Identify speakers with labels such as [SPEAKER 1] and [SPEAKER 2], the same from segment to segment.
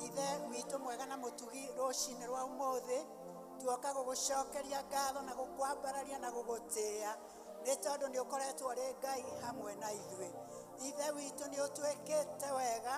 [SPEAKER 1] Ithe witũ mwega na mũtugi rũcinĩ rwa ũmũthĩ tuoka gũgũcokeria ngatho na gũkwambararia na gũgũtĩĩa nĩ tondũ nĩ ũkoretwo ũrĩ Ngai hamwe na ithuĩ. Ithe witũ nĩ ũtwĩkĩte wega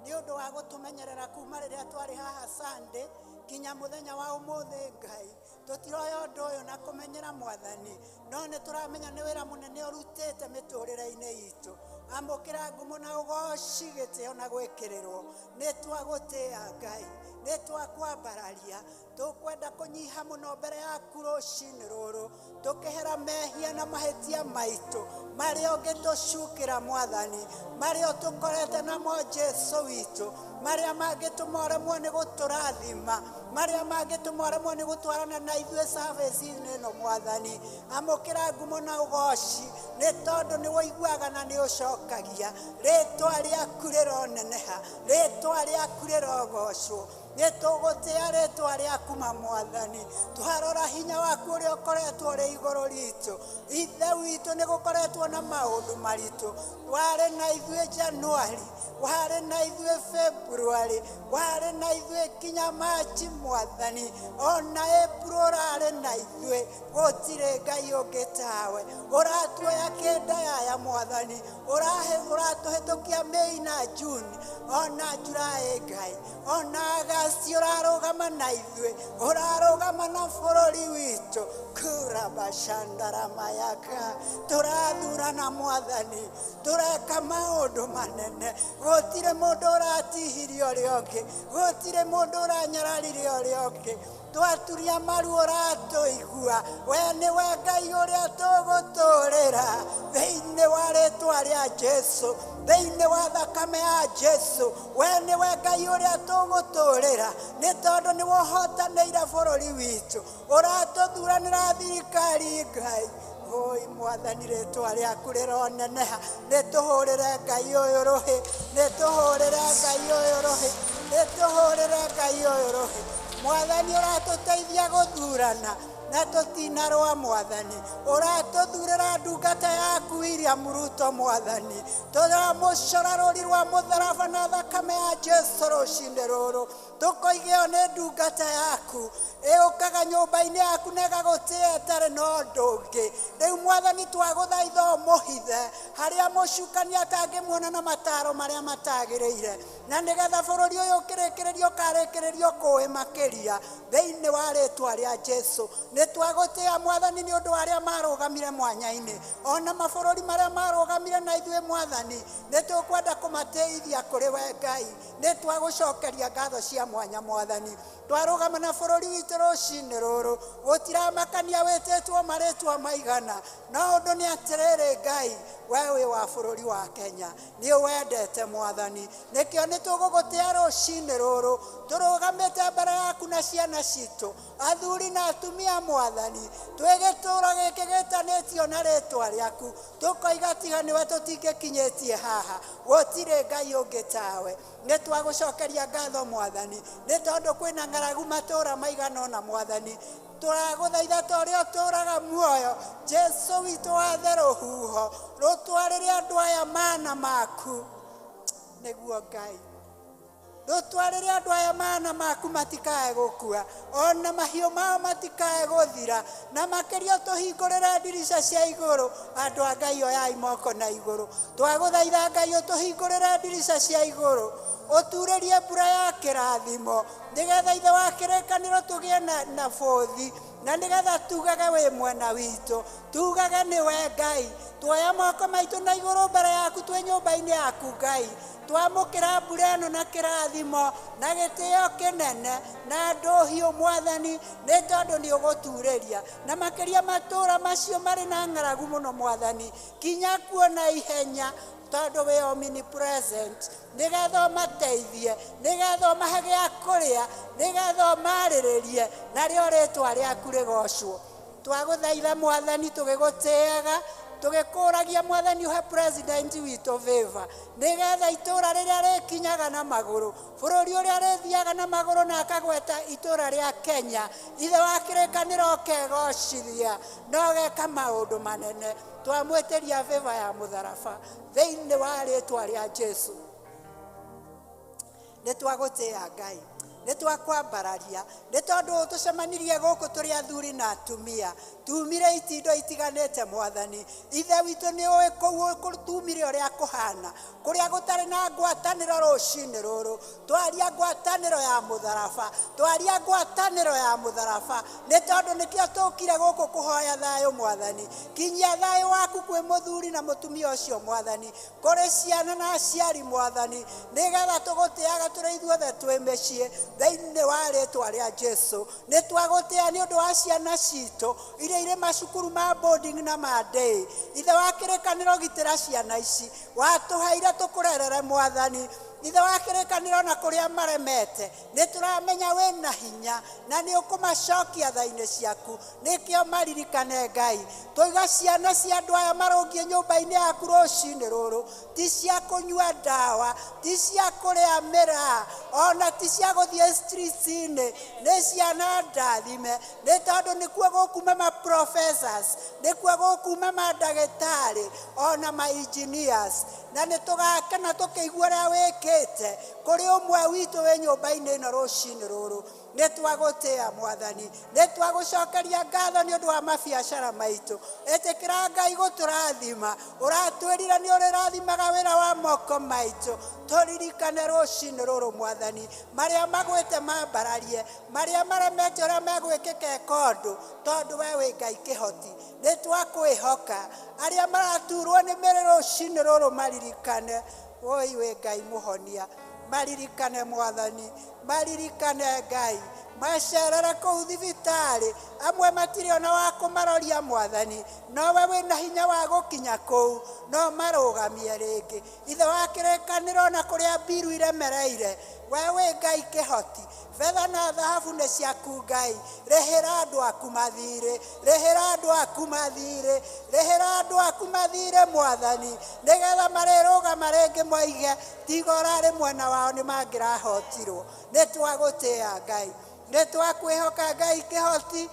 [SPEAKER 1] nĩ ũndũ wa gũtũmenyerera kuma rĩrĩa twarĩ haha Sunday kinya mũthenya wa ũmũthĩ Ngai. Tũtiroya ũndũ ũyũ na kũmenyera Mwathani, no nĩ tũramenya nĩ wĩra mũnene ũrutĩte mĩtũrĩre-inĩ itũ. Amũkĩra ngumo na ũgoci gĩtĩo na gwĩkĩrĩrwo. Nĩ twagũtĩĩa Ngai, nĩ twakwambararia, tũkwenda kũnyiha mũno mbere yaku rũcinĩ rũrũ, tũkĩhera mehia na mahĩtia maitũ marĩa ũngĩtũcukĩra Mwathani, marĩa ũtũkorete namo Jesũ witũ, marĩa mangĩtũma ũremwo nĩ gũtũrathima, marĩa mangĩtũma ũremwo nĩ gũtwarana na ithuĩ service-inĩ ĩno Mwathani. Amũkĩra ngumo na ũgoci nĩ tondũ nĩ wĩiguaga na nĩ ũcokagia. Rĩtwa rĩaku rĩroneneha, rĩtwa rĩaku rĩrogocwo. Nĩ tũgũtĩĩa rĩtwa rĩaku Mwathani, twarora hinya waku ũrĩa ũkoretwo ũrĩ igũrũ ritũ. Ithe witũ nĩ gũkoretwo na maũndũ maritũ, warĩ na ithuĩ Januari, warĩ na ithuĩ February, warĩ na ithuĩ kinya Machi Mwathani, ona April ũrarĩ na ithuĩ. Gũtirĩ Ngai ũngĩ tawe, ũratuoya kĩndayaya Mwathani, ũratũhĩtũkia Mei na June, ona July Ngai, ona Agasti ũrarũgama na ithuĩ, ũrarũgama na bũrũri witũ. Kurabashandara mayaka, tũrathurana Mwathani, tũreka maũndũ manene. Gũtirĩ mũndũ ũratihirio ũrĩa ũngĩ, gũtirĩ mũndũ ũranyararire ũrĩa ũngĩ. Twaturia maru ũratũigua, we nĩwe Ngai ũrĩa tũgũtũũrĩra thĩinĩ wa rĩtwa rĩa Jesũ, thĩinĩ wa thakame ya Jesũ. We nĩwe Ngai ũrĩa tũgũtũũrĩra nĩ tondũ nĩ wohotanĩire bũrũri witũ, ũratũthuranĩra thirikari Ngai. Oi Mwathani, rĩtwa rĩaku rĩroneneha. Nĩtũhũrĩre Ngai ũyũ rũhĩ, nĩtũhũrĩre Ngai ũyũ rũhĩ, nĩtũhũrĩre Ngai ũyũ rũhĩ. Mwathani ũratũteithia gũthurana na tũtinarũa Mwathani, ũratũthurĩra ndungata yaku William Ruto Mwathani. Tũramũcora rũri rwa mũtharaba na thakame ya Jesũ rũcinĩ rũrũ, tũkoigĩo nĩ ndungata yaku ĩũkaga nyũmba-inĩ yaku na ĩgagũtĩĩa ĩtarĩ na ũndũ ũngĩ. Rĩu Mwathani twagũthaitha ũmũhithe harĩa mũcukani atangĩmuona na mataro marĩa matagĩrĩire, na nĩgetha bũrũri ũyũ ũkĩrĩkĩrĩrio ũkarĩkĩrĩrio kũĩ makĩria thĩinĩ wa rĩtwa rĩa Jesũ. Nĩ twagũtĩĩa Mwathani nĩ ũndũ wa arĩa marũgamire mwanya-inĩ, ona mabũrũri marĩa marũgamire na ithuĩ Mwathani. Nĩ tũkwenda kũmatĩithia kũrĩ we Ngai, nĩ twagũcokeria ngatho cia mwanya Mwathani. Twarũgama na bũrũri witũ rũcinĩ rũrũ, gũtiramakania wĩtĩtwo marĩtwa maigana, no ũndũ nĩ atĩrĩrĩ Ngai, we wĩ wa bũrũri wa Kenya, nĩ wendete Mwathani. Nĩkĩo nĩ tũgũgũtĩĩa rũcinĩ rũrũ, tũrũgamĩte mbere yaku na ciana citũ, athuri na atumia mwathani twĩgĩtũũro gĩkĩ gĩtanĩtio na rĩtwa rĩaku tũkoiga tiga nĩwe tũtingĩkinyĩtie haha gũtirĩ Ngai ũngĩ tawe. Nĩ twagũcokeria ngatho mwathani nĩ tondũ kwĩna ng'aragu matũũra maigana ũna mwathani. Tũragũthaitha ta ũrĩa ũtũũraga muoyo Jesu witũ wathe rũhuho rũtwarĩre andũ aya mana maku nĩguo Ngai. Rũtwarĩre andũ aya mana maku matikae gũkua ona mahiũ mao matikae gũthira na makĩria tũhingũrĩre ndirica cia igũrũ. Andũ a Ngai oyai moko na igũrũ twagũthaitha Ngai ũtũhingũrĩre ndirica cia igũrũ ũturĩrie mbura ya kĩrathimo nĩgetha ithe wa kĩrĩkanĩro tũgĩe na bũthi na nĩgetha tugage wĩ mwena witũ tugage nĩwe Ngai. Tuoya moko maitũ na igũrũ mbere yaku twĩ nyũmba-inĩ yaku Ngai twamũkĩra mbura ĩno na kĩrathimo na gĩtĩo kĩnene na ndũhiũ mwathani nĩ tondũ nĩ ũgũturĩria na makĩria matũũra macio marĩ na ng'aragu mũno mwathani kinya kuo na ihenya tondũ wĩ omnipresent nĩgetha ũmateithie nĩgetha ũmahe gĩa kũrĩa nĩgetha ũmarĩrĩrie narĩo rĩtwa rĩaku rĩgocwo. Twagũthaitha mwathani tũgĩgũtĩaga tũgĩkũragia mwathani ũhe president witũ favor nĩgetha itũũra rĩrĩa rĩkinyaga na magũrũ bũrũri ũrĩa rĩthiaga na magũrũ na akagweta itũũra rĩa Kenya ithe wa kĩrĩkanĩro ũkegocithia na ũgeka maũndũ manene. Twamwĩtĩria favor ya mũtharaba thĩinĩ wa rĩtwa rĩa Jesu. Nĩ twagũtĩĩa Ngai nĩ twakwambararia nĩ tondũ tũcemanirie gũkũ tũrĩ athuri na atumia tumire itindo itiganĩte mwathani. Ithe witũ nĩ ũĩ kũu tumire ũrĩa kũhana kũrĩa gũtarĩ na ngwatanĩro rũcinĩ rũrũ. Twaria ngwatanĩro ya mũtharaba twaria ngwatanĩro ya mũtharaba nĩ tondũ nĩkĩo tũkire gũkũ kũhoya thayũ mwathani. Kinyia thayũ waku kwĩ mũthuri na mũtumia ũcio mwathani kũrĩ ciana na aciari mwathani nĩgetha tũgũtĩaga tũrĩ ithuothe twĩ mĩciĩ thĩinĩ wa rĩtwa rĩa Jesu. Nĩ twagũtĩa nĩ ũndũ wa ciana citũ iria irĩ macukuru ma boarding na ma day. Ithe wa kĩrĩkanĩro gitĩra ciana ici watũheire tũkũrerere mwathani. Ithe wa kĩrĩkanĩro na kũrĩa maremete nĩ tũramenya wĩna hinya na nĩ ũkũmacokia tha-inĩ ciaku nĩkĩo maririkane Ngai. Tũiga ciana cia andũ aya marũngie nyũmba-inĩ yaku rũcinĩ rũrũ ti cia kũnyua ndawa ti cia kũrĩa mĩraa ona ti cia gũthiĩ streets-inĩ nĩ ciana ndathime nĩ tondũ nĩkuo gũkuma ma professors nĩkuo gũkuma mandagĩtarĩ ona ma engineers na nĩ tũgakena tũkĩigua ũrĩa wĩkĩte kũrĩ ũmwe witũ wĩ nyũmba-inĩ ĩno rũcinĩ rũrũ. Nĩ twagũtĩĩa mwathani nĩ twagũcokeria ngatho nĩ ũndũ wa mabiacara maitũ. Ĩtĩkĩra Ngai gũtũrathima ũratwĩrire nĩ ũrĩrathimaga wĩra wa moko maitũ. Tũririkane rũcinĩ rũrũ mwathani marĩa magwĩte mambararie marĩa maremete ũrĩa megwĩkĩka ũndũ tondũ we wĩ Ngai kĩhoti. Nĩ twakwĩhoka arĩa maraturwo nĩ mĩrĩ rũcinĩ rũrũ maririkane woi wĩ Ngai mũhonia. Maririkane mwathani maririkane Ngai macerere kũu thibitarĩ amwe matirĩ ona wa kũmaroria mwathani no we wĩna hinya wa gũkinya kũu no marũgamie rĩngĩ. Ithe wa kĩrĩkanĩro na kũrĩa mbiru iremereire we wĩ Ngai kĩhoti. Betha na thahabu nĩ ciaku Ngai. Rĩhĩra andũ aku mathirĩ rĩhĩra andũ aku mathirĩ rĩhĩra andũ aku mathirĩ mwathani nĩgetha marĩrũgama rĩngĩ moige tiga ũrarĩ mwena wao nĩ mangĩrahotirwo. Nĩ twagũtĩĩa Ngai nĩ twakwĩhoka Ngai kĩhoti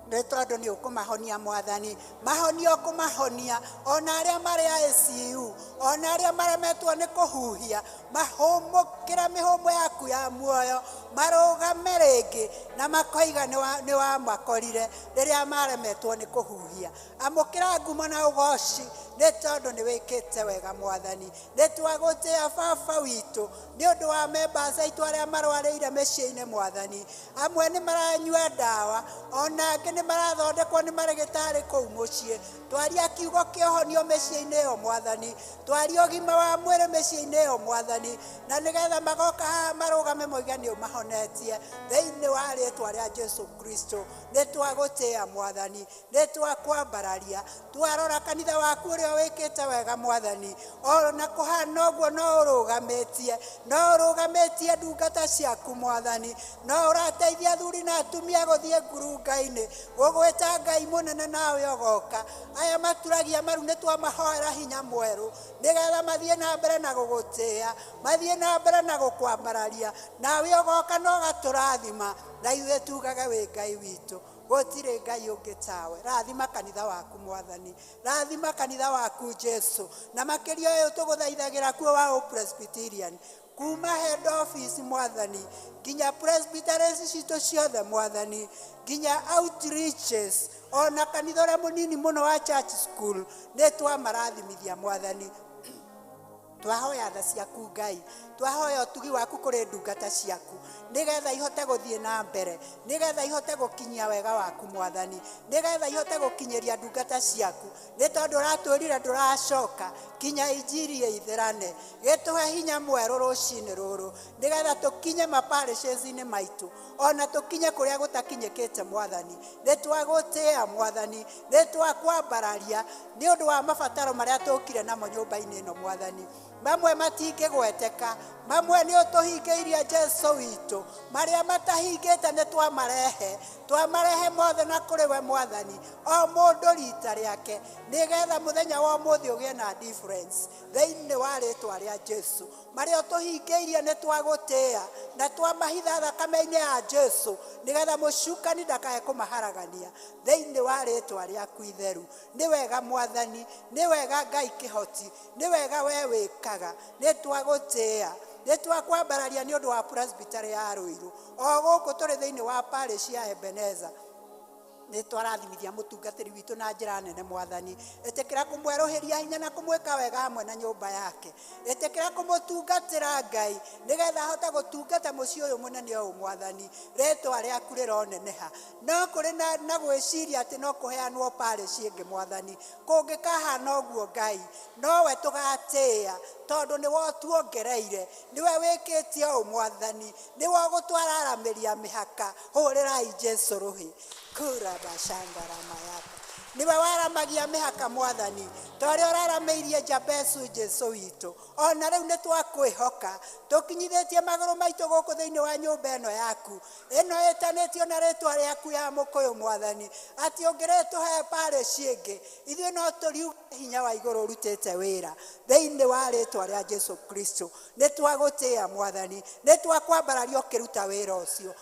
[SPEAKER 1] nĩ tondũ nĩ ũkũmahonia mwathani. Mahonia ũkũmahonia ona arĩa marĩ ICU ona arĩa maremetwo nĩ kũhuhia mahũmũkĩra mĩhũmũ yaku ya muoyo marũgame rĩngĩ na makoiga nĩ wamakorire rĩrĩa maremetwo nĩ kũhuhia. Amũkĩra ngumo na ũgoci nĩ tondũ nĩ wĩkĩte wega mwathani. Nĩ twagũtĩĩa baba witũ nĩ ũndũ wa members aitũ arĩa marwarĩire mĩciĩ-inĩ mwathani. Amwe nĩ maranyua ndawa ona angĩ nĩ marathondekwo nĩ marĩgĩtarĩ kũu mũciĩ. Twaria kiugo kĩa ũhonio mĩciĩ-inĩ ĩyo mwathani. Twaria ũgima wa mwĩrĩ mĩciĩ-inĩ ĩyo mwathani na nĩgetha magoka haha marũgame moige nĩ ũmahonetie thĩinĩ wa rĩtwa rĩa Jesu Kristo. Nĩ twagũtĩĩa mwathani nĩ twakwambararia twarora kanitha waku ũrĩa nĩo wĩkĩte wega Mwathani. Ona kũhana ũguo no ũrũgamĩtie ndungata ciaku Mwathani. No ũrateithia athuri na atumia gũthiĩ ngurunga-inĩ gũgwĩta Ngai mũnene nawe ũgoka. Aya maturagia maru nĩ twamahoera hinya mwerũ nĩgetha mathiĩ na mbere na gũgũtĩĩa, mathiĩ na mbere na gũkwambararia, nawe ũgoka na ũgatũrathima, na ithuĩ tugaga wĩ Ngai witũ. Gũtirĩ Ngai ũngĩ tawe. Rathima kanitha waku Mwathani, rathima kanitha waku Jesu, na makĩria ũyũ tũgũthaithagĩra kuo wa Presbyterian, kuma head office Mwathani nginya presbyteries citũ ciothe Mwathani, nginya outreaches, ona kanitha ũrĩa mũnini mũno wa church school nĩ twamarathimithia Mwathani. Twahoya tha ciaku Ngai, twahoya ũtugi waku kũrĩ ndungata ciaku nĩgetha ihote gũthiĩ na mbere, nĩgetha ihote gũkinyia wega waku Mwathani, nĩgetha ihote gũkinyĩria ndungata ciaku, nĩ tondũ ũratwĩrire ndũracoka kinya injiri ĩithĩrane. Gĩtũhe hinya mwerũ rũcinĩ rũrũ nĩgetha tũkinye maparishes-inĩ maitũ, ona tũkinye kũrĩa gũtakinyĩkĩte Mwathani. Nĩ twagũtĩĩa Mwathani, nĩ twakwambararia nĩ ũndũ wa mabataro marĩa tũkire namo nyũmba-inĩ ĩno Mwathani. Mamwe matingĩgweteka, mamwe nĩ ũtũhingĩirie Jesu witũ, marĩa matahingĩte nĩ twamarehe mothe na kũrĩ we Mwathani, o mũndũ rita rĩake, nĩgetha mũthenya wa ũmũthĩ ũgĩe na difference thĩinĩ wa rĩtwa rĩa Jesu. Marĩa ũtũhingĩirie nĩ twagũtĩĩa na twamahitha thakame-inĩ ya Jesu, nĩgetha mũcukani ndakae kũmaharagania thĩinĩ wa rĩtwa rĩaku itheru. Nĩ wega Mwathani, nĩ wega Ngai kĩhoti, nĩ wega we wĩkaga, nĩ twagũtĩĩa, nĩ twakwambararia nĩ ũndũ wa presbytery ya Rũirũ, o gũkũ tũrĩ thĩinĩ wa parish ya Ebenezer. Nĩ twarathimithia mũtungatĩri witũ na njĩra nene Mwathani. Ĩtĩkĩra kũmwerũhĩria hinya na kũmwĩka wega hamwe na nyũmba yake. Ĩtĩkĩra kũmũtungatĩra Ngai nĩgetha ahote gũtungata mũciĩ ũyũ mũnene ũyũ Mwathani. Rĩtwa rĩaku rĩroneneha. No kũrĩ na gwĩciria atĩ no kũheanwo parish ĩngĩ Mwathani. Kũngĩkahana ũguo Ngai, nowe tũgatĩĩa tondũ nĩwe ũtuongereire, nĩwe wĩkĩte ũũ Mwathani, nĩwe ũgũtwara aramĩria mĩhaka. Hũrĩrai Jesu rũhĩ. Kura bashangara mayaka. Niwe waramagia mĩhaka Mwathani, torĩa ũraramĩirie Jabesu Jesu witũ. Ona rĩu nĩ twakwĩhoka, tũkinyithĩtie magũrũ maitũ gũkũ thĩinĩ wa nyũmba ĩno yaku, ĩno ĩtanĩtio na rĩtwa rĩaku ya mũkũyũ Mwathani, atĩ ũngĩrĩtũhe parish ĩngĩ, ithuĩ no tũriuge hinya wa igũrũ ũrutĩte wĩra thĩinĩ wa rĩtwa rĩa Jesu Kristo. Nĩ twagũtĩĩa Mwathani, nĩ twakwambararia ũkĩruta wĩra ũcio,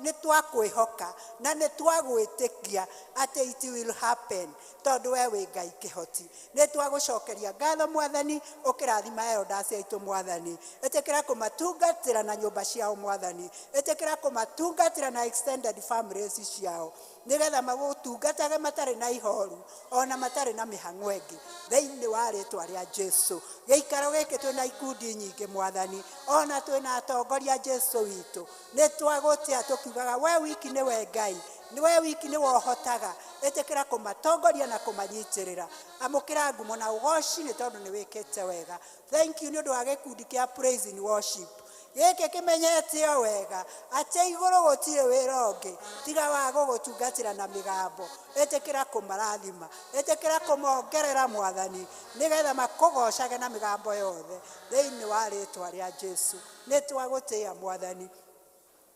[SPEAKER 1] nĩ twakwĩhoka na nĩ twagwĩtĩkia atĩ it will happen, tondũ we wĩ Ngai kĩhoti. Nĩ twagũcokeria ngatho Mwathani, ũkĩrathima elders aitũ Mwathani. Ĩtĩkĩra kũmatungatĩra na nyũmba ciao Mwathani, ĩtĩkĩra kũmatungatĩra na extended families ciao, nĩgetha magũtungatage matarĩ na ihoru ona matarĩ na mĩhang'o ĩngĩ thĩinĩ wa rĩtwa rĩa Jesu. Gĩikaro gĩkĩ twĩna ikundi nyingĩ Mwathani, ona twĩna atongoria Jesu witũ. Nĩ twagũtĩĩa tũkiugaga we wiki nĩwe Ngai, niwe wiki nĩwe ũhotaga. Ĩtĩkĩra kũmatongoria na kũmanyitĩrĩra. Amũkĩra ngumo na ũgoci nĩ tondũ nĩ wĩkĩte wega. Thank you nĩ ũndũ wa gĩkundi kĩa praise and worship gĩkĩ kĩmenyete o wega atĩ igũrũ gũtirĩ wĩra ũngĩ tiga wa gũgũtungatĩra na mĩgambo. Ĩtĩkĩra kũmarathima, ĩtĩkĩra kũmongerera Mwathani, nĩgetha makũgocage na mĩgambo yothe thĩinĩ wa rĩtwa rĩa Jesu. Nĩ twagũtĩĩa Mwathani.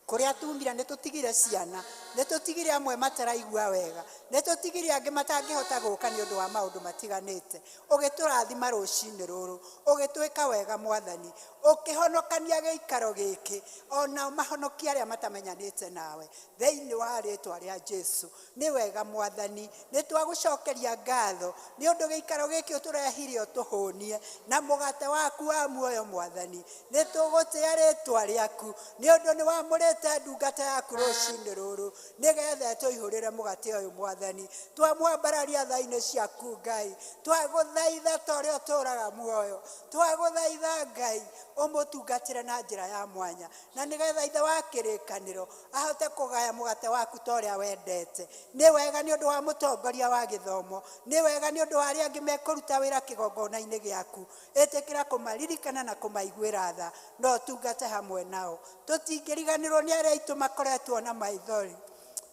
[SPEAKER 1] Kũrĩa tumira nĩ tũtigire ciana, nĩ tũtigire amwe mataraigua wega, nĩ tũtigire angĩ matangĩhota gũka nĩ ũndũ wa maũndũ matiganĩte. Ũgĩtũrathima rũcinĩ rũrũ, ũgĩtwĩka wega Mwathani, ũkĩhonokania gĩikaro gĩkĩ, ona mahonokia arĩa matamenyanĩte nawe thĩinĩ wa rĩtwa rĩa Jesu. Nĩ wega Mwathani, nĩ twagũcokeria ngatho nĩ ũndũ gĩikaro gĩkĩ ũtũrehire ũtũhũnie na mũgate waku wa muoyo Mwathani. Nĩ tũgũtĩĩa rĩtwa rĩaku nĩ ũndũ nĩ wamũrĩte ndungata yaku rũcinĩ rũrũ, nĩgetha tũihũrĩre mũgate ũyũ Mwathani. Twamwambararia tha-inĩ ciaku Ngai, twagũthaitha torĩa ũtũraga muoyo, twagũthaitha Ngai ũmũtungatĩre na njĩra ya mwanya, na nĩgetha ithe wa kĩrĩkanĩro ahote kũgaya mũgate waku torĩa wendete. Nĩ wega nĩ ũndũ wa mũtongoria wa gĩthomo, nĩ wega nĩ ũndũ wa arĩa angĩ mekũruta wĩra kĩgongona-inĩ gĩaku. Ĩtĩkĩra kũmaririkana na kũmaiguĩra tha, no tungate hamwe nao. Tũtingĩriganĩrwo nĩ arĩa aitũ makoretwo na maithori.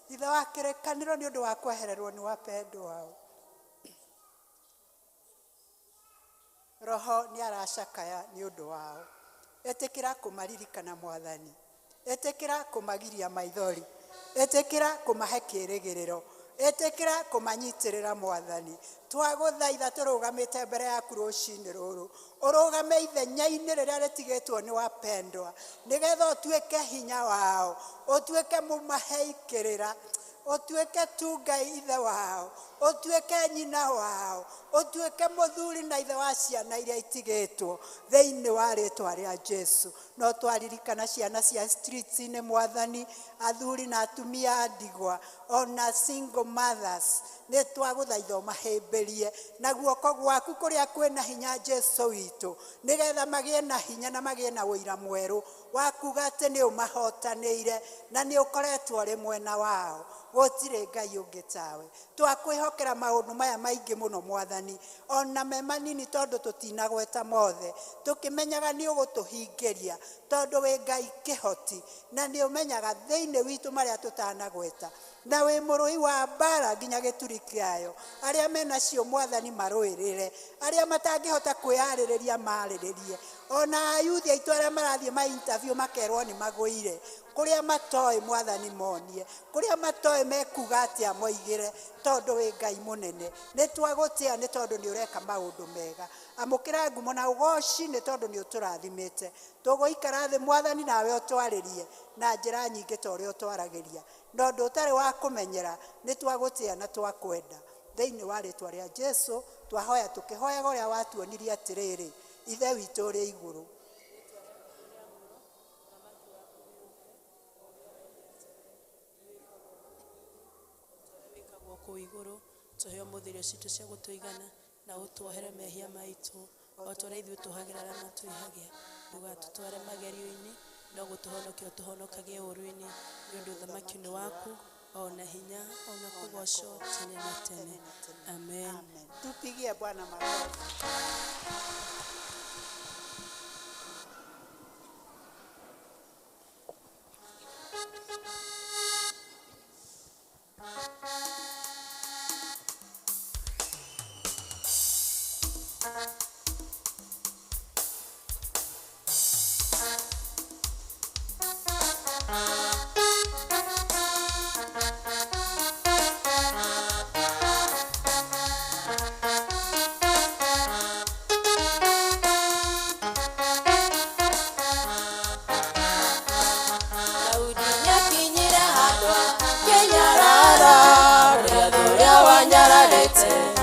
[SPEAKER 1] Ithe wa kĩrĩkanĩro nĩ ũndũ wa kwehererwo nĩ wapendwa wao. roho nĩ aracakaya nĩ ũndũ wao. Ĩtĩkĩra kũmaririkana Mwathani, ĩtĩkĩra kũmagiria maithori, ĩtĩkĩra kũmahe kĩĩrĩgĩrĩro, ĩtĩkĩra kũmanyitĩrĩra Mwathani. Twagũthaitha tũrũgamĩte mbere yaku rũcinĩ rũrũ, ũrũgame ithenya-inĩ rĩrĩa rĩtigĩtwo nĩ wapendwa, nĩgetha ũtuĩke hinya wao, ũtuĩke mũmaheikĩrĩra, ũtuĩke tu Ngai ithe wao, ũtuĩke nyina wao, ũtuĩke mũthuri na ithe wa ciana iria itigĩtwo thĩinĩ wa rĩtwa rĩa Jesu. No twaririkana ciana cia streets-inĩ Mwathani, athuri na atumia a ndigwa, ona single mothers, nĩ twagũthaitha ũmahĩmbĩrie na guoko gwaku kũrĩa kwĩna hinya Jesu witũ, nĩgetha magĩe na hinya na magĩe na ũira mwerũ wa kuuga atĩ nĩ ũmahotanĩire na nĩ ũkoretwo ũrĩ mwena wao. Gũtirĩ Ngai ũngĩ tawe. Twakwĩhokera maũndũ maya maingĩ mũno Mwathani, ona me manini tondũ tũtinagweta mothe, tũkĩmenyaga nĩ ũgũtũhingĩria tondũ wĩ Ngai kĩhoti, na nĩ ũmenyaga thĩinĩ witũ marĩa tũtanagweta, na wĩ mũrũi wa mbara nginya gĩturi kĩayo. Arĩa menacio Mwathani marũĩrĩre, arĩa matangĩhota kwĩyarĩrĩria marĩrĩrie, ona ayuthi aitũ arĩa marathiĩ ma interview makerwo nĩ magũire, kũrĩa matoĩ Mwathani monie, kũrĩa matoĩ mekuga atĩa moigĩre, tondũ wĩ Ngai mũnene. Nĩ twagũtĩa nĩ tondũ nĩ ũreka maũndũ mega. Amũkĩra ngumo na ũgooci nĩ tondũ nĩ ũtũrathimĩte. Tũgũikara thĩ Mwathani nawe ũtwarĩrie na njĩra nyingĩ ta ũrĩa ũtwaragĩria, na ũndũ ũtarĩ wa kũmenyera nĩ twagũtĩa na twakwenda. Thĩinĩ wa rĩtwa rĩa Jesu twahoya tũkĩhoyaga ũrĩa watuonirie atĩrĩrĩ, ithe witũ ũrĩ igũrũ.
[SPEAKER 2] Kũu igũrũ tũheo mũthĩrio citũ cia gũtũigana na ũtuohere mehia maitũ o ta ũrĩa ithuĩ tũhagĩra arĩa matwĩhagia, ndũgatũtware magerio-inĩ, no gũtũhonokia ũtũhonokagie ũũru-inĩ, nĩ ũndũ ũthamaki nĩ waku, ona hinya, ona kũgocwo tene na tene. Amen.
[SPEAKER 1] Tupigie Bwana makofi.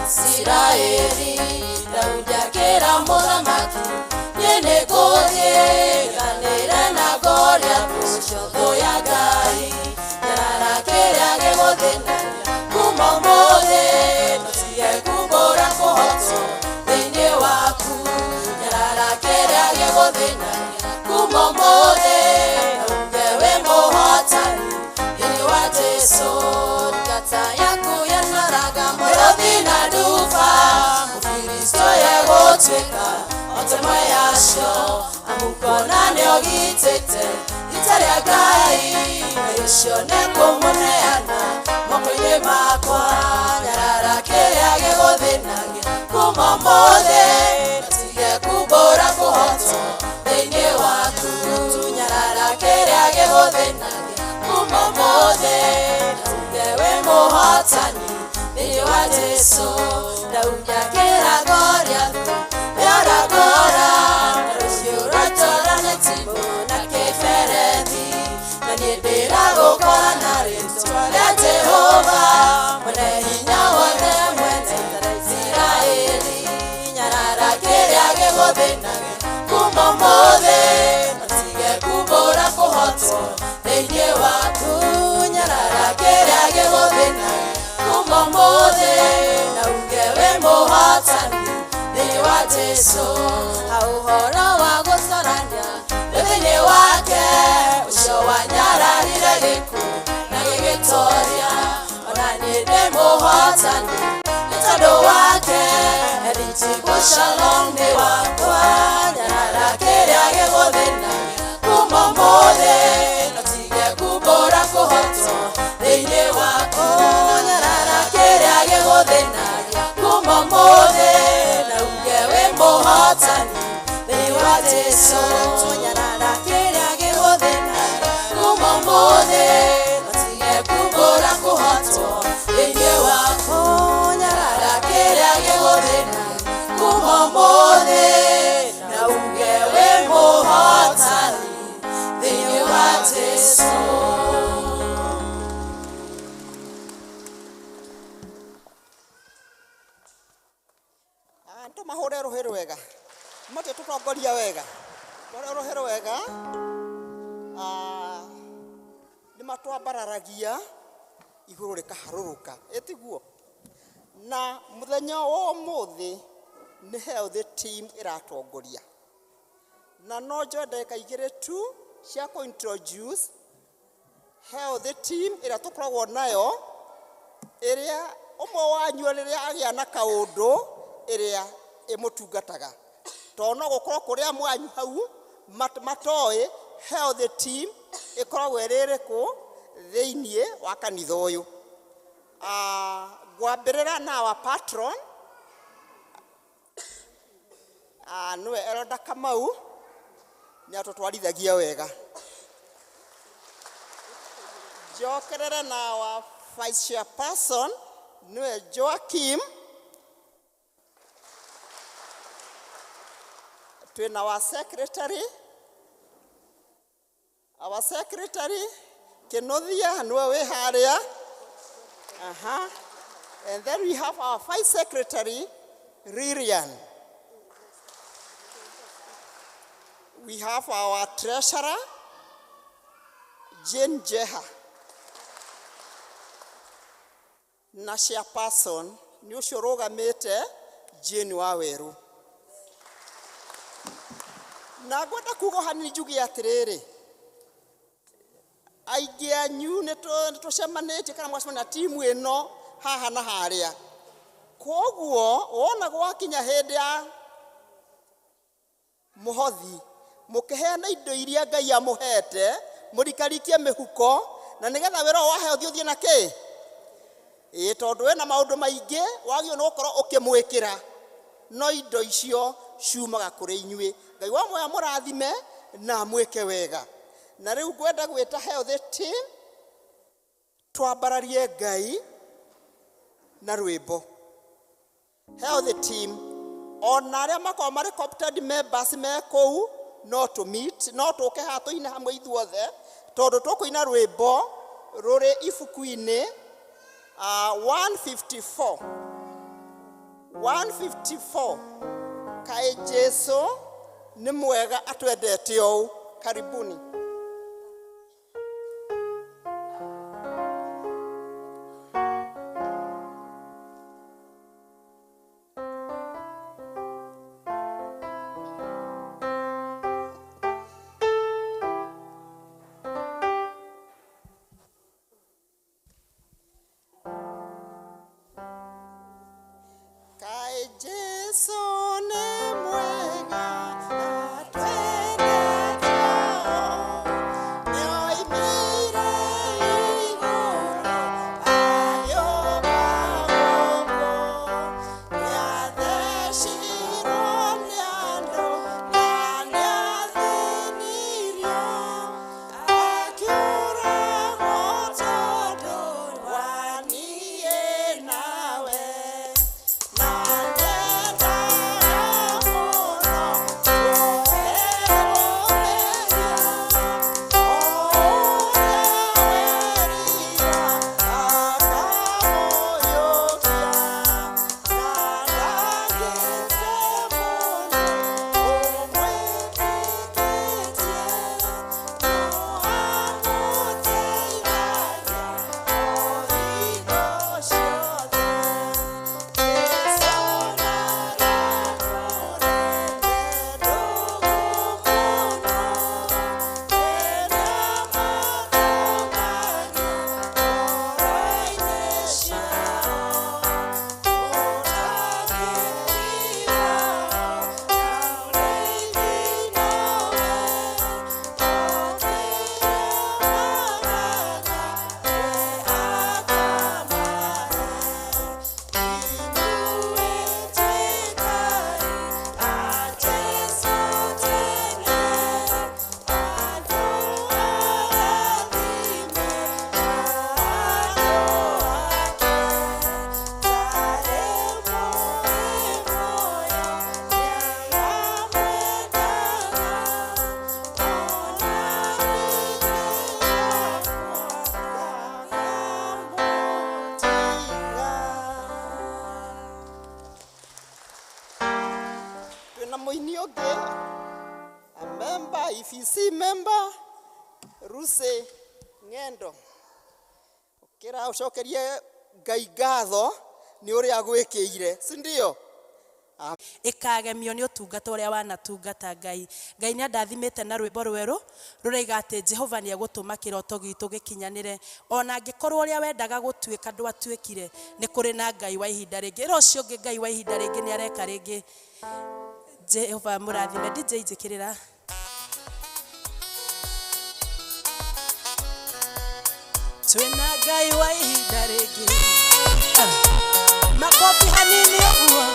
[SPEAKER 3] Israeli, Daudi akĩra mũthamaki, niĩ nĩngũthiĩ nganĩre na Goliath ũcio thũ ya Ngai. Nyarara kĩrĩa gĩgũthĩnagia kuma ũmũthĩ, tũtige kumbũra kũhotwo thĩinĩ waku. Nyarara kĩrĩa gĩgũthĩnagia kuma ũmũthĩ, uge wĩ mũhotani thĩinĩ wa Jesu. Ngata yaku yanaraga mũrothi na nduba, Mũkristo yegũtuĩka otema yacio. Amũkona nĩogitĩte ita rĩa Ngai, Ngai ũcio nĩkũmũneana moko-inĩ makwa. Nyarara kĩrĩa gĩgũthĩnagia kuma ũmũthĩ, tũtige kumbũra kũhotwo thĩinĩ waku. Nyarara kĩrĩa gĩgũthĩnagia kuma ũmũthĩ, tuge wĩ mũhotani thĩinĩ wa Jesu. Daudi akĩra Goliath nĩaragora, na rũhiũ rwatũra nĩ timũ na kĩberethi, na niĩ ndĩragũkora na rĩtwa rĩa Jehova, mwene hinya wothe, mwene Israeli. Nyarara kĩrĩa gĩgũthĩnagia kuma ũmũthĩ, tũtige kumbũra kũhotwo thĩinĩ waku. Nyarara kĩrĩa gĩgũthĩnagia kuma ũmũthĩ, na uge wĩ mũhotani thĩinĩ wa Jesu. Ha ũhoro wa gũcarania thĩinĩ wake, ũcio wanyararire gĩkuũ na gĩgĩtoria, ona niĩ ndĩ mũhotani nĩ tondũ wake. Eritigwo Shalom nĩ wakwa. Nyarara kĩrĩa gĩgũthĩnagia kuma ũmũthĩ, tũtige kumbũra kũhotwo thĩinĩ waku. Nyarara kĩrĩa gĩgũthĩnagia kuma ũmũthĩ, na uge wĩ mũhotani
[SPEAKER 4] Mate tutongoria wega. Wale rohero wega. Nĩ matwambararagia igũrũ rĩkaharũrũka. Etiguo. Na mũthenya wa ũmũthĩ nĩ healthy team ĩratongoria. Na no njoe ndagĩka igĩrĩ tu cia kũ-introduce healthy team ĩrĩa tũkoragwo nayo, ĩrĩa ũmwe wanyu rĩrĩa agĩa na kaũndũ ĩrĩa ĩmũtungataga. Tondũ no gũkorwo kũrĩa mwanyu hau matoĩ healthy team ĩkoragwo ĩrĩ ĩrĩkũ thĩiniĩ wa kanitha ũyũ. Ngwambĩrĩra na our patron nĩwe Elder Kamau, nĩ atũtwarithagia wega. Njokerere na our vice chairperson nĩwe Joakim. Twĩna our secretary Kenothia nĩwe wĩ harĩa. And then we have our vice secretary Lilian. We have our treasurer Jane Jeha. Na chairperson nĩ ũcio ũrũgamĩte Jane Waweru. Na ngwenda kuuga hanini njuge atĩrĩrĩ, aingĩ anyu nĩ tũcemanĩtie kana mwacemania na timu ĩno haha na harĩa. Koguo wona gwakinya hĩndĩ ya mũhothi mũkĩheana indo iria Ngai amũhete, mũrikarikie mĩhuko, na nĩgetha wĩra wa healthy ũthiĩ na kĩ? Tondũ wĩna maũndũ maingĩ wagĩrĩirwo nĩ gũkorwo ũkĩmwĩkĩra, no indo icio ciumaga kũrĩ inyuĩ. Ngai wa muoyo mũrathime na mwĩke wega. Na rĩu ngwenda gwĩta healthy team twambararie Ngai na rwĩmbo. Healthy team ona arĩa makorwo marĩ competent members me kũu no to meet, no tũke haha tũine hamwe ithuothe, tondũ tũkũina rwĩmbo rũrĩ ibuku-inĩ 154. Kaĩ Jesu nĩ mwega atwendete ũũ. Karibuni. Jesu ni mwega atwendete. mũini ũngĩ a member IFC member Ruse Ng'endo ũkĩra ũcokerie Ngai ngatho nĩ ũrĩa agwĩkĩire si ndio
[SPEAKER 2] ikagemio nĩ ũtungata ũrĩa wanatungata Ngai. Ngai nĩ andathimĩte na rwĩmbo rwerũ rũraiga atĩ Jehova nĩ egũtũma kĩroto gitũ gĩkinyanĩre. Ona angĩkorwo ũrĩa wendaga gũtuĩka ndwatuĩkire, nĩ kũrĩ na Ngai wa ihinda rĩngĩ. Rũciũ ũngĩ Ngai wa ihinda rĩngĩ nĩ areka rĩngĩ. Jehova mũrathime. DJ njĩkĩrĩra. Twĩna Ngai wa ihinda rĩngĩ. Makofi hanini ũguo.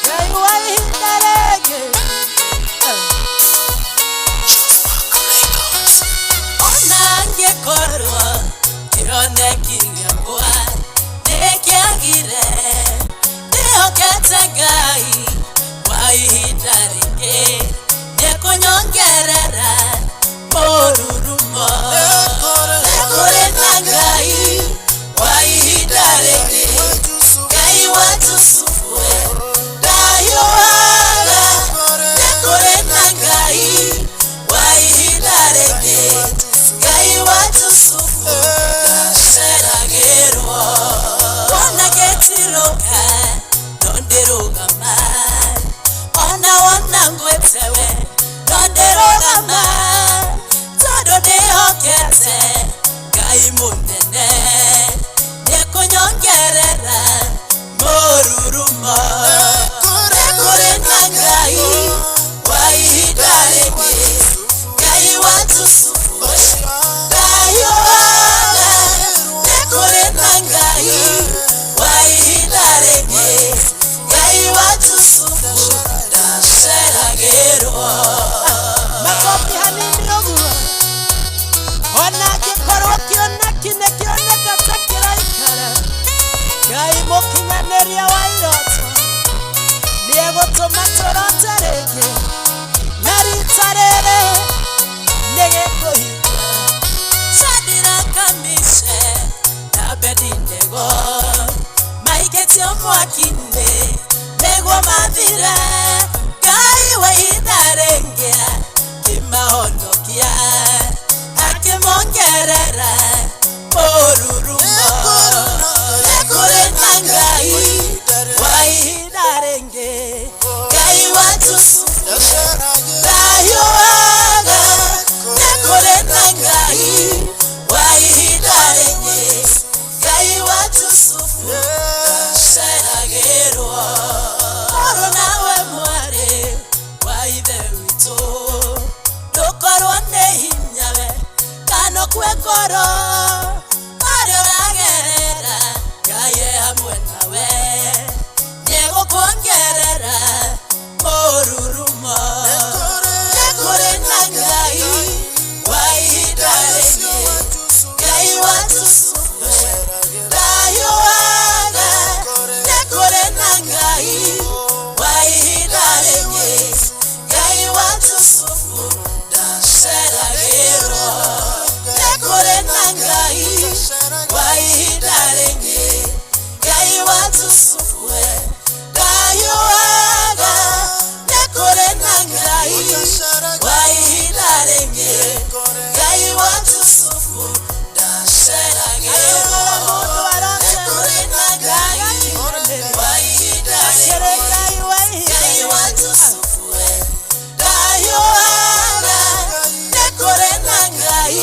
[SPEAKER 2] Ngai wa ihinda rĩngĩ.
[SPEAKER 3] Ona angĩkorwo kĩroneki gĩakwa nĩkĩagire, ndĩhokete Ngai wa ihinda rĩngĩ, nĩkũnyongerera mũrurumo. Nĩkũrĩ na Ngai wa ihinda rĩngĩ, Ngai wa Jusufu ndahiũhaga. Nĩkũrĩ na Ngai wa ihinda rĩngĩ, Ngai wa Jusufu ndaceragĩrwo. Wona gĩtirũka no ndĩrũgama, ona wona ngwĩtewe no ndĩrũgama, tondũ ndĩhokete Ngai mũnene, nĩkũnyongerera mũrurumo. Nĩkũrĩ na Ngai wa ihinda rĩngĩ, Ngai wa Jusufu ndahiũhaga. Nĩkũrĩ na Ngai wa ihinda rĩngĩ, Ngai wa Jusufu ndaceragĩrwo.
[SPEAKER 2] Makofi hanini ũguo. Ona angĩkorwo kĩoneki nĩ kĩoneka ta kĩraikara, Ngai mũkinyanĩria wa iroto nĩ egũtũma tũrote rĩngĩ, na rita rĩrĩ nĩ gĩkũhinga.
[SPEAKER 3] Shadraka, Meshaki na Abedinego maikĩtio mwaki-inĩ nĩguo mathire. Ngai wa ihinda rĩngĩ akĩmahonokia, akĩmongerera mũrurumo. Nĩkũrĩ na Ngai wa ihinda rĩngĩ, Ngai wa Jusufu ndahiũhaga. Nĩkũrĩ na Ngai wa ihinda rĩngĩ, Ngai wa Jusufu ndaceragĩrwo. Korwo nawe mwarĩ wa ithe witũ, ndũkorwo nĩ hinya we kana kwĩ ngoro, harĩa ũragerera Ngai e hamwe nawe, nĩegũkuongerera mũrurumo. Nĩkũrĩ na Ngai wa ihinda rĩngĩ, Ngai wa Jusufu ndahiũhaga. Nĩkũrĩ na Ngai wa ihinda rĩngĩ, Ngai wa Jusufu ndaceragĩrwo. Nĩkũrĩ na Ngai wa ihinda rĩngĩ, Ngai wa Jusufu ndahiũhaga. Nĩkũrĩ na Ngai wa ihinda rĩngĩ, Ngai wa Jusufu ndaceragĩrwo. Nĩkũrĩ na Ngai wa ihinda rĩngĩ, Ngai wa Jusufu ndahiũhaga. Nĩkũrĩ na Ngai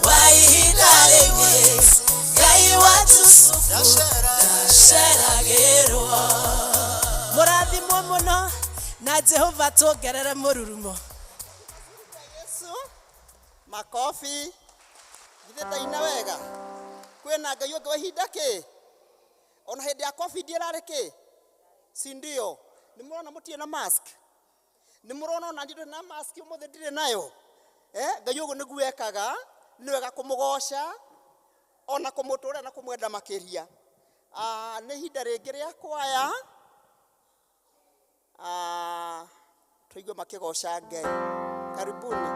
[SPEAKER 3] wa ihinda rĩngĩ, Ngai wa Jusufu ndaceragĩrwo.
[SPEAKER 2] Mũrathimwo mũno na Jehova tuongerere mũrurumo.
[SPEAKER 4] Yesu makofi githĩ ndaina wega. Kwĩna Ngai ũngĩ wa ihinda kĩ ona hĩndĩ ya COVID ĩrarĩ kĩ si ndio. Nĩ mũrona mũtirĩ na mask, nĩ mũrona ona ndirĩ na mask ũmũthĩ ndirĩ nayo. Ngai ũguo nĩguo ekaga, nĩ wega kũmũgoca ona kũmũtũũra na kũmwenda makĩria. Nĩ ihinda rĩngĩ rĩa kwaya, tũigue makĩgoca Ngai. Karibuni.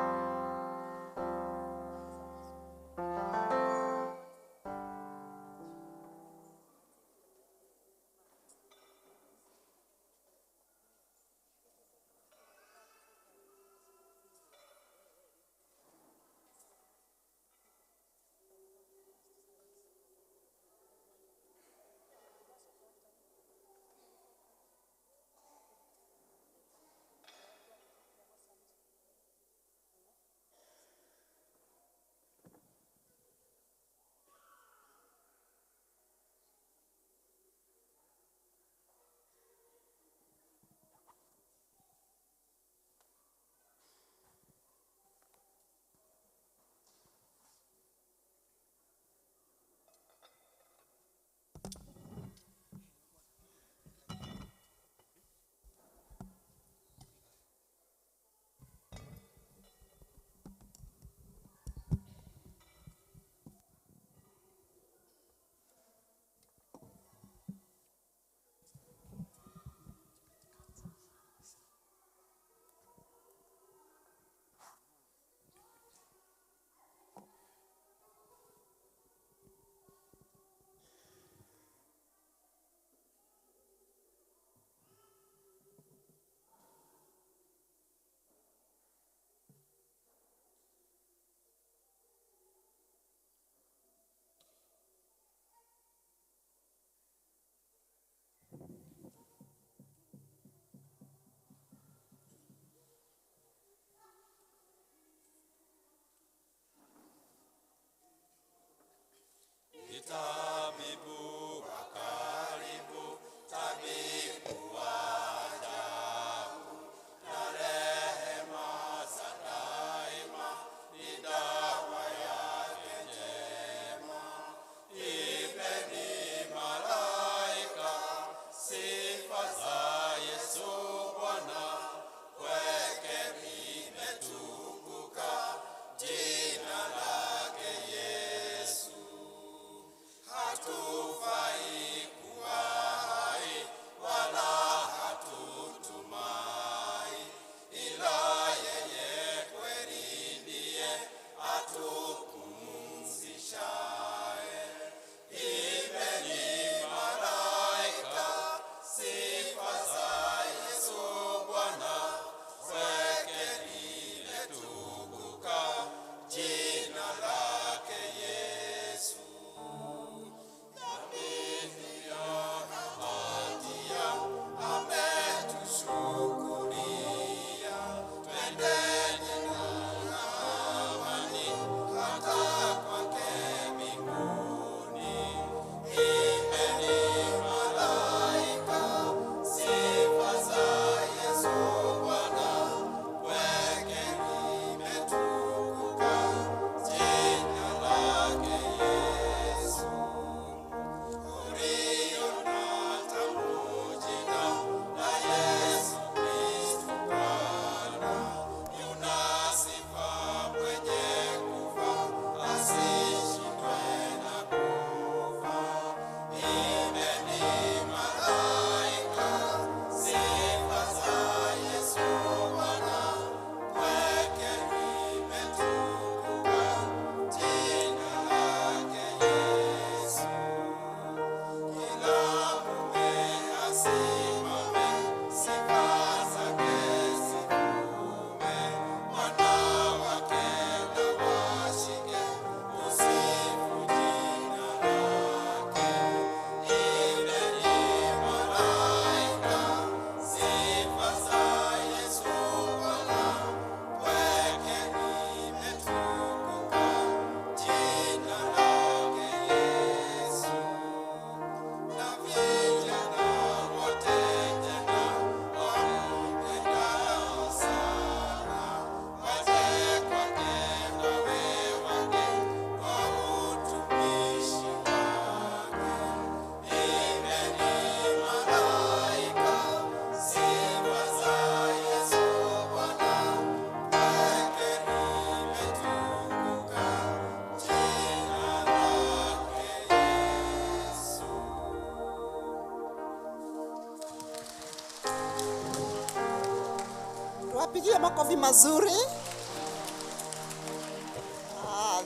[SPEAKER 4] Tuwapigie makofi mazuri.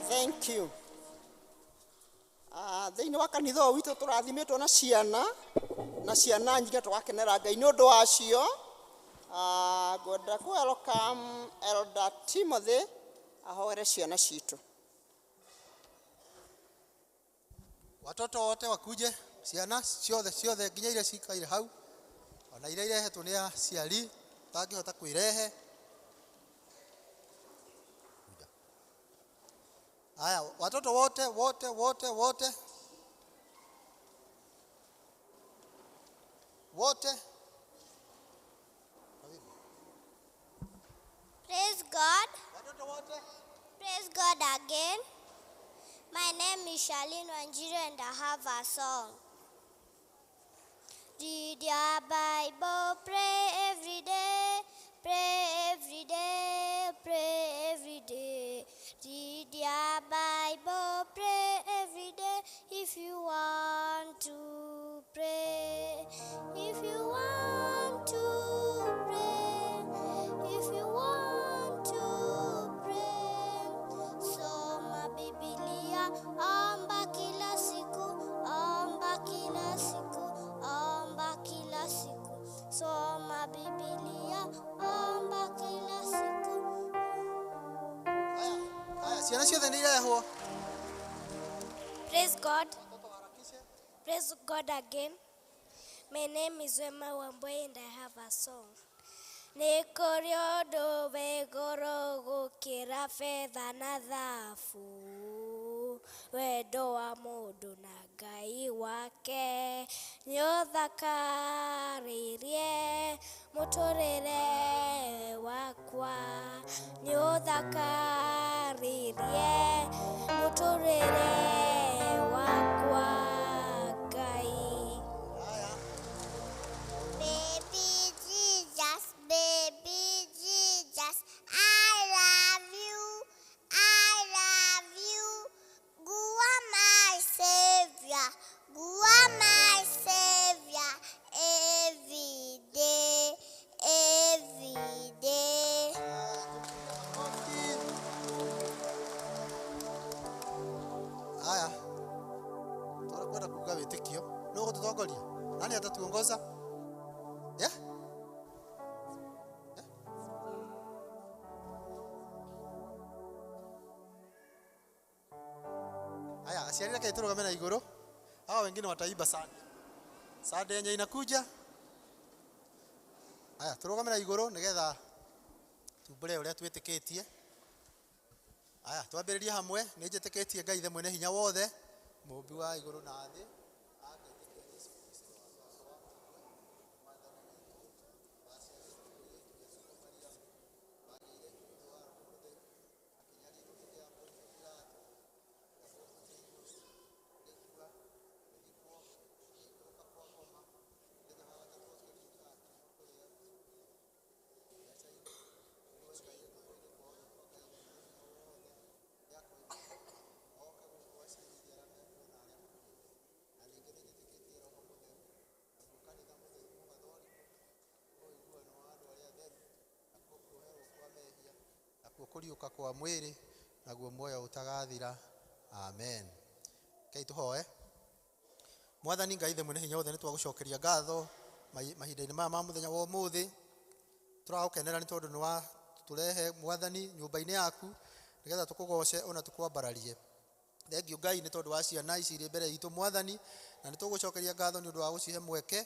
[SPEAKER 4] Thank you. Thĩinĩ wa kanitha ũyũ witũ tũrathimitwo na ciana nyingĩ tũgakenera Ngai nĩ ũndũ wacio. Ngwenda ku welcome Elder Timothy ahoere ciana citũ.
[SPEAKER 5] Watoto wote wakuje, ciana ciothe nginya iria cikaire hau, ona iria irehetwo nĩ aciari tangĩhota kwĩrehe. Haya, watoto wote.
[SPEAKER 6] Praise God. Praise God again. My name is Charlene Wanjiru and I have a song. Read your Bible, pray every day, pray every day, pray every day. Read your Bible, pray every day if you want to pray. If you want to pray, if you want to pray. Soma Biblia, omba kila siku, omba kila siku, omba kila siku. Soma Biblia, omba kila siku.
[SPEAKER 5] Ciana ciothe nĩ irehwo.
[SPEAKER 6] Praise God. Praise God again. My name is Wema Wamboy and I have a song. Nĩ kũrĩ ũndũ wĩ goro gũkĩra betha na thahabu, wendo wa mũndũ na Ngai wake nĩ ũthakarĩirie mũtũrĩre wakwa, nĩ ũthakarĩirie mũtũrĩre wakwa Ngai. Baby Jesus, I love you, you are my savior, every day.
[SPEAKER 5] Haya, tunakwenda kugawa vitikio. Ndio tutongolia. Nani atatuongoza? Yeah? Haya, asiari yake turugamena na igoro. Hao wengine wataiba sana. Sade yenye inakuja. Haya, turugamena na igoro nigetha tubure uria twitikitie. Haya, twambĩrĩrie hamwe, nĩ njĩtĩkĩtie Ngai ithe mwene hinya wothe, mũmbi wa igũrũ na thĩ. Kũriũka kwa mwĩrĩ naguo muoyo utagathira. Amen. Kei tuhoe. Mwathani Ngai ithe mwene hinya wothe nĩ twagũcokeria ngatho mahinda-inĩ maya ma mũthenya wa ũmũthĩ. Tũragũkenera nĩ tondũ nĩ wa tũrehe Mwathani nyũmba-inĩ yaku nigetha tũkũgoce ona tũkwambararie. Thengiũ Ngai nĩ tondũ wa ciana ici irĩ mbere itũ Mwathani, na nĩ tũgũcokeria ngatho nĩ ũndũ wa gũcihe mweke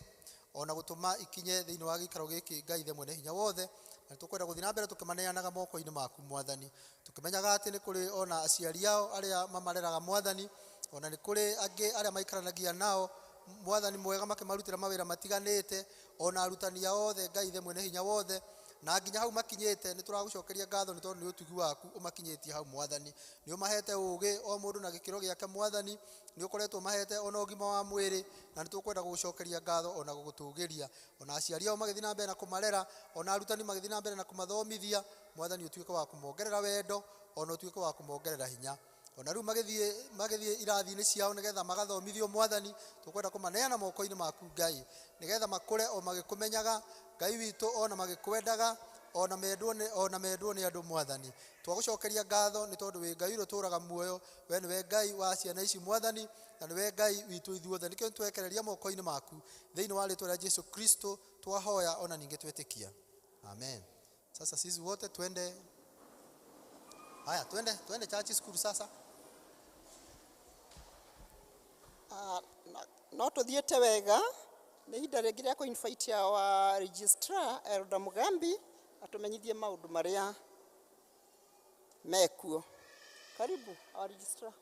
[SPEAKER 5] ona gũtũma ikinye thĩinĩ wa gĩikaro gĩkĩ Ngai ithe mwene hinya wothe. Na tukwenda gũthiĩ na mbere tũkĩmaneanaga moko-inĩ maku Mwathani, tũkĩmenyaga atĩ nĩ kũrĩ ona aciari ao arĩa mamareraga Mwathani, ona nĩ kũrĩ angĩ arĩa maikaranagia nao Mwathani mwega makĩmarutĩra mawĩra matiganĩte, ona arutani ao othe Ngai ithe mwene hinya wothe, na nginya hau makinyĩte nĩ tũragũcokeria ngatho nĩ tondũ nĩ ũtugi waku ũmakinyĩtie hau Mwathani. Nĩ ũmahete ũũgĩ o mũndũ na gĩkĩro gĩake Mwathani, nĩ ũkoretwo mahete ona ũgima wa mwĩrĩ, na nĩ tũkwenda gũgũcokeria ngatho ona gũgũtũũgĩria. Ona aciari ao magĩthiĩ na mbere na kũmarera, ona arutani magĩthiĩ na mbere na kũmathomithia Mwathani, ũtuĩke wa kũmongerera wendo, ona ũtuĩke wa kũmongerera hinya. Ona rĩu magĩthiĩ irathi-inĩ ciao nigetha magathomithio Mwathani, tũkwenda kũmaneana moko-inĩ maku Ngai, nigetha makũre o magĩkũmenyaga Ngai witũ, ona magĩkwendaga ona mendwo nĩ andũ Mwathani. Twagũcokeria ngatho nĩ tondũ wĩ Ngai ũtũũraga muoyo, we nĩwe Ngai wa ciana ici Mwathani, na nĩwe Ngai witũ ithuothe. Nĩkĩo nĩtwekereria moko-inĩ maku thĩinĩ wa rĩĩtwa rĩa Jesu Kristo twahoya ona ningĩ twĩtĩkia. Amen. Sasa sisi wote twende church school sasa.
[SPEAKER 4] No tuthiĩte wega nĩ ihinda rĩngĩ rĩa kũ-invite wa registrar Elder Mugambi atumenyithie maũndũ marĩa mekuo. Karibu our registrar.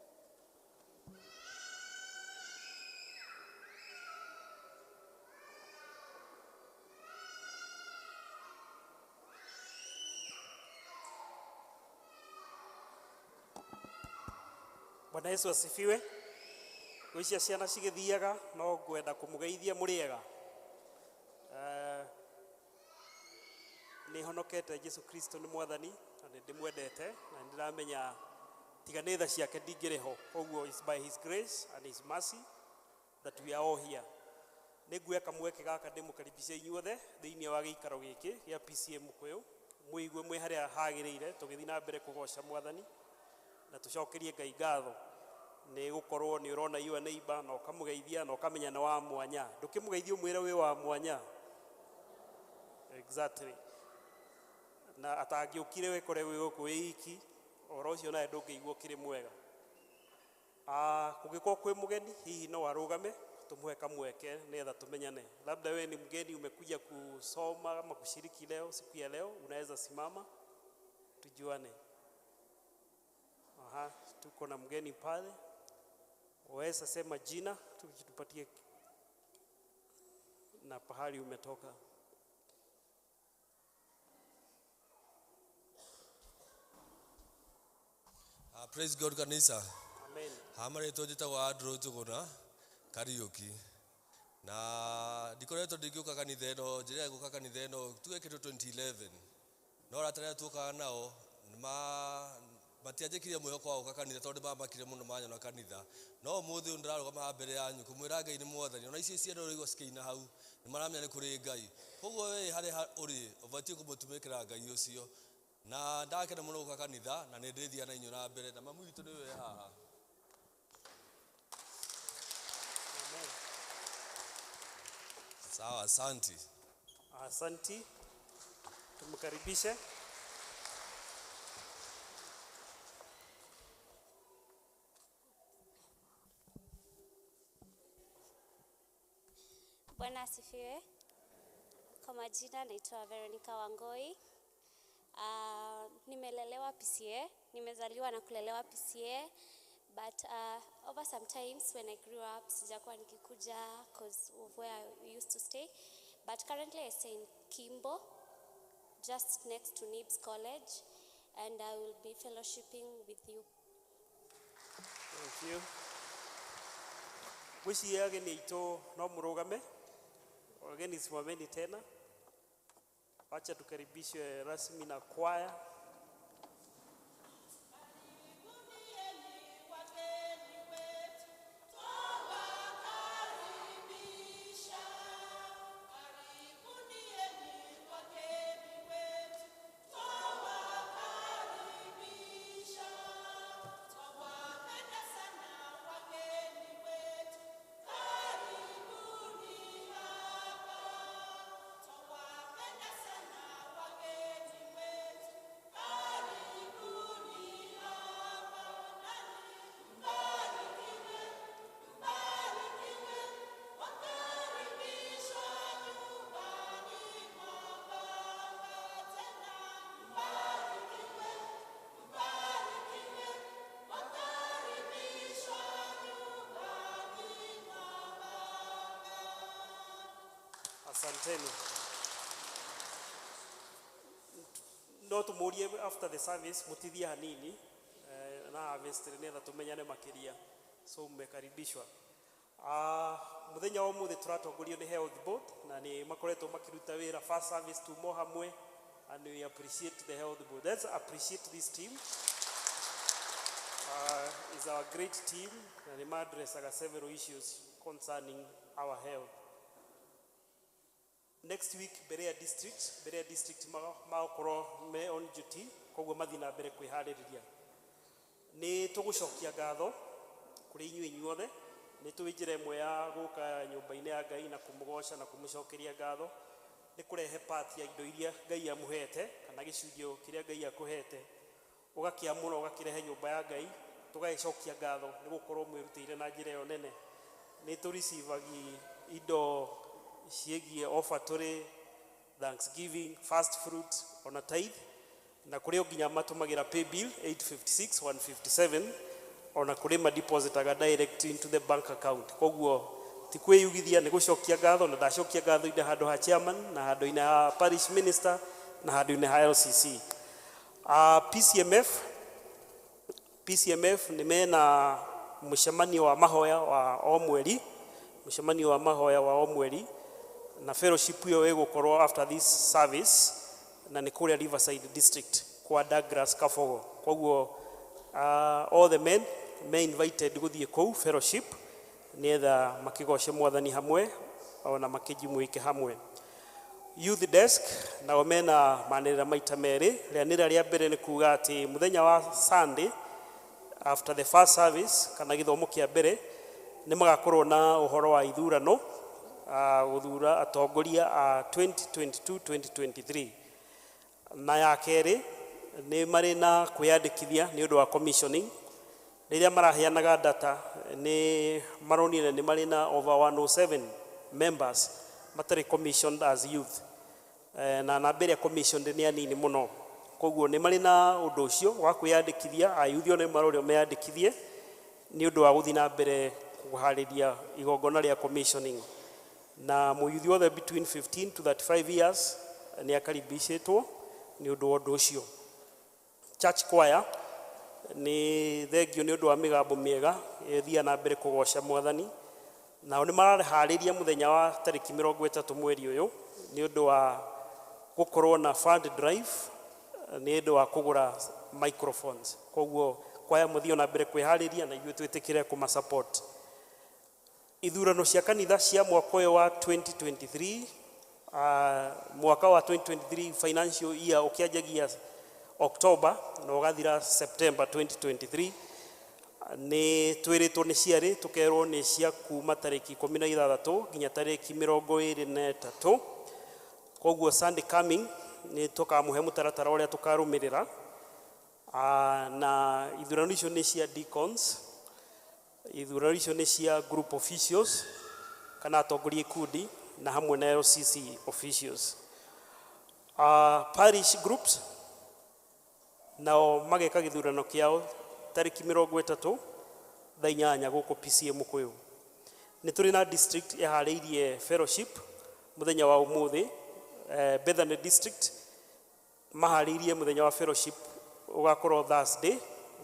[SPEAKER 7] Bwana Yesu asifiwe. Kuicia ciana cigithiaga no ngwenda kumugeithia muriega. Ni honokete Jesu Kristo ni Mwathani na ndimwendete na ndiramenya tiga nĩ tha ciake ndingĩrĩho. Koguo is by his grace and his mercy that we are all here. Nĩngweka kamweke gaka ndĩmũkaribishe inyuothe thĩinĩ wa gĩikaro gĩkĩ gĩa PCA Mũkũyũ. Mũigue mwĩ harĩa hagĩrĩire tũgĩthiĩ na mbere kũgoca Mwathani na tũcokerie Ngai ngatho nĩ gũkorwo nĩ ũrona your neighbor na ũkamũgeithia na ũkamenya nĩ wa mwanya. Ndũkĩmũgeithia ũmwĩre wĩ wa mwanya. Exactly. Na atangĩũkire wekore wĩ gũkũ wĩ iki ũhoro ũcio nawe ndũngĩigua kĩrĩ mwega. Kũngĩkorwo kwĩ mũgeni hihi no arũgame tumũhe kamweke nĩgetha tumenyane. Labda wewe ni mgeni umekuja kusoma ama kushiriki leo, siku ya leo, unaweza simama tujuane. Tuko na mgeni pale. Waweza sema jina tupatie na pahali umetoka.
[SPEAKER 8] Praise God kanisa.
[SPEAKER 7] Amen.
[SPEAKER 8] Hamare tojitagwa Andrew Njuguna Kariuki. Na ndikoretwo ndingĩũka kanitha ĩno, njĩra ya gũka kanitha ĩno tuge kĩndũ 2011. No ratarĩa tuokaga nao matianjĩkire mwĩhoko wa gũka kanitha tondũ mamakire mũno manyona kanitha. No ũmũthĩ ndĩrarũgama mbere yanyu kũmwĩra Ngai nĩ Mwathani. Ona ici ciana ũrĩigua cikĩina hau nĩ maramenya nĩ kũrĩ Ngai. Koguo we harĩa ũrĩ ũbatiĩ kũmũtumĩkĩra Ngai ũcio. Na ndakena mũno gũka kanitha na nĩ ndĩthiĩ na inyuĩ na mbere na mamu witũ nĩwe haha. Sawa, asante.
[SPEAKER 7] Asante. Tumkaribishe.
[SPEAKER 9] Bwana asifiwe. Kwa majina naitwa Veronica Wangoi. Nimelelewa PCA, nimezaliwa na kulelewa PCA, but over some times when I grew up sijakuwa nikikuja because of where I used to stay, but currently I stay in Kimbo, just next to Nibs College, and I will be fellowshipping with you.
[SPEAKER 7] Thank you. Wishi ageni ito no murugame. Ageni simameni tena. Acha tukaribishe rasmi na kwaya. Asanteni. No tumurie after the service mutithia hanini na harvest nĩgetha tumenyane makiria. So mmekaribishwa. Muthenya wa mũthĩ tũratongorio nĩ health board na nĩ makoretwo makiruta wĩra first service tumo hamwe, and we appreciate the health board. Let's appreciate this team. Is our great team and they address several issues concerning our health. Next week Berea district magokorwo me on duty koguo mathi na mbere kwĩharĩrĩria. Nĩ tũgũcokia ngatho kũrĩ inyuĩ inyuothe. Nĩ tũĩ njĩra ĩmwe ya gũka nyũmba-inĩ ya Ngai na kũmũgoca na kũmũcokeria ngatho nĩ kũrehe part ya indo iria Ngai amũhete kana gĩcunjĩ kĩrĩa Ngai akũhete ũgakĩamũra ũgakĩrehe nyũmba ya Ngai tũgagĩcokia ngatho nĩ gũkorwo mwĩrutĩire na njĩra ĩyo nene. Nĩ tũricivagi indo ciĩgiĩ offertory, thanksgiving, first fruit ona tithe na kũrĩ nginya matũmagĩra pay bill 856 157 ona kũrĩ ma deposit aga direct into the bank account. Koguo ti kwĩyugithia nĩ gũcokia ngatho na ndacokia ngatho inde handũ ha chairman na handũ-inĩ ha parish minister na handũ-inĩ ha LCC. PCMF nĩ mena mũcemanio wa mahoya wa o mweri, na fellowship hiyo ĩgũkorwo after this service na nĩ kũrĩa Riverside district kwa Douglas Kafogo. Koguo all the men invited gũthiĩ kũu fellowship nĩgetha makĩgoce Mwathani hamwe ona makĩjumuike hamwe. Youth desk nao mena manĩrĩra maita merĩ. Rĩanĩrĩra rĩa mbere nĩ kuga atĩ mũthenya wa Sunday after the first service kana gĩthomo kĩa mbere nĩ magakorwo na ũhoro wa ithurano gũthura atongoria a 2022-2023. Na ya kerĩ nĩ marĩ na kwĩyandĩkithia nĩ ũndũ wa commissioning. Rĩrĩa maraheanaga data nĩ maronire nĩ marĩ na over 107 members matarĩ commissioned as youth, na namba ĩrĩa commissioned nĩ anini mũno. Koguo nĩ marĩ na ũndũ ũcio wa kwĩyandĩkithia ayuthi ona marorio meyandĩkithie nĩ ũndũ wa gũthiĩ na mbere kũharĩria igongona rĩa commissioning. Na mũyuthi wothe between 15 to 35 years nĩ akaribicĩtwo nĩ ũndũ wa ũndũ ũcio. Church choir nĩ thengio nĩ ũndũ wa mĩgambo mĩega ĩthiaga na mbere kũgoca Mwathani. Nao nĩ maraharĩria mũthenya wa tarĩki 30 mweri ũyũ nĩ ũndũ wa gũkorwo na fund drive nĩ ũndũ wa kũgũra microphones. Koguo kwaya mũthio na mbere kwĩharĩria na ithuĩ twĩtĩkĩre kũmasupport. Ithurano cia kanitha cia mwaka ũyũ wa 2023 mwaka wa 2023 financial year ũkĩanjagia October na ũgathira September 2023 nĩ twĩrĩtwo nĩ ciarĩ tũkerwo nĩ cia kuma tarĩki 16 nginya tarĩki 23. Koguo Sunday coming nĩ tũkamũhe mũtaratara ũrĩa tũkarũmĩrĩra. Na ithurano icio nĩ cia deacons, ithurano icio nĩ cia group officials kana atongoria ikundi na hamwe na LCC officials. Parish groups nao mageka gĩthurano kĩao tarĩki 30 thaa 8 gũkũ PCA Mũkũyũ. Nĩ tũrĩ na district ĩharĩirie fellowship mũthenya wa ũmũthĩ. Bethany district maharĩirie mũthenya wa fellowship ũgakorwo Thursday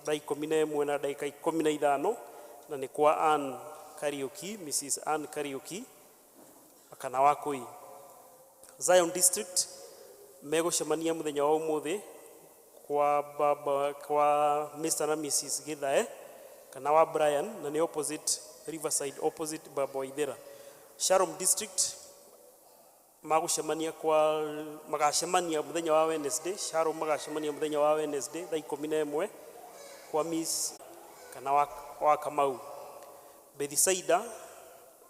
[SPEAKER 7] thaa 11 na dakika 15 na nĩ kwa Ann Kariuki, Mrs. Ann Kariuki kana Wakui. Zion district megũcemania mũthenya wa ũmũthĩ kwa Mr. na Mrs. Githae kana wa Brian na nĩ opposite Riverside, opposite Baba Waithera. Shalom district magacemania mũthenya wa Wednesday. Shalom magacemania mũthenya wa Wednesday thaa 11 kwa Miss kana wa Kamau. Bethisaida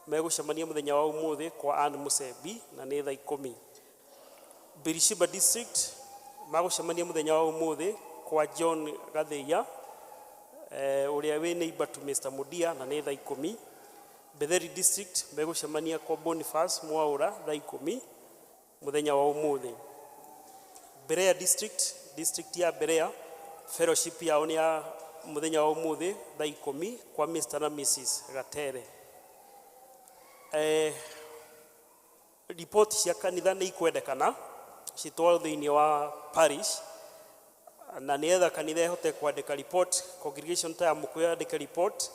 [SPEAKER 7] megũcemania mũthenya wa ũmũthĩ kwa Ann Musembi na nĩ thaa 10. Birishiba district magũcemania mũthenya wa ũmũthĩ kwa John Gathia ũrĩa wĩ neighbor to Mr. Mudia na nĩ thaa 10. Betheri district megũcemania kwa Boniface Mwaura thaa 10 mũthenya wa ũmũthĩ. Berea district ya Berea fellowship yao nĩ ya mũthenya wa ũmũthĩ thaa 10 kwa Mr. na Mrs. Gatere. Report cia kanitha nĩ ikwendekana citwarwo thĩinĩ wa parish na nĩgetha kanitha ĩhote kwandĩka report, congregation ta ya Mũkũyũ yandĩke report,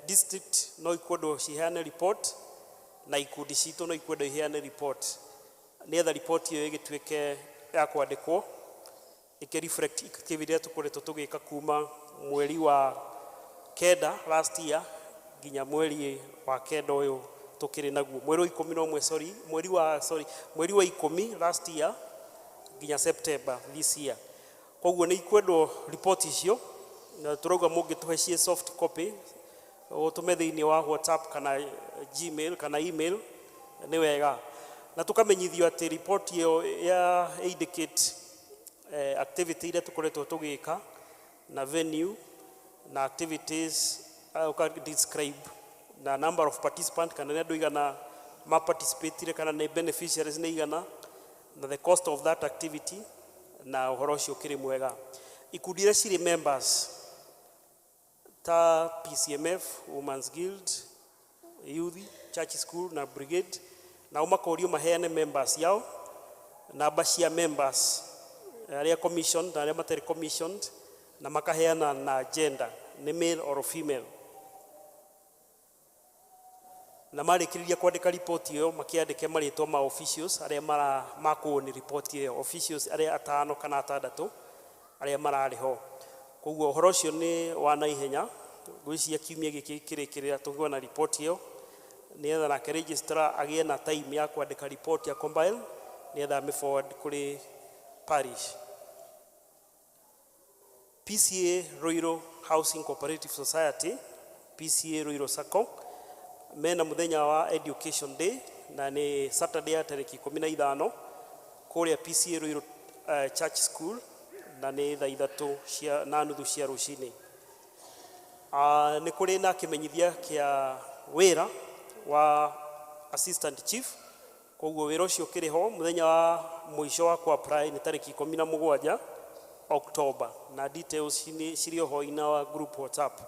[SPEAKER 7] district no ikwendwo ciheane report na ikundi citũ no ikwendwo iheane report nĩgetha report ĩyo ĩgĩtuĩke ya kwandĩkwo ĩkĩreflect activity tũkoretwo tũgĩka kuma mweri wa 9 last year nginya mweri wa 9 ũyũ tukiri naguo mweri wa 11 sorry mweri wa 10 last year nginya September this year. Koguo ni ikwendwo report icio na turauga mungituhe soft copy utume thiini wa WhatsApp kana Gmail kana email ni wega, na tukamenyithio ati report iyo ya indicate activity ile tukoretwo tugika na venue na activities uka describe na number of participants kana ndio igana ma participate kana na beneficiaries ni igana na the cost of that activity na uhoro ucio kiri mwega. Ikundi iria ciri members ta PCMF, Women's Guild, Youth, Church School na Brigade na umakorio maheane members yao namba cia members aria commissioned na aria matari commissioned na makaheana na gender ni male or female na marikiriria kwandika report iyo makiandike maritwa ma officials aria makuo ni report iyo officials aria atano kana atandatu aria marariho. Koguo uhoro ucio ni wa naihenya gwiciria kiumia giki kirikirira tugona report iyo nietha nake registrar agie na time ya kwandika report ya compile nietha me forward kuri parish. PCA Ruiru Housing Cooperative Society PCA Ruiru Sacco mena muthenya wa education day na ni Saturday ya tariki 15 kuria PCA Ruiru Church School na ni thaa 3:30 cia rucini. Ni kuri na kimenyithia kia wira wa assistant chief. Koguo wira ucio kiriho muthenya wa mwisho wa ku apply ni tariki 17 October na details cirio ho ina wa group WhatsApp.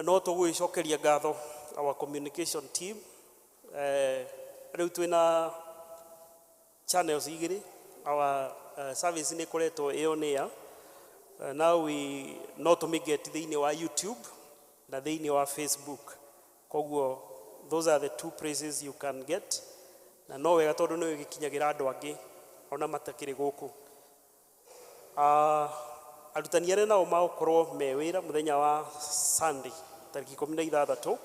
[SPEAKER 7] No tugwicokeria ngatho our communication team riu twina channels igiri our service ni koretwo on air. Now we not to get thiini wa YouTube na thiini wa Facebook. Koguo those are the two places you can get na no wega tondu ni gikinyagira andu angi ona matakiri guku. Arutani aria nao makorwo me wira muthenya wa Sunday tariki 16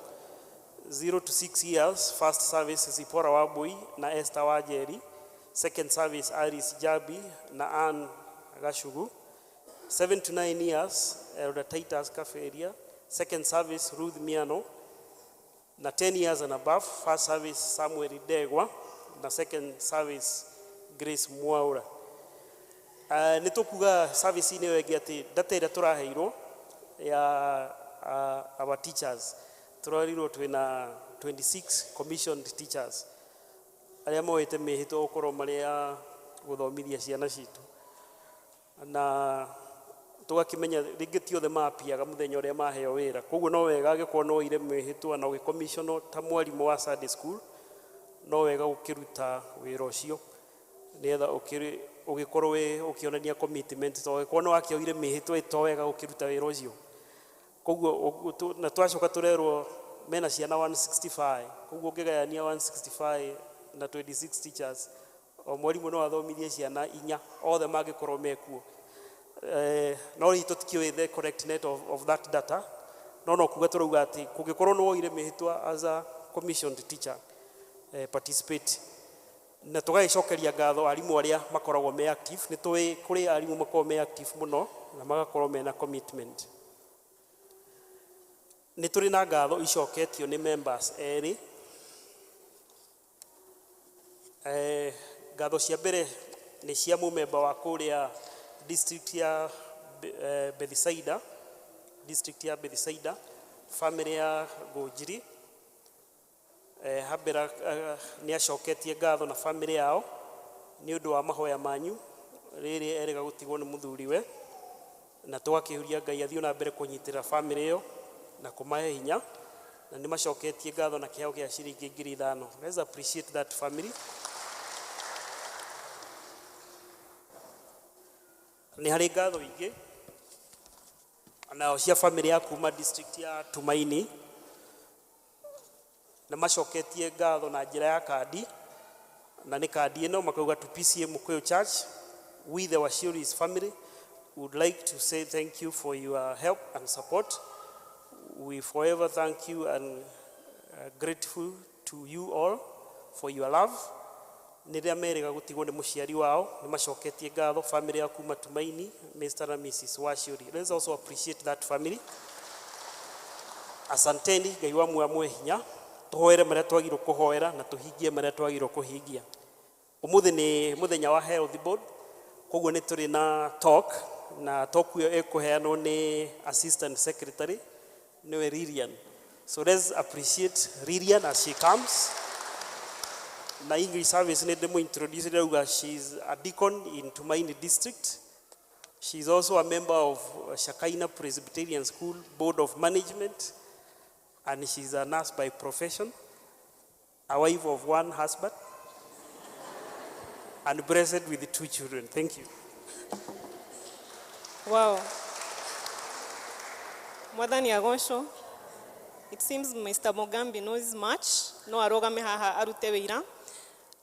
[SPEAKER 7] 0 to 6 years. First service Zipora Wabui na Esther Wajeri. Second service Iris Jabi na Ann Gashugu. 7 to 9 years Elder Titus Kaferia. Second service Ruth Miano na 10 years and above. First service Samuel Degwa na second service Grace Mwaura. Nitukuga service ine wegi ati data ira turaheirwo ya our teachers turarirwo twina 26 commissioned teachers aria moete mehito okoro maria guthomithia ciana citu na tugakimenya ringi ti othe mapiaga muthenya uria maheo wira. Koguo no wega agikwo no ire mehitwa na ugicommissiono ta mwarimu wa Sunday school no wega ukiruta wira ucio nietha ugikorwo we ukionania commitment to gikwo no akioire mehitwa to wega ukiruta wira ucio. Koguo na twacoka turerwo mena ciana 165. Koguo ngigayania 165 na 26 teachers o mwarimu no athomithie ciana 4 othe magikorwo mekuo. No rito tikio the correct net of that data no kuga turuga ati kugikorwo no ire mehitwa as a commissioned teacher participate na tugaicokeria ngatho arimu aria makoragwo me active. Ni tui kuri arimu makoragwo me active muno na magakorwo mena commitment. Ni turi na ngatho icoketio ni members eri. Ngatho cia mbere ni cia mumemba wa kuria district ya Bethisaida, family ya Gojiri. Habera ni acoketie ngatho na family yao ni undu wa mahoya manyu riri erega gutigwo ni muthuriwe na twakihuria Ngai athio na mbere kunyitira family yo na kumahe hinya na ni macoketie ngatho na kihao kia ciringi 5,000. Let's appreciate that family. Ni hari ngatho ingi na cia family ya kuma district ya Tumaini na macoketie ngatho na njira ya kadi na ni kadi ino makauga to PCA Mukuyu Church with the Washiris family would like to say thank you for your help and support. We forever thank you and grateful to you all for your love. Nĩrĩa merĩga gũtigwo nĩ mũciari wao nĩ macoketie ngatho family ya kuma Tumaini, Mr. and Mrs. Washuri. Let's also appreciate that family. Asanteni, Ngai wa muamwe hinya. Tũhoere marĩa twagĩrĩirwo kũhoera na tũhingie marĩa twagĩrĩirwo kũhingia. Ũmũthĩ nĩ mũthenya wa health board. Koguo nĩ tũrĩ na talk na talk ĩyo ĩkũheanwo nĩ assistant secretary nĩwe Lilian. So let's appreciate Lilian as she comes. Na English service need to introduce her. She's a deacon in Tumaini district. She's also a member of Shakaina Presbyterian School Board of Management, and she's a nurse by profession, a wife of one husband, and blessed with 2 children. Thank you.
[SPEAKER 10] Wow. Mwathani agocwo. It seems Mr. Mugambi knows much. No arogame haha arute wĩra.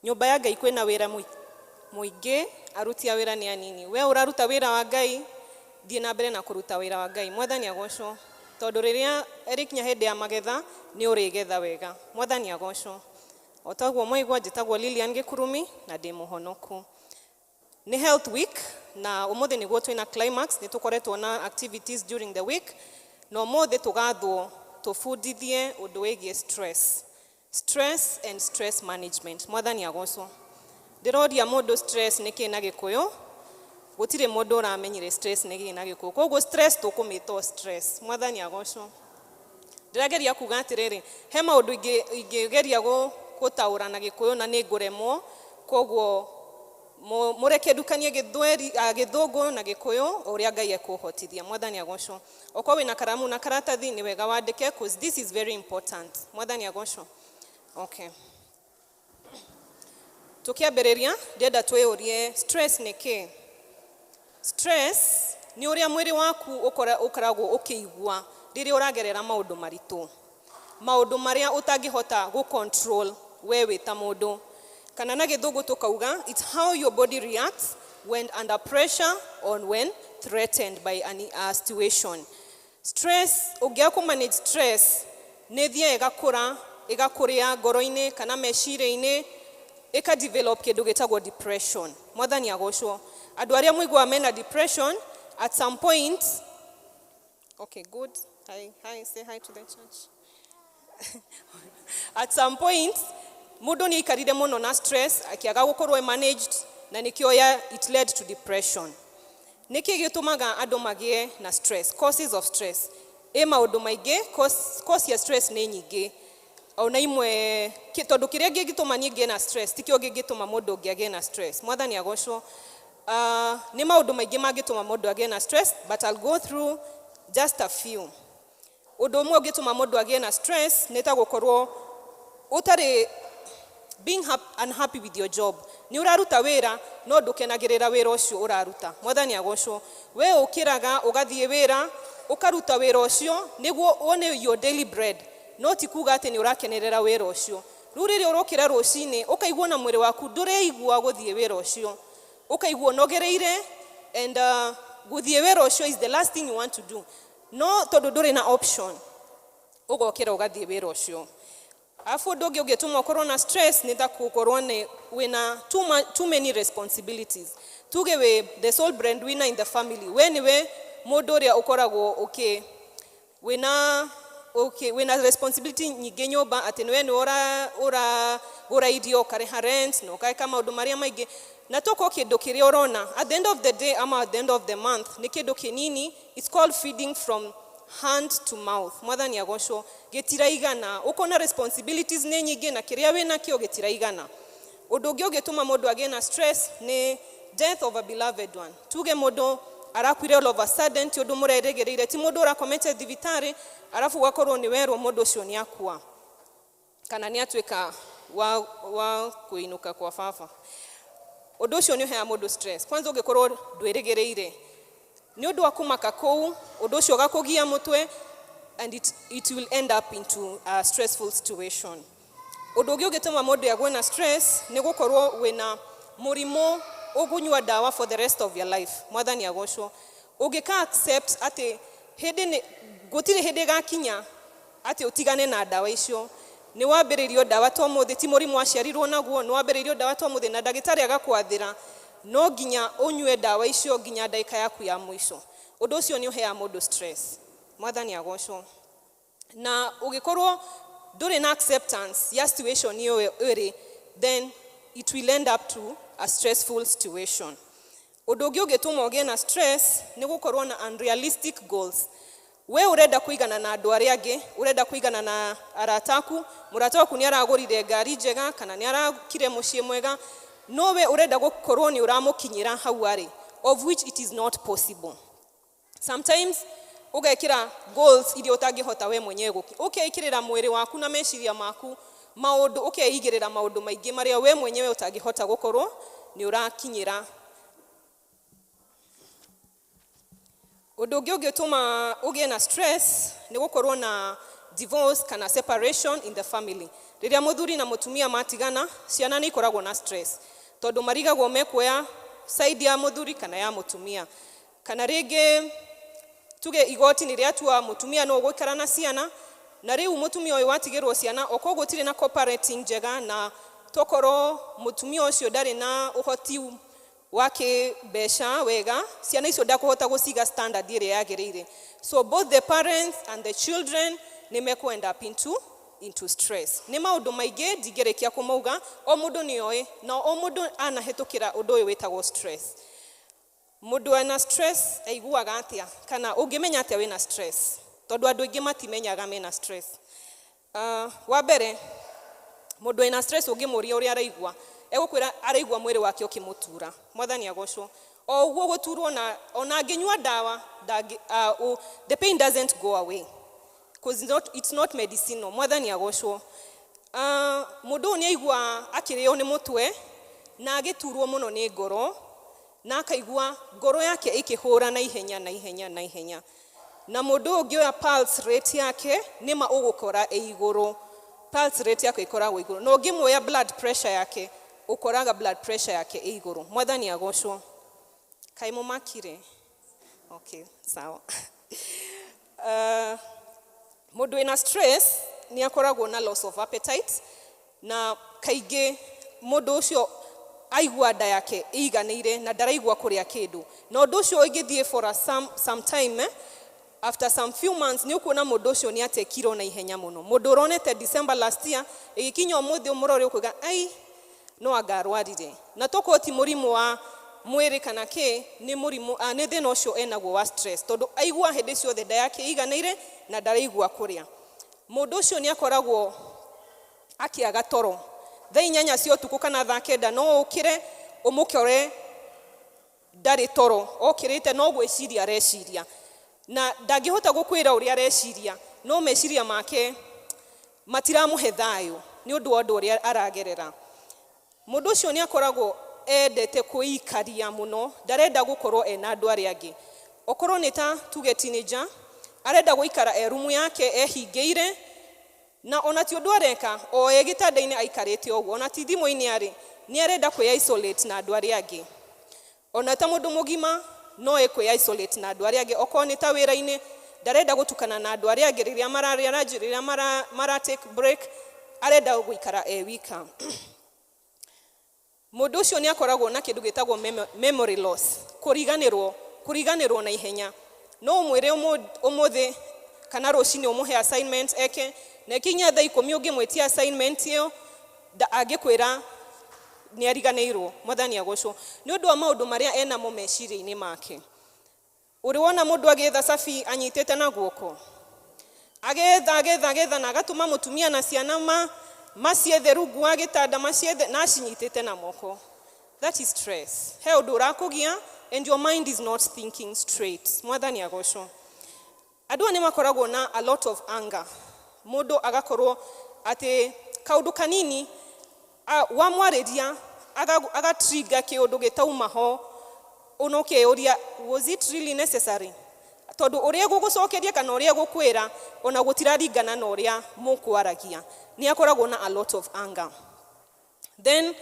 [SPEAKER 10] Nyũmba ya Ngai kwĩna wĩra mũingĩ, aruti a wĩra nĩ anini. We ũraruta wĩra wa Ngai, thiĩ na mbere na kũruta wĩra wa Ngai. Mwathani agocwo. Tondũ rĩrĩa ĩrĩkinya hĩndĩ ya magetha, nĩ ũrĩgetha wega. Mwathani agocwo. O taguo mwaigua njĩtagwo Lilian Gĩkurumi na ndĩ mũhonoku. Nĩ Health Week na ũmũthĩ nĩguo twĩna climax, nĩ tũkoretwo na activities during the week. Na ũmũthĩ tũgathwo tũbundithie ũndũ wĩgiĩ stress. Stress and stress management. Mwathani agocwo. Ndĩroria mũndũ stress nĩ kĩĩ na Gĩkũyũ. Gũtirĩ mũndũ ũramenyire stress nĩ kĩĩ na Gĩkũyũ. Koguo stress tũkũmĩtwo stress. Mwathani agocwo. Ndĩrageria kuga atĩrĩrĩ, he maũndũ ingĩgeria gũtaũra na Gĩkũyũ na nĩ ngũremwo. Koguo mũreke ndukanie Gĩthũngũ na Gĩkũyũ ũrĩa Ngai ekũhotithia. Mwathani agocwo. Okorwo wĩna karamu na karatathi nĩ wega wandĩke, because this is very important. Mwathani agocwo. Okay. Tukiambĩrĩria ndĩrenda twĩyũrie stress nĩ kĩĩ? Stress nĩ ũrĩa mwĩrĩ waku ũkoragwo ũkĩigua rĩrĩa ũragerera maũndũ maritũ. Maũndũ marĩa ũtangĩhota gũcontrol we wĩ ta mũndũ. Kana na Gĩthũngũ tukauga, it's how your body reacts when under pressure or when threatened by a situation. Stress, ũngĩaga kũmanage stress, nĩ thiaga ĩgakũrĩa ngoro-inĩ kana meciria-inĩ, ĩka-develop kĩndũ gĩtagwo depression. Mwathani agocwo. Andũ arĩa mũiguaga mena depression, at some point, okay, good. Hi, say hi to the church. At some point, mũndũ nĩ aikarire mũno na stress, akĩaga gũkorwo managed, na nĩkĩo it led to depression. Nĩkĩ gĩtũmaga andũ magĩe na stress? Causes of stress. Maũndũ maingĩ, cause ya stress nĩ nyingĩ. Ona imwe, tondũ kĩrĩa gĩgĩtũma niĩ ngĩe na stress, tikĩo gĩgĩtũma mũndũ ũngĩ agĩe na stress. Mwathani agocwo. Nĩ maũndũ maingĩ mangĩtũma mũndũ agĩe na stress, but I'll go through just a few. Ũndũ ũmwe ũngĩtũma mũndũ agĩe na stress, nĩ ta gũkorwo ũtarĩ being unhappy with your job. Ni uraruta wĩra no ndũkenagĩrĩra wĩra ũcio ũraruta. Mwathani agocwo. We ũkĩraga ũgathiĩ wĩra, ũkaruta wĩra ũcio nĩguo wone your daily bread. No ti kuga atĩ nĩ ũrakenerera wĩra ũcio. Rĩu rĩrĩa ũrokĩra rũcinĩ, ũkaigua na mwĩrĩ waku ndũreigua gũthiĩ wĩra ũcio. Ũkaigua ũnogereire, and gũthiĩ wĩra ũcio is the last thing you want to do. No tondũ ndũrĩ na option, ũgokĩra ũgathiĩ wĩra ũcio. Afu ũndũ ũngĩ ũngĩtũma ũkorwo na stress nĩ ta gũkorwo wĩna too many responsibilities. Tuge wĩ the sole breadwinner in the family. We nĩwe mũndũ ũrĩa ũkoragwo wĩna responsibility nyingĩ nyũmba, atĩ nĩwe nĩ ũragũra irio, ũkarĩha rent, na ũkaĩka maũndũ marĩa maingĩ. Na toko kĩndũ kĩrĩa ũrona at the end of the day ama at the end of the month nĩ kĩndũ kĩnini. It's called feeding from hand to mouth. Mwathani agocwo. Gĩtiraigana. Ũkona responsibilities nĩ nyingĩ na kĩrĩa wĩna kĩo gĩtiraigana. Ũndũ ũngĩ ũngĩtũma mũndũ agĩe na stress nĩ death of a beloved one. Tuge mũndũ arakuire all of a sudden, ti ũndũ mũrerĩgĩrĩire, ti mũndũ ũrakomete thibitarĩ, arafu ũgakorwo nĩ werwo mũndũ ũcio nĩ akua. Kana nĩ atuĩka wa kũinũka kwa baba. Ũndũ ũcio nĩ ũheaga mũndũ stress. Kwanza ũngĩkorwo ndwĩrĩgĩrĩire, nĩ ũndũ wa kũmaka kũu, ũndũ ũcio ũgakũgia mũtwe, and it will end up into a stressful situation. Ũndũ ũngĩ ũngĩtũma mũndũ agwe na stress nĩ gũkorwo wĩna mũrimũ ũgunywa dawa for the rest of your life. Mwathani agocwo. Ũngĩka accept atĩ gũtirĩ hĩndĩ gakinya atĩ ũtigane na dawa icio, nĩ wambĩrĩirio ndawa to mũthĩ ti mũrimũ aciarirwo naguo, nĩ wambĩrĩirio ndawa to mũthĩ na ndagĩtarĩ agakwathĩra, no nginya ũnyue ndawa icio nginya ndagĩka yaku ya mũico. Ũndũ ũcio nĩ ũheaga mũndũ stress. Mwathani agocwo. Na ũgĩkorwo ndũrĩ na acceptance ya situation ĩyo ĩrĩ, then it will end up to a stressful situation. Ũndũ ũngĩ ũngĩtũma ũgĩe na stress nĩ gũkorwo na unrealistic goals. We urenda kuigana na andũ arĩa angĩ, urenda kuigana na arata aku, mũrata waku nĩ aragũrire ngari njega kana nĩ arakire mũciĩ mwega, no we urenda gũkorwo nĩ ũramũkinyĩra hau arĩ, of which it is not possible. Sometimes ugekĩra goals iria ũtangĩhota we mwenyewe ũkeikĩrĩra mwĩrĩ waku na meciria maku maũndũ, ũkeigĩrĩra maũndũ maingĩ marĩa we mwenyewe ũtangĩhota gũkorwo nĩ ũrakinyĩra. Ũndũ ũngĩ ũngĩtũma ũgĩe na stress nĩ gũkorwo na divorce kana separation in the family. Rĩrĩa mũthuri na mũtumia matigana, ciana nĩ ikoragwo na stress tondũ marigagwo mekuoya side ya mũthuri kana ya mũtumia. Kana rĩngĩ tuge igoti nĩ rĩatua mũtumia no gũikara na ciana, na rĩu mũtumia ũyũ watigĩrwo ciana, okorwo gũtirĩ na cooperating njega na tokorwo mũtumia ũcio ndarĩ na ũhoti wa kĩmbeca wega, ciana icio ndakũhota gũciga standard ĩrĩa yagĩrĩire. So both the parents and the children nĩ mekũ end up into stress. Nĩ maũndũ maingĩ ndingĩrĩkia kũmauga, o mũndũ nĩ oĩ na o mũndũ anahĩtũkĩra ũndũ ũyũ wĩtagwo stress. Mũndũ ena stress aiguaga atĩa kana ũngĩmenya atĩa wĩna stress, tondũ andũ aingĩ matimenyaga mena stress. Wa mbere mũndũ ena stress ũngĩmũria ũrĩa araigua, egũkwĩra araigua mwĩrĩ wake ũkĩmũtura. Mwathani agocwo. O ũguo gũturwo na ona angĩnyua ndawa, the pain doesn't go away because it's not medicinal. Mwathani agocwo. Mũndũ nĩ aigua akĩrĩo nĩ mũtwe na agĩturwo mũno nĩ ngoro, na akaigua ngoro yake ikĩhũra na ihenya na ihenya na ihenya. Na mũndũ ũngĩoya pulse rate yake nĩma ũgũkora igũrũ. Pulse rate yake ikoragwo igũrũ. Na ũngĩmuoya blood pressure yake, ukoraga blood pressure yake igũrũ. Mwathani agocwo. Kaĩ mũmakire? Okay, sawa. Mũndũ ena stress nĩ akoragwo na loss of appetite, na kaingĩ mũndũ ũcio aigua nda yake ĩiganĩire na ndaraigua kũrĩa kĩndũ. Na ũndũ ũcio ũngĩthiĩ for some time, after some few months nĩ ũkuona mũndũ ũcio nĩ ate kiro na ihenya mũno. Mũndũ ũronete December last year, ĩgĩkinya ũmũthĩ ũmũrore ũkauga ai no angarwarire. Na tokorwo ti mũrimũ wa mwĩrĩ kana kĩ, nĩ mũrimũ nĩ thĩna ũcio enaguo wa stress, tondũ aigua hĩndĩ ciothe nda yake ĩiganĩire na ndaraigua kũrĩa. Mũndũ ũcio nĩ akoragwo akĩaga toro. Thaa 8 cia ũtukũ kana thaa 9 no ũkĩre ũmũkore ndarĩ toro, okĩrĩte no gwĩciria areciria. Na ndangĩhota gũkwĩra ũrĩa areciria, no meciria make matiramũhe thayũ nĩ ũndũ wa ũndũ ũrĩa aragerera. Mũndũ ũcio nĩ akoragwo endete kwĩikaria mũno, ndarenda gũkorwo ena andũ arĩa angĩ. Okorwo nĩ ta tuge teenager, arenda gũikara rumu yake ehingĩire, na ona ti ũndũ areka, o gĩtanda-inĩ aikarĩte ũguo, ona ti thimũ-inĩ arĩ, nĩ arenda kwĩ-isolate na andũ arĩa angĩ. Ona ta mũndũ mũgima no kwĩ-isolate na andũ arĩa angĩ, okorwo nĩ ta wĩra-inĩ, ndarenda gũtukana na andũ arĩa angĩ rĩrĩa mararĩa ranji, rĩrĩa mara take break, arenda gũikara wika. Mũndũ ũcio nĩ akoragwo na kĩndũ gĩtagwo memory loss, kũriganĩrwo na ihenya. No ũmwĩre ũmũthĩ kana rũcinĩ ũmũhe assignment eke, na ikinya thaa 10 ũngĩmwĩtia assignment ĩyo, angĩkwĩra nĩ ariganĩirwo. Mwathani agocwo. Nĩ ũndũ wa maũndũ marĩa enamo meciria-inĩ make. Ũrĩ wona mũndũ agĩetha cabi anyitĩte na guoko, agetha na agatũma mũtumia na ciana maciethe rungu wa gĩtanda maciethe na acinyitĩte na moko. That is stress. He ũndũ ũrakũgia and your mind is not thinking straight. Mwathani agocwo. Andũ nĩ makoragwo na a lot of anger. Mũndũ agakorwo atĩ kaũndũ kanini wamwarĩria agatrigger kĩũndũ gĩtauma ho, ũnokĩũria was it really necessary? Tondũ ũrĩa gũgũcokeria kana ũrĩa gũkwĩra ona gũtiraringana na ũrĩa mũkwaragia. Nĩ akoragwo na a lot of anger. Then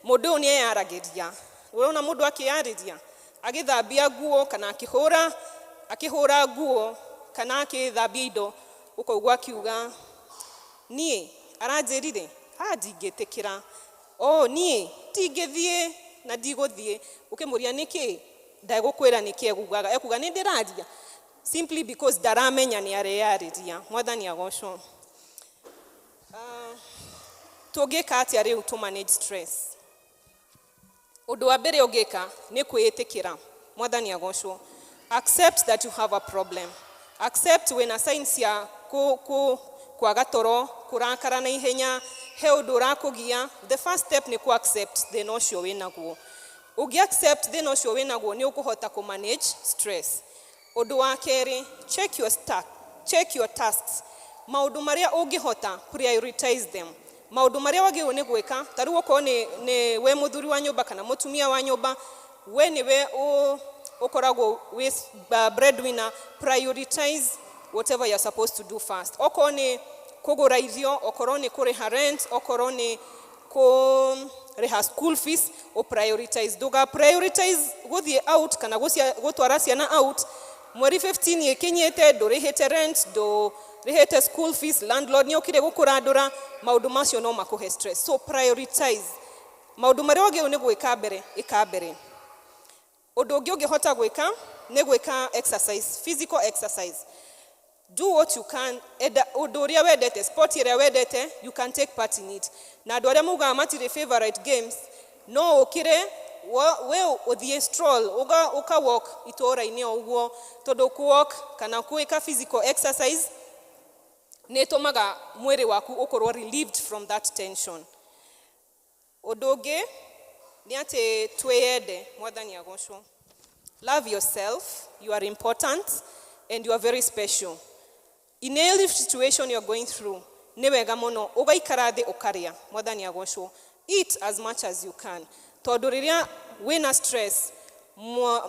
[SPEAKER 10] mũndũ nĩ eyaragĩria. Ũrona mũndũ akĩyarĩria, agĩthambia nguo kana akĩhũra nguo kana akĩthambia indo, ũkaigua akiuga niĩ aranjĩrire ndingĩtĩkĩra niĩ ndingĩthiĩ na ndigũthiĩ. Ũkĩmũria nĩkĩ, ndagũkwĩra nĩkĩ ekugaga nĩ ndĩraria simply because ndaramenya nĩ areyarĩria. Mwathani agocwo. Tũngĩka atĩa rĩu to manage stress? Ũndũ wa mbere ũngĩka nĩ kwĩĩtĩkĩra. Mwathani agocwo. Accept that you have a problem. Accept wĩna signs cia kwaga toro, kũrakara na ihenya, he ũndũ ũrakũgia. The first step nĩ ku accept thĩna ũcio wĩnaguo. Ũngĩ accept thĩna ũcio wĩnaguo nĩ ũkũhota kũ manage stress. Ũndũ wa kerĩ, check your tasks. Maũndũ marĩa ũngĩhota, prioritize them. Maũndũ marĩa wagĩrĩirwo nĩ gwĩka, ta rĩu okorwo nĩ we mũthuri wa nyũmba kana mũtumia wa nyũmba, we nĩwe ũkoragwo with breadwinner, prioritize whatever you're supposed to do first. Okorwo nĩ kũgũra irio, okorwo nĩ kũrĩha rent, okorwo nĩ kũrĩha school fees, prioritize. Ndũga prioritize gũthiĩ out kana gũtwara ciana out. Mweri 15 ĩkinyĩte, ndũrĩhĩte rent, ndũrĩhĩte school fees, landlord nĩ okire gũkũrandũra, maũndũ macio no makũhe stress. So prioritize. Maũndũ marĩa wagĩrĩirwo nĩ gwĩka mbere, ĩka mbere. Ũndũ ũngĩ ũngĩhota gwĩka nĩ gwĩka exercise, physical exercise. Do what you can. Ũndũ ũrĩa wendete, sport ĩrĩa wendete, you can take part in it. Na andũ arĩa maugaga matirĩ favorite games, no ũkire we ũthiĩ stroll, ũka walk itũũra-inĩ o ũguo, tondũ walk kana gwĩka physical exercise nĩ ĩtũmaga mwĩrĩ waku ũkorwo relieved from that tension. Ũndũ ũngĩ nĩ atĩ twĩyende. Mwathani agocwo. Love yourself, you are important and you are very special. In any situation you're going through, nĩ wega mũno ũgaikara thĩ ũkarĩa. Mwathani agocwo. Eat as much as you can. Tondũ rĩrĩa wĩna stress,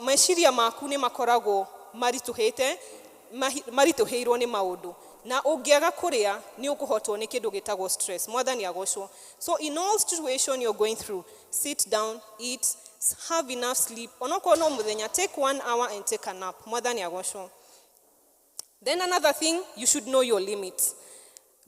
[SPEAKER 10] meciria maku nĩ makoragwo maritũhĩirwo nĩ maũndũ. Na ũngĩaga kũrĩa nĩ ũkũhotwo nĩ kĩndũ gĩtagwo stress. Mwathani agocwo. So in all situation you're going through, sit down, eat, have enough sleep. Onokorwo no mũthenya, take 1 hour and take a nap. Mwathani agocwo. Then another thing, you should know your limits.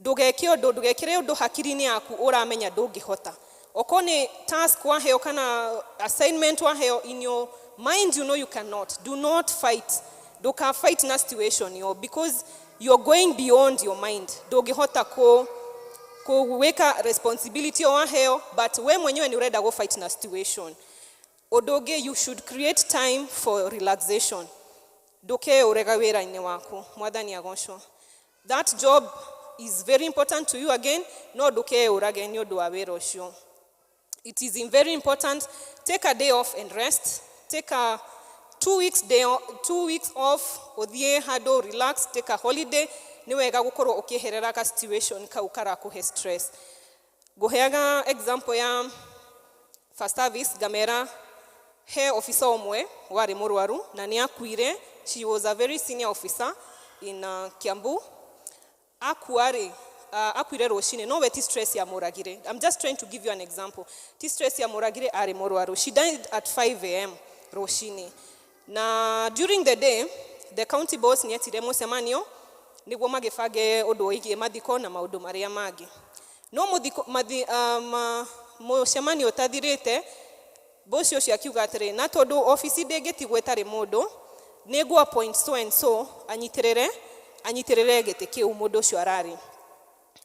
[SPEAKER 10] Ndũgekĩre ũndũ hakiri-inĩ yaku ũramenya ndũngĩhota. Okorwo nĩ task waheo kana assignment waheo, in your mind you know you cannot. Do not fight. Ndũka fight na situation because you're going beyond your mind. Ndũngĩhota kuweka responsibility waheo, but we mwenyewe ni urenda go fight na situation. Ũndũ ũngĩ, you should create time for relaxation. Ndũke ũrega wĩra-inĩ waku. Mwathani agocwo. That job is very important to you again, no ndũke ũrage nĩ ũndũ wa wĩra ũcio. It is very important. Take a day off and rest. Take a 2 weeks off. Ũthiĩ handũ, relax, take a holiday. Nĩ wega gũkorwo ũkĩherera ka situation kau karakũhe stress. Ngũheaga example ya first service, ngamera he officer ũmwe warĩ mũrwaru na nĩ akuire. She was a very senior officer in Kiambu. Akuire rũcinĩ, no we ti stress ya mũragire. I'm just trying to give you an example. Ti stress ya mũragire, arĩ mũrwaru. She died at 5 a.m. rũcinĩ. Na during the day, the county boss nĩ etire mũcemanio nĩguo magĩbange ũndũ wĩgiĩ mathiko na maũndũ marĩa mangĩ. No mũcemanio ũtathirĩte, boss ũcio akiuga atĩrĩ, na tondũ ofici ndĩngĩtigwo ĩtarĩ mũndũ, nĩguo appoint so and so anyitĩrĩre gĩtĩ kĩu mũndũ ũcio ararĩ.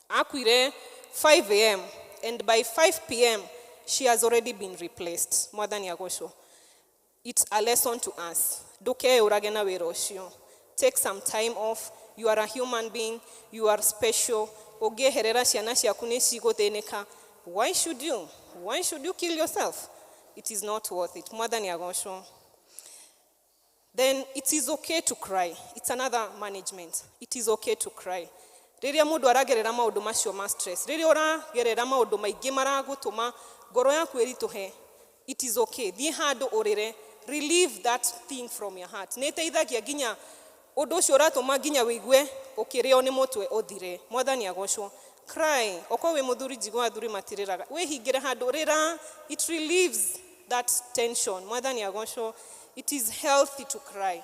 [SPEAKER 10] Akuire 5 a.m. and by 5 p.m. she has already been replaced. Mwathani agocwo. It's a lesson to us. Ndũke ũrage na wĩra ũcio. Take some time off. You are a human being. You are special. Ũngĩeherera ciana ciaku nĩ cigũthĩnĩka. Why should you kill yourself? It is not worth it. Mwathani agocwo. Then it is okay to cry. It's another management. It is okay to cry. Rĩrĩa mũndũ aragerera maũndũ macio ma stress, rĩrĩa ũragerera maũndũ maingĩ maragũtũma ngoro yaku ĩritũhe, it is okay. Thiĩ handũ ũrĩre. Relieve that thing from your heart. Nĩ ĩteithagia nginya ũndũ ũcio ũratũma nginya wĩigue ũkĩrĩo nĩ mũtwe ũthire. Mwathani agocwo. Cry. Okorwo wĩ mũthuri, njiguaga athuri matirĩraga. Wĩhingĩre handũ ũrĩra. It relieves that tension. Mwathani agocwo. It is healthy to cry.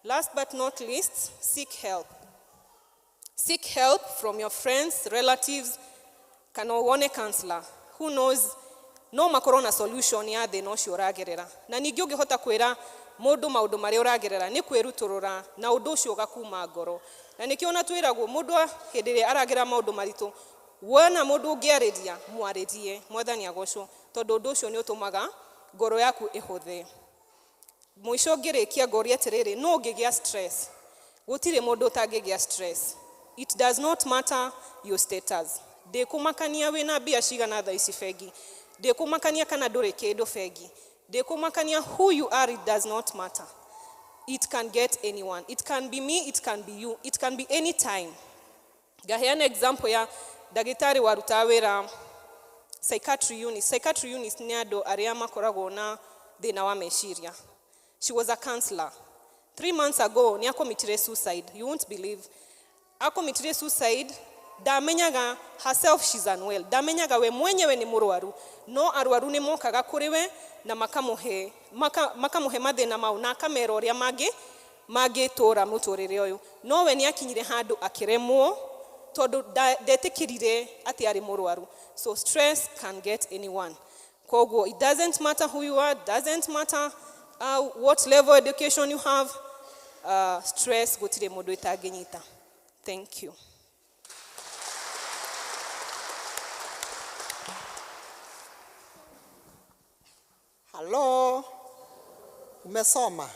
[SPEAKER 10] Last but not least, seek help. Seek help from your friends, relatives, kana wone counselor, who knows, no makorwo na solution ya thĩna ũcio ũragerera. Na ningĩ ũngĩhota kwĩra mũndũ maũndũ marĩa ũragerera nĩ kwĩrutũrũra na ũndũ ũcio ũgakuma ngoro. Na nĩkĩo ona twĩragwo mũndũ hĩndĩ ĩrĩa aragerera maũndũ maritũ, wona mũndũ ũngĩarĩria mwarĩrie, Mwathani agocwo, tondũ ũndũ ũcio nĩ ũtũmaga ngoro yaku ĩhũthe. Mũico ngĩrĩkia ngoria atĩrĩrĩ, no ũngĩgĩa stress, gũtirĩ mũndũ ũtangĩgĩa stress. It does not matter your status. Ndĩkũmakania wĩna mbia cigana thaa ici bengi, ndĩkũmakania kana ndũrĩ kĩndũ bengi, ndĩkũmakania who you are, it does not matter. It can get anyone. It can be me, it can be you, it can be any time. Ngaheana example ya ndagĩtarĩ warutaga wĩra psychiatry unit. Psychiatry unit nĩ andũ arĩa makoragwo na thĩna wa meciria. She was a counselor. 3 months ago, ni committed suicide. You won't believe. Committed suicide. Ndamenyaga herself she's unwell. Ndamenyaga we mwenyewe ni mũrwaru. No arwaru ni mokaga kũrĩ we na makamuhe mathĩna mau na akamera ũrĩa mangĩtũra mũtũrĩre ũyũ. No we ni akinyire handũ akĩremwo tondũ ndetĩkĩrire atĩ arĩ mũrwaru. So stress can get anyone. Koguo, it doesn't matter who you are, doesn't matter what level education you have, stress gũtirĩ mũndũ ĩtangĩnyita. Thank you.
[SPEAKER 4] Hello, umesoma?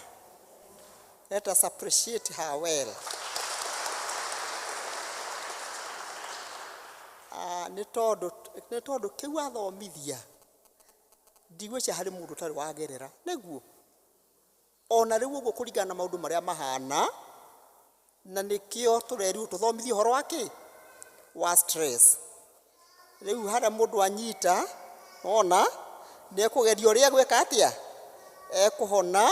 [SPEAKER 4] Let us appreciate her well. Nĩ tondũ kĩu athomithia ndigwĩciria harĩ mũndũ ũtarĩ wagerera nĩguo ona rĩu ũguo kũringana na maũndũ marĩa mahana na nĩkĩo tũrerirwo tũthomithie ũhoro wa stress. Rĩu harĩa mũndũ anyita ona nĩekũgeria ũrĩa gwĩka atĩa ekũhona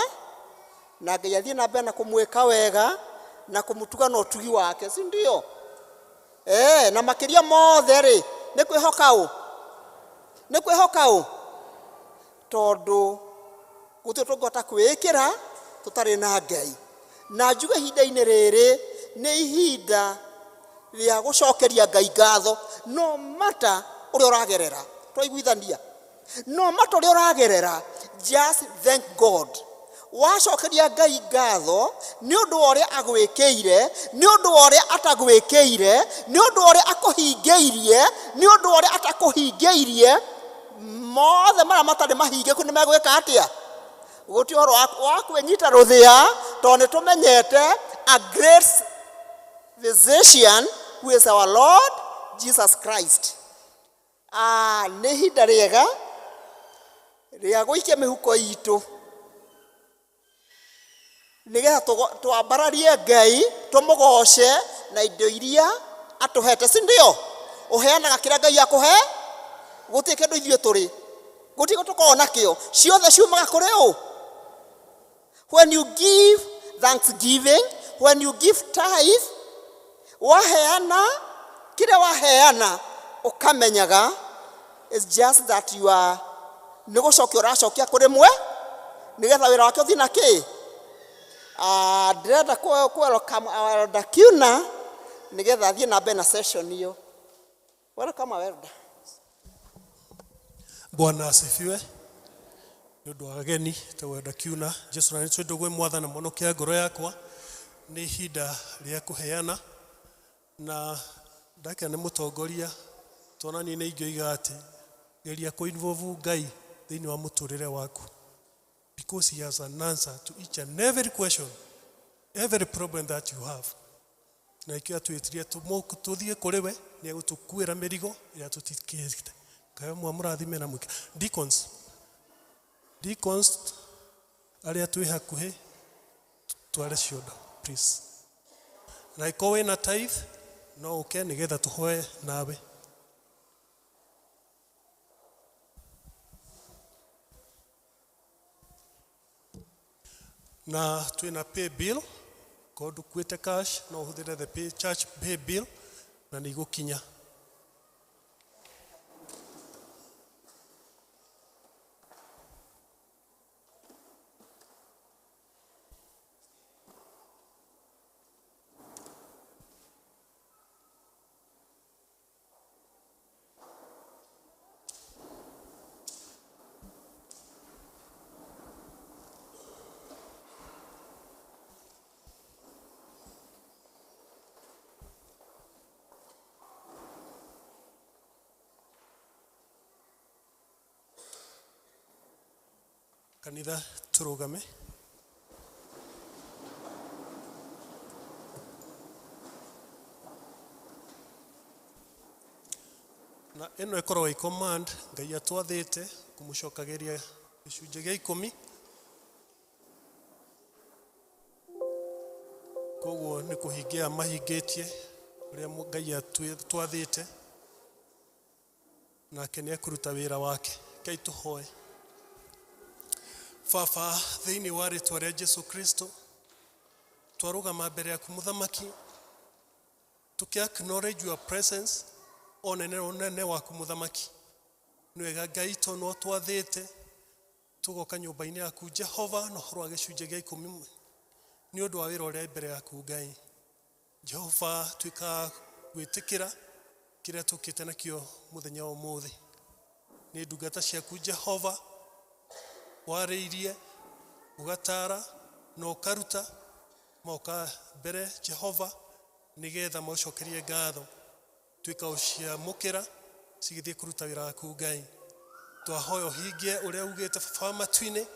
[SPEAKER 4] na Ngai athiĩ na mbere na kũmwĩka wega na kũmũtuga na ũtugi wake, si ndio? Na makĩria mothe rĩ nĩ kwĩhoka ũ tondũ gũtirĩ tũngĩhota kwĩĩkĩra tũtarĩ na Ngai. Na njuge ihinda-inĩ rĩrĩ nĩ ihinda rĩa gũcokeria Ngai ngatho no matter ũrĩa ũragerera. Twaiguithania, no matter ũrĩa ũragerera, just thank God. Wacokeria Ngai ngatho nĩ ũndũ wa ũrĩa agwĩkĩire, nĩ ũndũ wa ũrĩa atagwĩkĩire, nĩ ũndũ wa ũrĩa akũhingĩirie, nĩ ũndũ wa ũrĩa atakũhingĩirie, mothe marĩa matarĩ mahingĩku nĩ megwĩka atĩa? Gũtirĩ ũhoro wa kwĩnyita rũthĩa tondũ nĩ tũmenyete a great physician who is our Lord Jesus Christ. Nĩ ihinda rĩega rĩa gũikia mĩhuko itũ nĩgetha twambararie Ngai tũmũgoce na indo iria atũhete, si ndio? Ũheanaga kĩrĩa Ngai akũhe, gũtirĩ kĩndũ ithuĩ tũrĩ, gũtirĩ tũkorwo nakĩo, ciothe ciumaga kũrĩ ũ? When you give thanksgiving, when you give tithe, waheana kĩrĩa waheana ũkamenyaga it's just that you are nĩ gũcokia ũracokia kũrĩ mwe nĩgetha wĩra wake ũthiĩ na kĩ? Ndĩrenda welcome our elder Kiuna nĩgetha athiĩ na mbere na session iyo. Welcome our elder.
[SPEAKER 11] Bwana asifiwe. Nĩ ũndũ wa ageni ta elder Kiuna, Jesu na nĩtwende gwĩ Mwathani mũhonokia ngoro yakwa, nĩ ihinda rĩa kũheana na ndake nĩ mũtongoria tonani nĩ ingĩoiga atĩ geria kũ-involve Ngai thĩinĩ wa mũtũrĩre waku, because he has an answer to each and every question, every problem that you have. Na ikio atwĩtirie tũthiĩ kũrĩ we nĩ egũtũkuĩra mĩrigo ĩrĩa tũtikĩrĩte. Ngai mũrathime na mwĩke. Deacons arĩa twĩ hakuhĩ tware ciondo please. Na iko wĩna tithe no ũke nĩgetha tũhoe nawe. Na twina pay bill kodu kwete cash no ũhũthĩre the church pay bill na nĩ igũkinya. Kanitha turugame. Na ĩno ĩkorwo ĩ command Ngai atwathĩte kũmũcokageria gĩcunjĩ gĩa 10. Koguo nĩ kũhingia mahingĩtie ũrĩa Ngai atwathĩte, nake nĩ ekũruta wĩra wake. Ngai tũhoe. Baba, thĩinĩ wa rĩĩtwa rĩa Jesu Kristo, twarũgama mbere yaku mũthamaki, tũkĩ-acknowledge your presence, onene waku mũthamaki. Nĩ wega Ngai to no twathĩte tũgoka nyũmba-inĩ yaku Jehova na ũhoro wa gĩcunjĩ gĩa 10 nĩ ũndũ wa wĩra ũrĩa mbere yaku Ngai. Jehova, tuĩka gwĩtĩkĩra kĩrĩa tũkĩte nakĩo mũthenya wa ũmũthĩ. Nĩ ndungata ciaku Jehova, warĩirie ũgatara na ũkaruta maoka mbere Jehova nĩgetha maũcokerie ngatho. Tuĩka ũciamũkĩra cigĩthiĩ kũruta wĩra waku Ngai. Twahoya ũhingie ũrĩa ugĩte baba matu-inĩ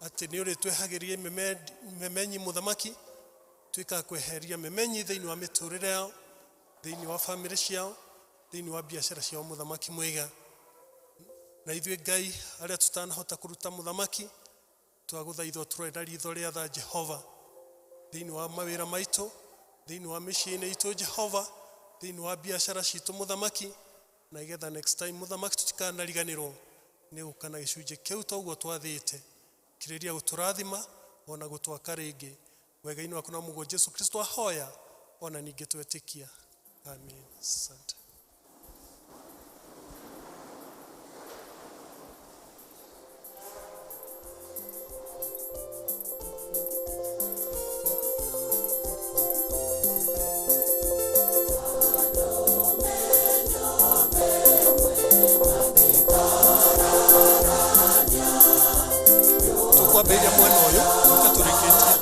[SPEAKER 11] atĩ nĩ ũrĩtwehagĩria memenyi mũthamaki, tuĩka kweheria memenyi thĩinĩ wa mĩtũrĩre yao, thĩinĩ wa bamĩrĩ ciao, thĩinĩ wa biacara ciao mũthamaki mwega. Na ithuĩ Ngai arĩa tũtanahota kũruta mũthamaki, twagũthaitha tũrore na ritho rĩa tha Jehova thĩinĩ wa mawĩra maitũ, thĩinĩ wa mĩciĩ-inĩ itũ Jehova, thĩinĩ wa biacara citũ mũthamaki, na igetha next time mũthamaki tũtikanariganĩrwo nĩ gũka na gĩcunjĩ kĩu ta ũguo twathĩte, kĩrĩria gũtũrathima ona gũtwaka rĩngĩ. Wega-inĩ waku na mũguo Jesu Kristo ahoya, ona ningĩ twetĩkia. Amen. Asante. Tukwambĩrĩria mwena ũyũ tũrĩkĩtie.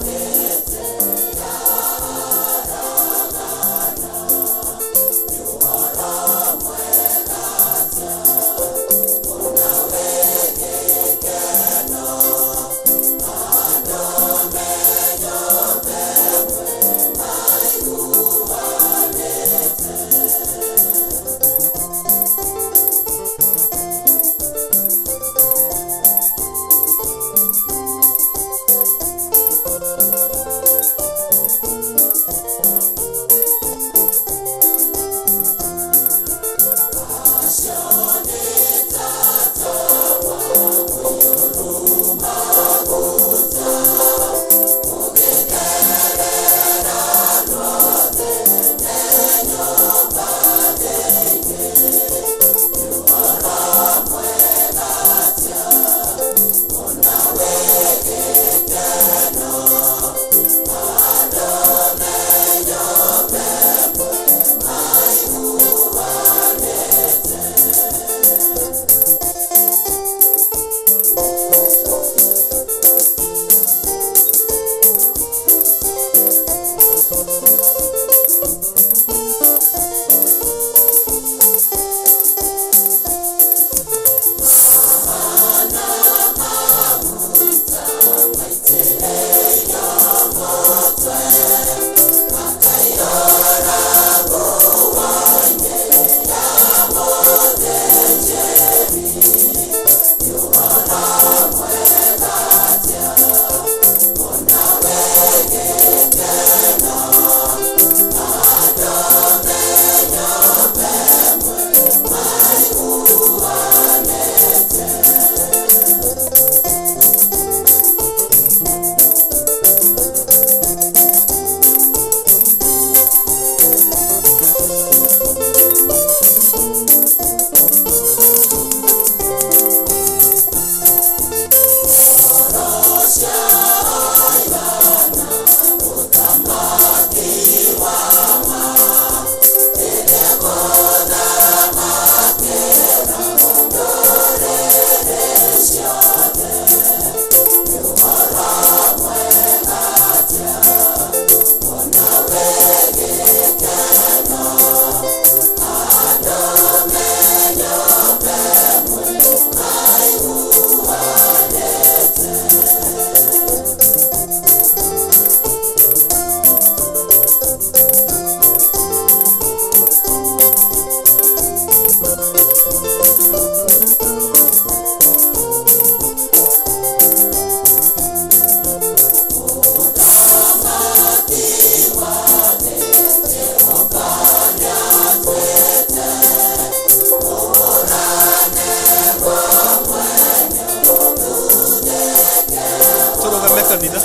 [SPEAKER 11] kanitha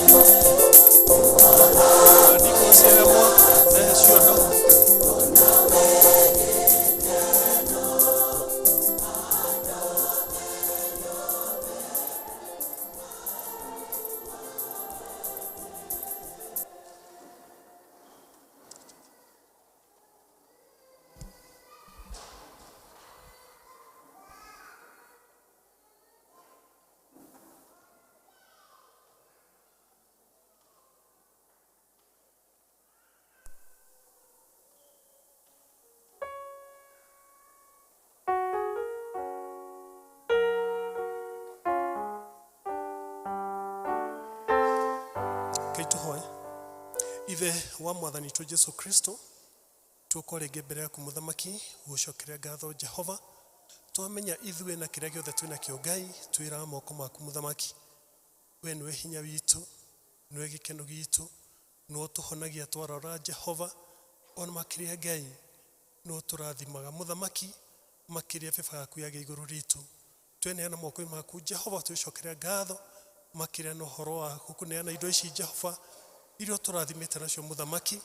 [SPEAKER 11] ndiko ciaremwo ciondo ithe wa mwathani tu Jesu Kristo tuko rĩngĩ mbere yaku mũthamaki gũcokeria ngatho Jehova twamenya ithuĩ na kĩrĩa gĩothe twĩna kĩo Ngai twĩra moko maku mũthamaki we nĩwe hinya witũ nĩwe gĩkeno gitũ no tũhonagia twarora Jehova ona makĩria Ngai no tũrathimaga mũthamaki makĩria beba yaku ya igũrũ ritũ tweneana moko maku Jehova twĩcokeria ngatho makĩria no horo wa gũkũneana indo ici Jehova irio tũrathimĩte nacio mũthamaki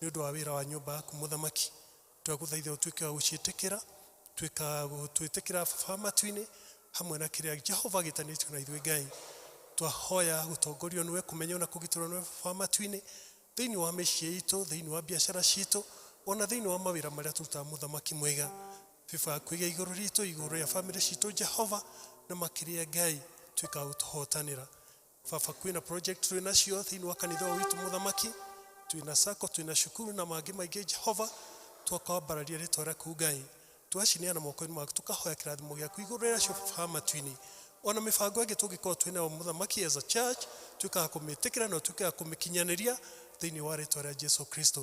[SPEAKER 11] nĩ ũndũ wa wĩra wa nyũmba yaku mũthamaki twagũthaitha ũtuĩke wa gũciĩtĩkĩra twĩtĩkĩra baba matu-inĩ hamwe na kĩrĩa Jehova gĩtanĩtio na ithuĩ Ngai twahoya gũtongorio nĩwe kũmenywo na kũgitĩrwo nĩwe baba matu-inĩ thĩinĩ wa mĩciĩ itũ thĩinĩ wa biacara citũ ona thĩinĩ wa mawĩra marĩa tũrutaga mũthamaki mwega baba yaku ĩgĩa igũrũ ritũ igũrũ ya bamĩrĩ citũ Jehova na makĩria Ngai tuĩka gũtũhotanĩra baba kwĩna project twĩna cio thĩinĩ wa kanitha witũ mũthamaki twĩna sako twĩna cukuru na mangĩ maingĩ Jehova twakambararia rĩtwa rĩaku Ngai twacineana moko-inĩ maku tũkahoya kĩrathimo gĩaku igũrũ rĩacio baba matu-inĩ ona mĩbango ĩngĩ tũngĩkorwo twĩnayo mũthamaki as a church tuĩkaga kũmĩtĩkĩra na tuĩkaga kũmĩkinyanĩria thĩinĩ wa rĩtwa rĩa Jesu Kristo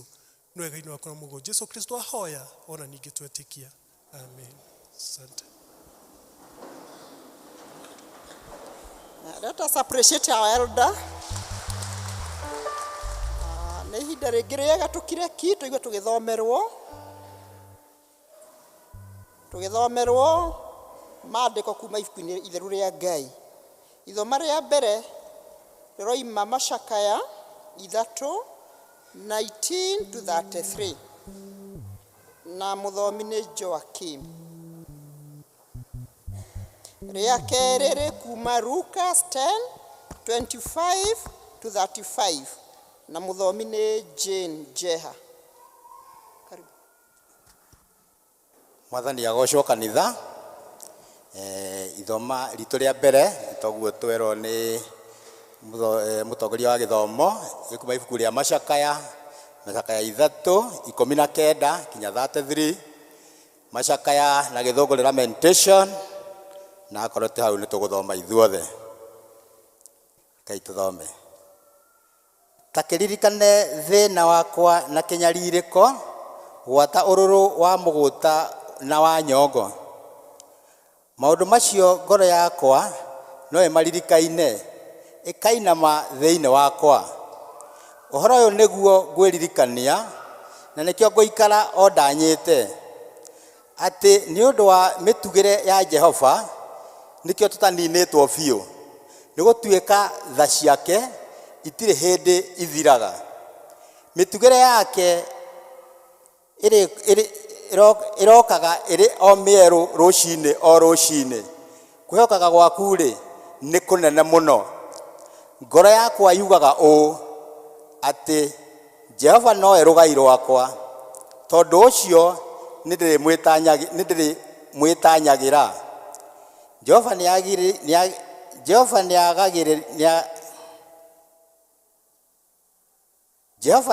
[SPEAKER 11] nĩ wega-inĩ waku na mũgo Jesu Kristo ahoya ona ningĩ twetĩkia amen. Asante.
[SPEAKER 4] Let us appreciate our elder. Nĩ ihinda rĩngĩ rĩega tũkire ki tũigua tũgĩthomerwo maandĩko kuma ibuku-inĩ itheru rĩa Ngai. Ithoma rĩa mbere rĩroima Macakaya 3:19-33 na mũthomi nĩ Joakim. Rĩa kerĩ rĩ kuma Lucas 10:25-35 na mũthomi nĩ Jane Jeha.
[SPEAKER 12] Mwathani agocwo kanitha ithoma ritũ rĩa mbere toguo twerwo nĩ mũtongoria wa gĩthomo gĩkuma ibuku rĩa Macakaya 3:19 kinya 33 Macakaya na gĩthũngũ Lamentation na akorwo tĩ hau nĩ tũgũthoma ithuothe. Kai tũthome. Ta kĩririkane thĩna wakwa na kĩnyarirĩko gwata ũrũrũ wa mũgũta na wa nyongo. Maũndũ macio ngoro yakwa no ĩmaririkaine ĩkainama thĩinĩ wakwa. Ũhoro ũyũ nĩguo ngwĩririkania na nĩkĩo ngũikara o ndanyĩte atĩ nĩ ũndũ wa mĩtugĩre ya Jehova nĩkĩo tũtaninĩtwo biũ nĩ gũtuĩka tha ciake itirĩ hĩndĩ ithiraga. Mĩtugĩre yake ĩrokaga ĩrĩ o mĩerũ rũcinĩ o rũcinĩ. Kwĩhokaga gwaku rĩ nĩ kũnene mũno. Ngoro yakwa yugaga ũũ atĩ Jehova nowe rũgai rwakwa tondũ ũcio nĩ ndĩrĩmwĩtanyagĩra. Jehova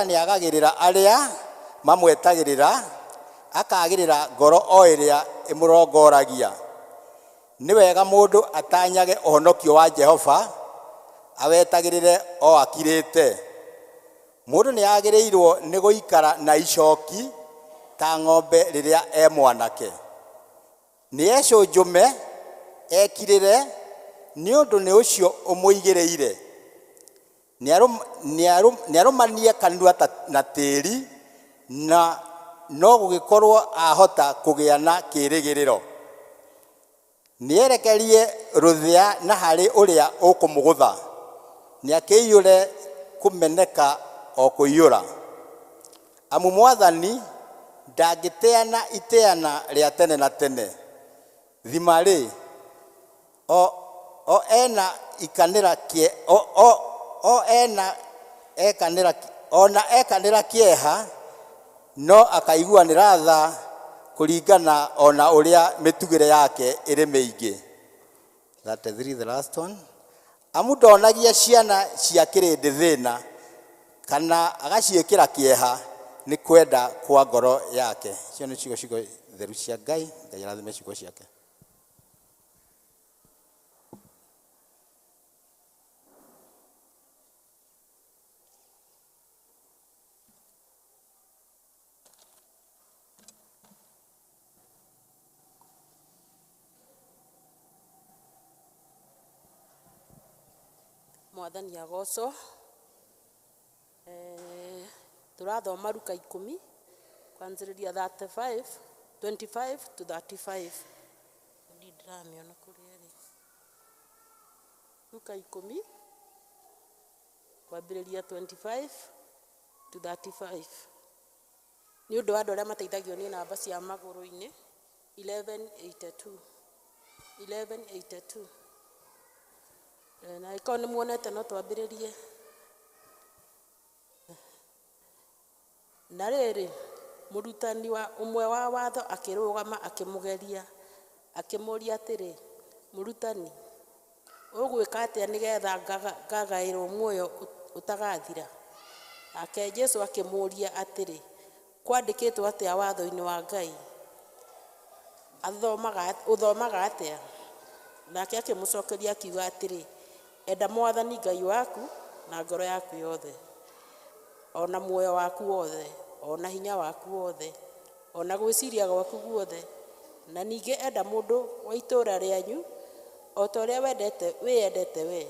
[SPEAKER 12] nĩagagĩrĩra arĩa mamwetagĩrĩra akagĩrĩra ngoro o ĩrĩa ĩmũrongoragia. Nĩ wega mũndũ atanyage ũhonokio wa Jehova awetagĩrĩre o akirĩte. Mũndũ nĩagĩrĩirwo nĩ gũikara na icoki ta ng'ombe rĩrĩa e mwanake. Nĩecũnjũme ekirĩre nĩ ũndũ nĩ ũcio ũmũigĩrĩire. Nĩarũmanie kanua na tĩri na no gũgĩkorwo ahota kũgĩa na kĩĩrĩgĩrĩro. Nĩerekerie rũthĩa na harĩ ũrĩa ũkũmũgũtha nĩ akĩiyũre kũmeneka o kũiyũra. Amu Mwathani ndangĩteana iteana rĩa tene na tene. Thimarĩ, o ena ikanĩra ona ekanĩra kĩeha, no akaiguanĩra tha kũringana ona ũrĩa mĩtugĩre yake ĩrĩ mĩingĩ. 33, the last one. Amu ndonagia ciana cia kĩrĩndĩ thĩna, kana agaciĩkĩra kĩeha nĩ kwenda kwa ngoro yake. Icio nĩ ciugo theru cia Ngai. Ngai arathime ciugo ciake.
[SPEAKER 2] Mwathani agocwo. Turathoma Luka 10 kwanzĩrĩria 25 to 35. Ndiramĩona kũrĩa ĩrĩ. Luka 10 kwambĩrĩria 25 to 35. Nĩ ũndũ wa andũ arĩa mateithagio nĩ namba cia magũrũ-inĩ 1182. Na ĩkorwo nĩ muonete no twambĩrĩrie. Na rĩrĩ, mũrutani ũmwe wa watho akĩrũgama akĩmũgeria, akĩmũria atĩrĩ, mũrutani, ũgwĩka atĩa nĩgetha ngagaĩrwo muoyo ũtagathira? Nake Jesũ akĩmũria atĩrĩ, kwandĩkĩtwo atĩa watho-inĩ wa Ngai? Ũthomaga atĩa? Nake akĩmũcokeria akiuga atĩrĩ, enda Mwathani Ngai waku na ngoro yaku yothe, ona muoyo waku wothe, ona hinya waku wothe, ona gwĩciria gwaku guothe, na ningĩ enda mũndũ wa itũũra rĩanyu o ta ũrĩa wĩyendete we.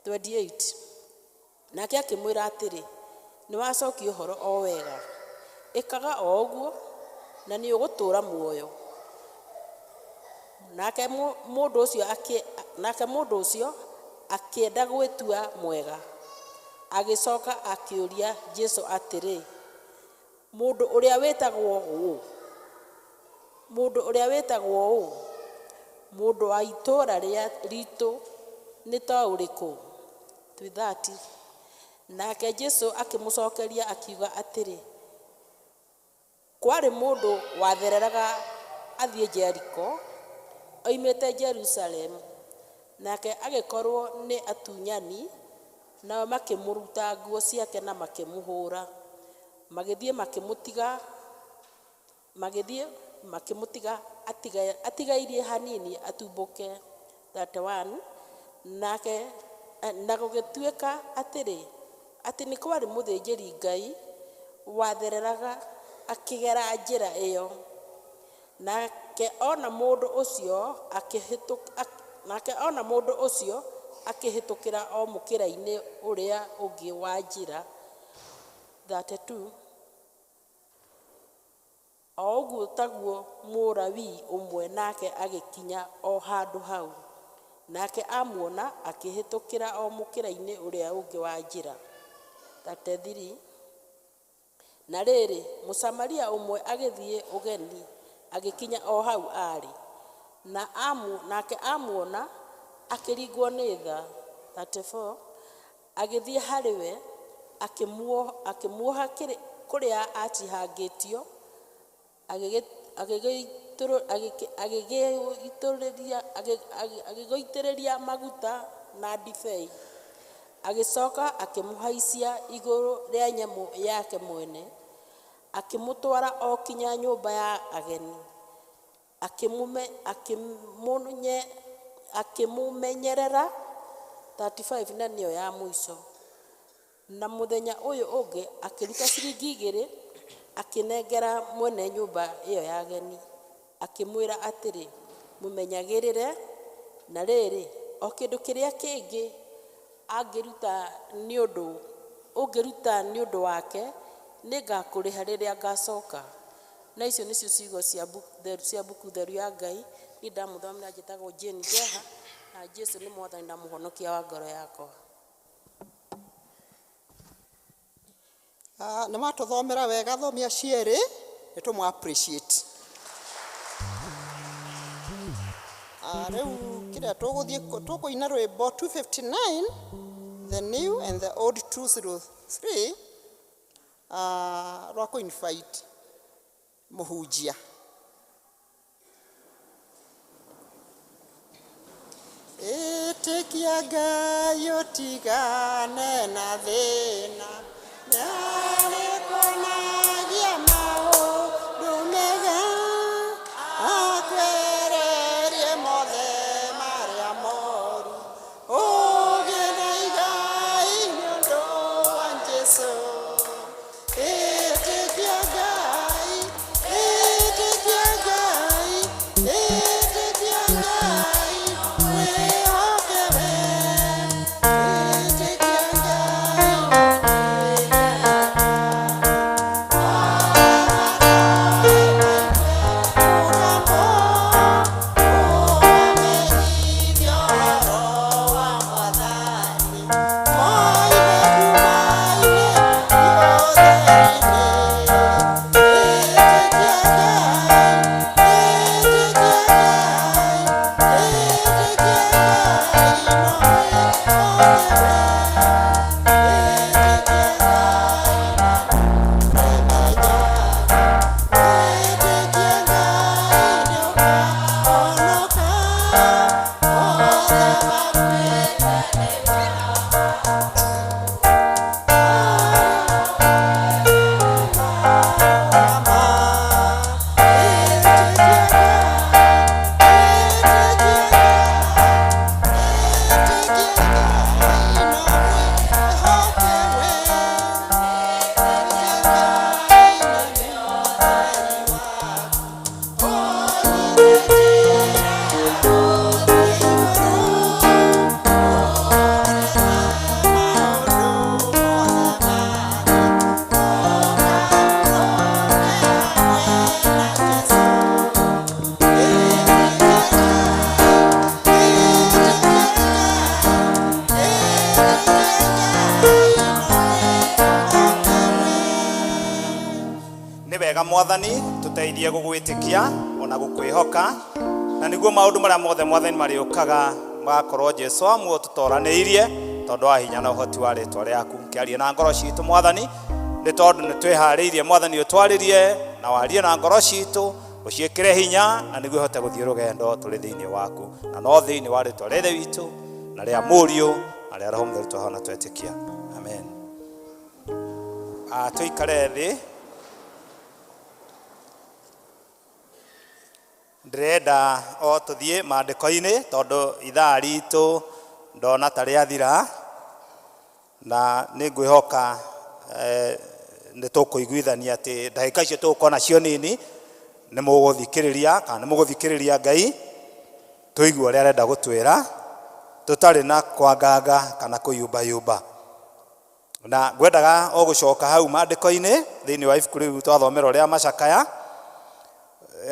[SPEAKER 2] 28. Nake akĩmwĩra atĩrĩ, nĩ wacokia ũhoro o wega, ĩkaga o ũguo na nĩ ũgũtũũra muoyo. Nake mũndũ ũcio akĩenda gwĩtua mwega, agĩcoka akĩũria Jesũ atĩrĩ, mũndũ ũrĩa wĩtagwo ũũ? Mũndũ wa itũũra ritũ nĩ ta ũrĩkũ? 30. Nake Jesũ akĩmũcokeria akiuga atĩrĩ, kwarĩ mũndũ wathereraga athiĩ Jeriko, oimĩte Jerusalemu, nake agĩkorwo nĩ atunyani, nao makĩmũruta nguo ciake na makĩmũhũra. Magĩthiĩ makĩmũtiga atigairie hanini atumbũke. 31. Na gũgĩtuĩka atĩ nĩ kwarĩ mũthĩnjĩri Ngai wathereraga akĩgera njĩra ĩyo, nake ona mũndũ ũcio akĩhĩtũkĩra o mũkĩra-inĩ ũrĩa ũngĩ wa njĩra. 32. O ũguo taguo Mũlawii ũmwe nake agĩkinya o handũ hau, nake amuona akĩhĩtũkĩra o mũkĩra-inĩ ũrĩa ũngĩ wa njĩra. 33. Na rĩrĩ, Mũsamaria ũmwe agĩthiĩ ũgeni agĩkinya o hau arĩ, nake amuona akĩringwo nĩ tha. 34. Agĩthiĩ harĩ we akĩmuoha kũrĩa atihangĩtio, agĩgĩitĩrĩria maguta na ndibei, agĩcoka akĩmũhaicia igũrũ rĩa nyamũ yake mwene, akĩmũtwara o kinya nyũmba ya ageni, akĩmũmenyerera. 35 na nĩyo ya mũico. Na mũthenya ũyũ ũngĩ akĩruta ciringi 2 akĩnengera mwene nyũmba ĩyo ya ageni, akĩmwĩra atĩrĩ, mũmenyagĩrĩre, na rĩrĩ, o kĩndũ kĩrĩa kĩngĩ ũngĩruta nĩ ũndũ wake nĩngakũrĩha rĩrĩa ngacoka. Na icio nĩcio ciugo cia mbuku theru ya Ngai. Nĩ ndamũthomera njĩtagwo Jane Jeha, na Jesũ nĩ Mwathani na Mũhonokia wa ngoro yakwa.
[SPEAKER 4] nĩ matũthomera wega thomia cierĩ nĩ tũmũ appreciate. Rĩu kĩrĩa tũkũina rwĩmbo 259, the new and the old 203, rwa kũ-invite mũhunjia. Ĩtĩkia Ngai ũtigane na thĩna, nĩarĩkonagia maũndũ mega, akwererie mothe marĩa moru, ũgĩe na igai nĩ ũndũ wa Jesũ. Ĩtĩkia Ngai, ĩtĩkia Ngai, ĩtĩkia Ngai, wĩhoke we, ĩtĩkia
[SPEAKER 12] Mwathani tuteithie gũgwĩtĩkia ona gũkwĩhoka, na nĩguo maũndũ marĩa mothe Mwathani marĩũkaga magakorwo Jesũ amwe tũtoranĩirie tondũ wa hinya na ũhoti wa rĩĩtwa rĩaku. Kĩarie na ngoro citũ Mwathani, nĩ tondũ nĩ twĩharĩirie Mwathani ũtwarĩrie na warie na ngoro citũ, ũciĩkĩre hinya na nĩguo ihote gũthiĩ rũgendo tũrĩ thĩinĩ waku, na no thĩinĩ wa rĩĩtwa rĩa Ithe witũ na rĩa Mũriũ na rĩa Roho Mũtheru twahona twetĩkia, amen. Tũikare thĩ. Ndĩrenda o tũthiĩ maandĩko-inĩ tondũ ithaa ritũ ndona ta rĩathira, na nĩ ngwĩhoka nĩ tũkũiguithania atĩ ndagĩka icio tũgũkorwo nacio nini nĩ mũgũthikĩrĩria kana nĩ mũgũthikĩrĩria Ngai tũigue ũrĩa arenda gũtwĩra tũtarĩ na kwanganga kana kũyumbayumba. Na ngwendaga o gũcoka hau maandĩko-inĩ thĩinĩ wa ibuku rĩu twathomera ũrĩa Macakaya,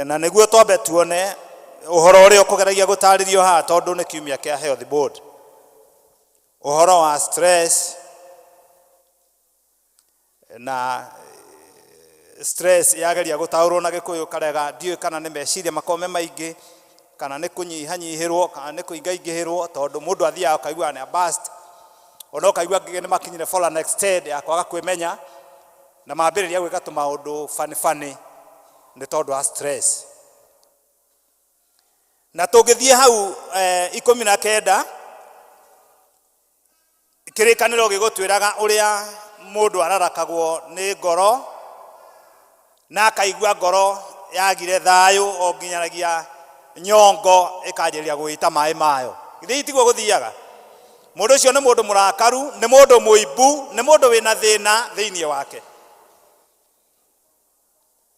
[SPEAKER 12] na nĩguo twambe tuone ũhoro ũrĩa ũkũgeragia gũtarĩrio haha tondũ nĩ kiumia kĩa health board, ũhoro wa stress. Na stress yageria gũtaũrwo na Gĩkũyũ karega, ndiũĩ kana nĩ meciria makome maingĩ kana nĩ kũnyihanyihĩrwo kana nĩ kũingaingĩhĩrwo, tondũ mũndũ athiaga akaigua nĩ burst, ona ũkaigua nĩ makinyire for an extent ya kwaga kwĩmenya na mambĩrĩria gwĩka tũmaũndũ funny nĩ tondũ wa stress. Na tũngĩthiĩ hau 19 kĩrĩkanĩro gĩgũtwĩraga ũrĩa mũndũ ararakagwo nĩ ngoro na akaigua ngoro yagire thayũ o nginyanagia nyongo ĩkanjĩrĩria gũita maĩ mayo. Githĩ tiguo gũthiaga? Mũndũ ũcio nĩ mũndũ mũrakaru, nĩ mũndũ mũimbu, nĩ mũndũ wĩna thĩna thĩinĩ wake.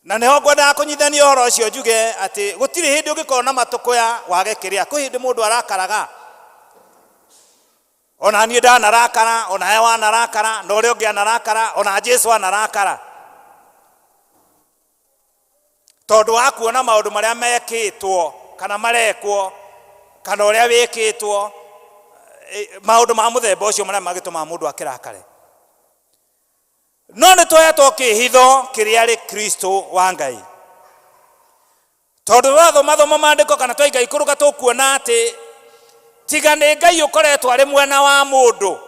[SPEAKER 12] Na nĩho ngwendaga kũnyithania ũhoro ũcio njuge atĩ gũtirĩ hĩndĩ ũngĩkorwo na matũkũya wage kĩrĩa. Kwĩ hĩndĩ mũndũ arakaraga, ona niĩ ndanarakara, ona we wanarakara, na ũrĩa ũngĩ anarakara, ona Jesũ anarakara, tondũ wa kuona maũndũ marĩa mekĩtwo kana marekwo kana ũrĩa wĩkĩtwo, maũndũ ma mũthemba ũcio marĩa magĩtũma mũndũ akĩrakare.
[SPEAKER 13] no nĩ twohetwo kĩhitho kĩrĩa arĩ Kristo wa Ngai. Tondũ wathoma maandĩko kana twainga ikũrũka tũkuona atĩ tiga nĩ Ngai ũkoretwo arĩ mwena wa mũndũ,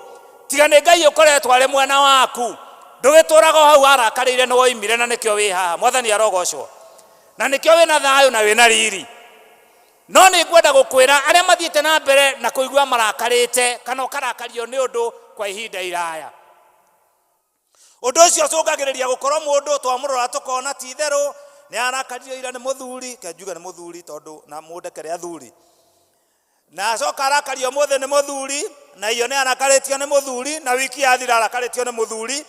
[SPEAKER 13] tiga nĩ Ngai ũkoretwo arĩ mwena waku, ndũgĩtũraga hau arakarĩire nĩ woimire na nĩkĩo wĩ haha. Mwathani arogocwo, na nĩkĩo wĩna thayũ na wĩna riri. No nĩ ngwenda gũkwĩra arĩa mathiĩte na mbere na kũigua marakarĩte kana ũkarakario nĩ ũndũ kwa ihinda iraya, ũndũ ũcio ũcũngagĩrĩria gũkorwo mũndũ twamũrora tũkona ti itherũ nĩ arakario ira nĩ mũthuri, kenjuga nĩ mũthuri tondũ na mũndekere athuri, na acoka arakario mũthĩ nĩ mũthuri, na iyo nĩ arakarĩtio nĩ mũthuri, na wiki yathira arakarĩtio nĩ mũthuri.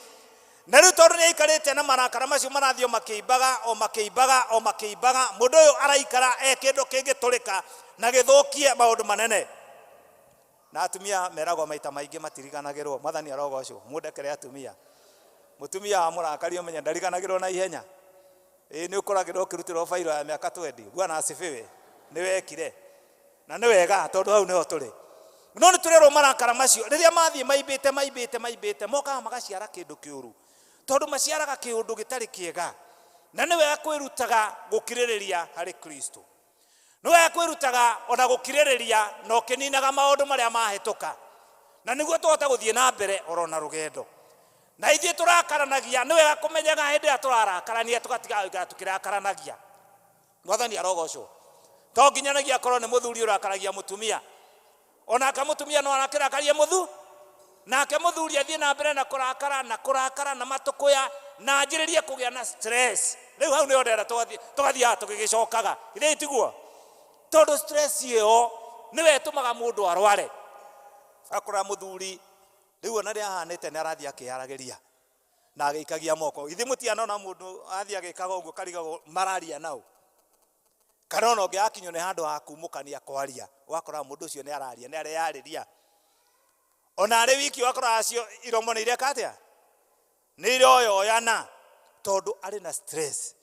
[SPEAKER 13] Na rĩu tondũ nĩ aikarĩte na marakara macio marathio makĩimbaga o makĩimbaga, mũndũ ũyũ araikara kĩndũ kĩngĩtũrĩka na gĩthũkie maũndũ manene. Na atumia meragwo maita maingĩ matiriganagĩrwo. Mwathani arogocwo, mũndekere atumia. Mũtumia wa mũrakari ũmenya ndariganagĩrwo na ihenya. Nĩ ũkoragĩrwo ũkĩrutĩrwo bairo ya mĩaka 20. Bwana asifiwe. Nĩ wekire na nĩ wega tondũ hau nĩho tũrĩ. No nĩ tũrerwo marakara macio rĩrĩa mathiĩ maimbĩte mokaga magaciara kĩndũ kĩũru, tondũ maciaraga kĩũndũ gĩtarĩ kĩega. Na nĩ wega kwĩrutaga gũkirĩrĩria harĩ Kristo, nĩ wega kwĩrutaga ona gũkirĩrĩria na ũkĩninaga maũndũ marĩa mahĩtũka, na nĩguo tũhote gũthiĩ na mbere oro na rũgendo. Na ithuĩ tũrakaranagia, nĩ wega kũmenyaga hĩndĩ ĩrĩa tũrarakarania tũgatiga tũkĩrakaranagia. Mwathani arogocwo, to nginyanagia korwo nĩ mũthuri ũrakaragia mũtumia, onake mũtumia no arakĩrakaria nake mũthuri athiĩ na mbere na kũrakara na matũkũya na njĩrĩrie kũgĩa na stress. Rĩu hau nĩho ndĩrenda tũgathiaga tũgĩgĩcokaga, ithe tiguo, tondũ stress ĩyo nĩwe ĩtũmaga mũndũ arware. Akora mũthuri rĩu ona rĩa ahanĩte nĩ arathiĩ akĩaragĩria na agĩikagia moko. Ithe mũtianona mũndũ athiĩ agĩkaga ũguo karigagwo mararia nao, kana ona ũngĩ akinywo nĩ handũ ha kumũkania kwaria, wakora mũndũ ũcio nĩ araria, nĩ areyarĩria. Ona arĩ wiki wakora acio iromo nĩ ireka atĩa, nĩ iroyoyana tondũ arĩ na stress.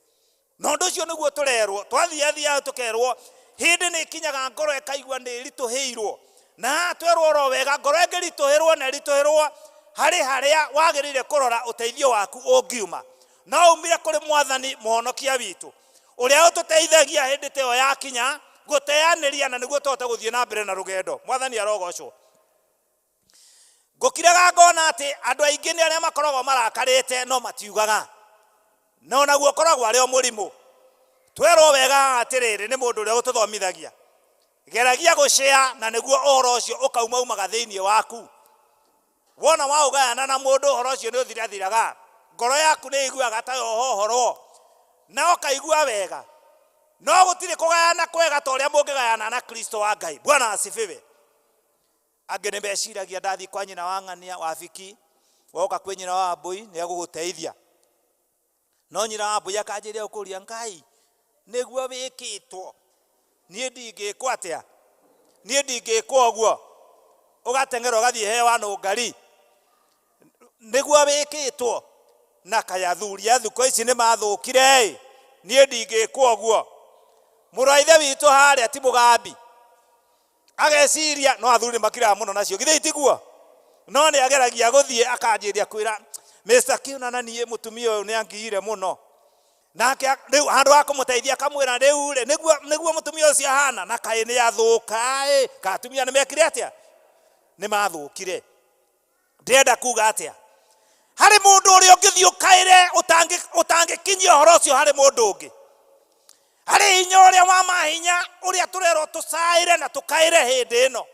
[SPEAKER 13] Na ũndũ ũcio nĩguo tũrerwo, twathiathiaga tũkerwo hĩndĩ nĩ ikinyaga ngoro ĩkaigua nĩ ĩritũhĩirwo, na twerwo oro wega ngoro ĩngĩritũhĩrwo na ĩritũhĩrwo harĩ harĩa wagĩrĩire kũrora ũteithio waku ũngiuma, no umire kũrĩ Mwathani mũhonokia witũ ũrĩa ũtũteithagia hĩndĩ ta ĩyo yakinya gũteanĩria, na nĩguo tũhote gũthiĩ na mbere na rũgendo. Mwathani arogocwo. Ngũkiraga ngona atĩ andũ aingĩ nĩ arĩa makoragwo marakarĩte no matiugaga, na onaguo ũkoragwo arĩ o mũrimũ. Twerwo wega atĩrĩrĩ nĩ mũndũ ũrĩa ũtũthomithagia, geragia gũcĩa na nĩguo ũhoro ũcio ũkaumaumaga thĩinĩ waku. Wona waũgayana na mũndũ ũhoro ũcio nĩ ũthirathiraga, ngoro yaku nĩ iguaga ta ũhoro na ũkaigua wega. No gũtirĩ kũgayana kwega ta ũrĩa mũngĩgayana na Kristo wa Ngai. Bwana asifiwe. Angĩ nĩ meciragia ndathi kwa nyina wa ng'ania wa biki, woka kwĩ nyina wa mbũi nĩ agũgũteithia. No nyina wa mbũi akanjĩrĩria gũkũria, Ngai nĩguo wĩkĩtwo, niĩ ndingĩkwo atĩa, niĩ ndingĩkwo ũguo. Ũgateng'era ũgathiĩ hewa nũngari, nĩguo wĩkĩtwo. Na kaya thuri thukũ ici nĩ mathũkire, niĩ ndingĩkwo ũguo. Mũrũ wa ithe witũ harĩa ti mũgambi, ageciria no athuri makiraga mũno nacio, githĩ tiguo? No nĩ ageragia gũthiĩ akanjĩria kwĩra Mr. Kiuna na niĩ mũtumia ũyũ nĩ angiyire mũno, nake rĩu handũ ha kũmũteithia akamwĩra rĩu rĩ nĩguo mũtumia ũcio ahana, na kaĩ nĩ athũka ka atumia nĩ mekire atĩa, nĩ mathũkire. Ndĩrenda kuga atĩa, harĩ mũndũ ũrĩa ũngĩthiĩ ũkaĩre ũtangĩkinyia ũhoro ũcio harĩ mũndũ ũngĩ. Harĩ hinya ũrĩa wa mahinya ũrĩa tũrerwo tũcaĩre na tũkaĩre hĩndĩ ĩno,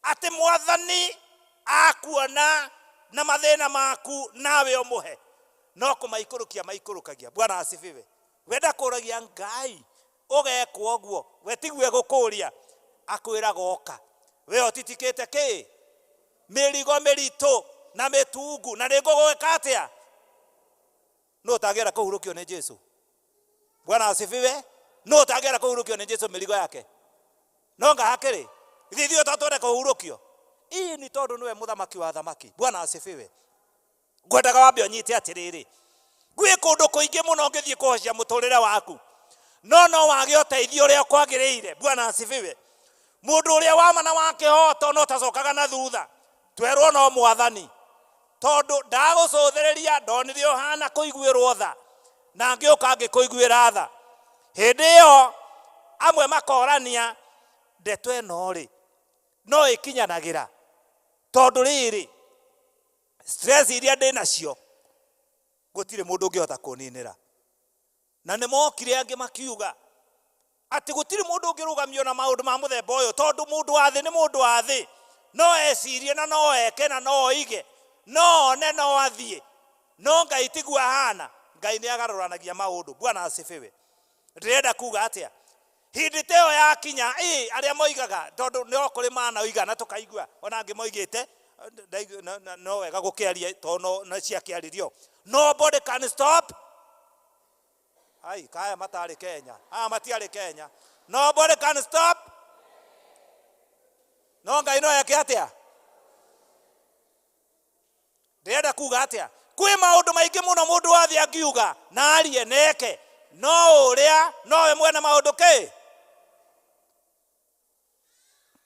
[SPEAKER 13] atĩ Mwathani akuona na mathĩna maku nawe ũmũhe, no kũmaikũrũkia maikũrũkagia. Bwana asifiwe. Wenda kũragia Ngai ũgekwo ũguo, we tigue gũkũria akwĩra goka, we ũtitikĩte kĩ mĩrigo mĩritũ na mĩtungu, na nĩ ngũgwĩka atĩa, no ũtangĩenda kũhurũkio nĩ Jesũ. Bwana asifiwe. No ũtangĩenda kũhurũkio nĩ Jesũ mĩrigo yake, no nga hakĩrĩ ithuĩ twatwenda kũhurũkio. Ĩĩ nĩ tondũ nĩwe mũthamaki wa thamaki. Bwana asifiwe. Ngwendaga wambe ũnyite atĩrĩrĩ, gwĩ kũndũ kũingĩ mũno ũngĩthiĩ kũhocia mũtũrĩre waku, no wage ũteithio ũrĩa kwagĩrĩire. Bwana asifiwe. Mũndũ ũrĩa wamana wa kĩhoto no tacokaga na thutha, twerwo no Mwathani tondu ndagucuthiriria ndonire hana kuiguirwo tha na ngĩũka ngĩkũiguĩra tha. Hĩndĩ ĩyo amwe makorania ndeto ĩno rĩ no ĩkinyanagĩra, tondu rĩrĩ stress iria ndĩ nacio gũtirĩ mũndũ ũngĩhota kũninĩra. Na nĩ mokire angĩ makiuga atĩ gũtirĩ mũndũ ũngĩrũgamio na maũndũ ma mũthemba ũyũ, tondu mũndũ wa thĩ nĩ mũndũ wa thĩ, no ecirie na no eke na no oige, no one no athiĩ, no Ngai tiguo ahana. Ngai nĩ agarũranagia maũndũ. Bwana asifiwe. Ndĩrenda kuga atĩa? Hĩndĩ ta ĩyo yakinya arĩa moigaga, tondu no kũrĩ mana oigana tũkaigua ona angĩ moigĩte no wega gũkĩaria tondu no ciakĩarĩrio. Nobody can stop. Ai kaya matarĩ Kenya, matiarĩ Kenya. Nobody can stop. No Ngai no eke atĩa? Ndĩrenda kuga atĩa? Kwĩ maũndũ maingĩ mũno mũndũ wa thĩ angiuga na arie neke, no ũrĩa nowe mwene maũndũ kĩ.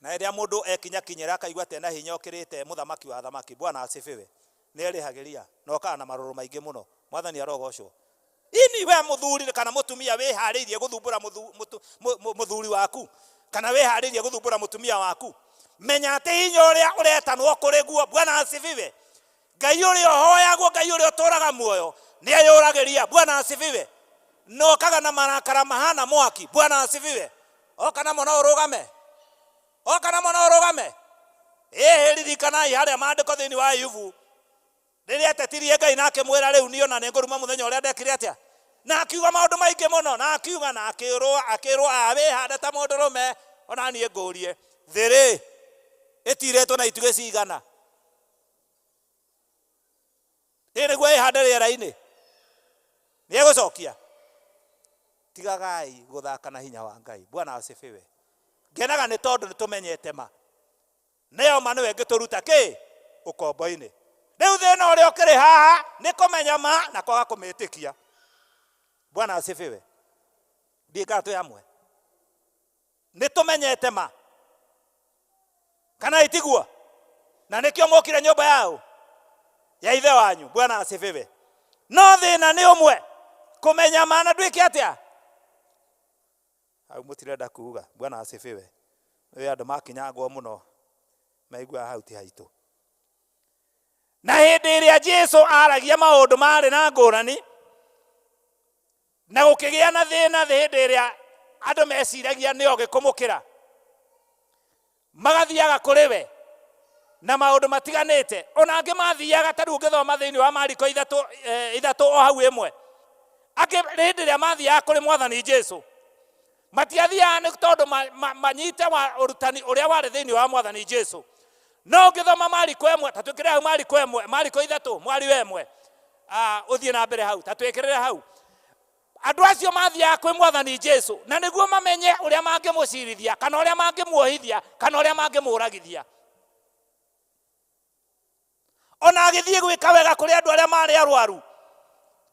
[SPEAKER 13] Na rĩrĩa mũndũ ekinyakinyĩra akaigua atĩ ena hinya ũkĩrĩte mũthamaki wa thamaki. Bwana asifiwe. Nĩ erĩhagĩria na okaga na marũrũ maingĩ mũno. Mwathani arogocwo. Ini we mũthuri kana mũtumia wĩharĩirie gũthumbũra mũthuri waku kana wĩharĩirie gũthumbũra mũtumia waku, menya atĩ hinya ũrĩa ũretanwo kũrĩ guo. Bwana asifiwe. Ngai ũrĩa ũhoyagwo, Ngai ũrĩa ũtũraga muoyo nĩ eyũragĩria. Bwana asifiwe. No kaga na marakara mahana mwaki. Bwana asifiwe. Oka na mwana ũrũgame, oka na mwana ũrũgame. Ririkanai harĩa maandĩko thĩinĩ wa Ayubu rĩrĩa atetirie Ngai na akĩmwĩra rĩu niĩ ona nĩ ngũruma mũthenya ũrĩa ndekire atĩa, na akiuga maũndũ maingĩ mũno, na akiuga na akĩrwo wĩhande ta mũndũrũme. Ona niĩ ngũrie thĩrĩ ĩtirĩtwo na itugĩ cigana? Nĩguo ĩhande rĩera-inĩ nĩ egũcokia? Tigagai gũthaka na hinya wa Ngai. Bwana asifiwe. Ngenaga nĩ tondũ nĩ tũmenyete ma nĩyo ma nĩwe ngĩtũruta kĩ ũkombo-inĩ. Rĩu thĩna ũrĩa ũkĩrĩ haha nĩ kũmenya ma na kwaga kũmĩtĩkia. Bwana asifiwe. Ndiĩka twĩ hamwe. Nĩ tũmenyete ma kana itiguo, na nĩkĩo mũkire nyũmba yao ya ithe wanyu. Bwana asifiwe. No thĩna nĩ ũmwe, kũmenya ma na ndwĩke atĩa. Hau mũtirenda kuuga. Bwana asifiwe. Nĩ andũ makinyangwo mũno maigua hau ti haitũ. Na hĩndĩ ĩrĩa Jesũ aragia maũndũ marĩ na ngũrani na gũkĩgĩa na thĩna hĩndĩ ĩrĩa andũ meciragia nĩo gĩkũmũkĩra, magathiaga kũrĩ we na maũndũ matiganĩte. Ona angĩ mathiaga, ta rĩu ũngĩthoma thĩinĩ wa Mariko 3 o hau ĩmwe, angĩ hĩndĩ ĩrĩa mathiaga kũrĩ Mwathani Jesũ matiathiaga nĩ tondũ manyite ũrutani ũrĩa warĩ thĩinĩ wa Mwathani Jesũ. No ũngĩthoma Mariko 1, ta twĩkĩrĩre hau Mariko 1, Mariko 3 mwari wa 1, ũthiĩ na mbere hau, ta twĩkĩrĩre hau. Andũ acio mathiaga kwĩ Mwathani Jesũ na nĩguo mamenye ũrĩa mangĩmũcirithia kana ũrĩa mangĩmuohithia kana ũrĩa mangĩmũragithia. Ona agĩthiĩ gwĩka wega kũrĩ andũ arĩa marĩ arwaru,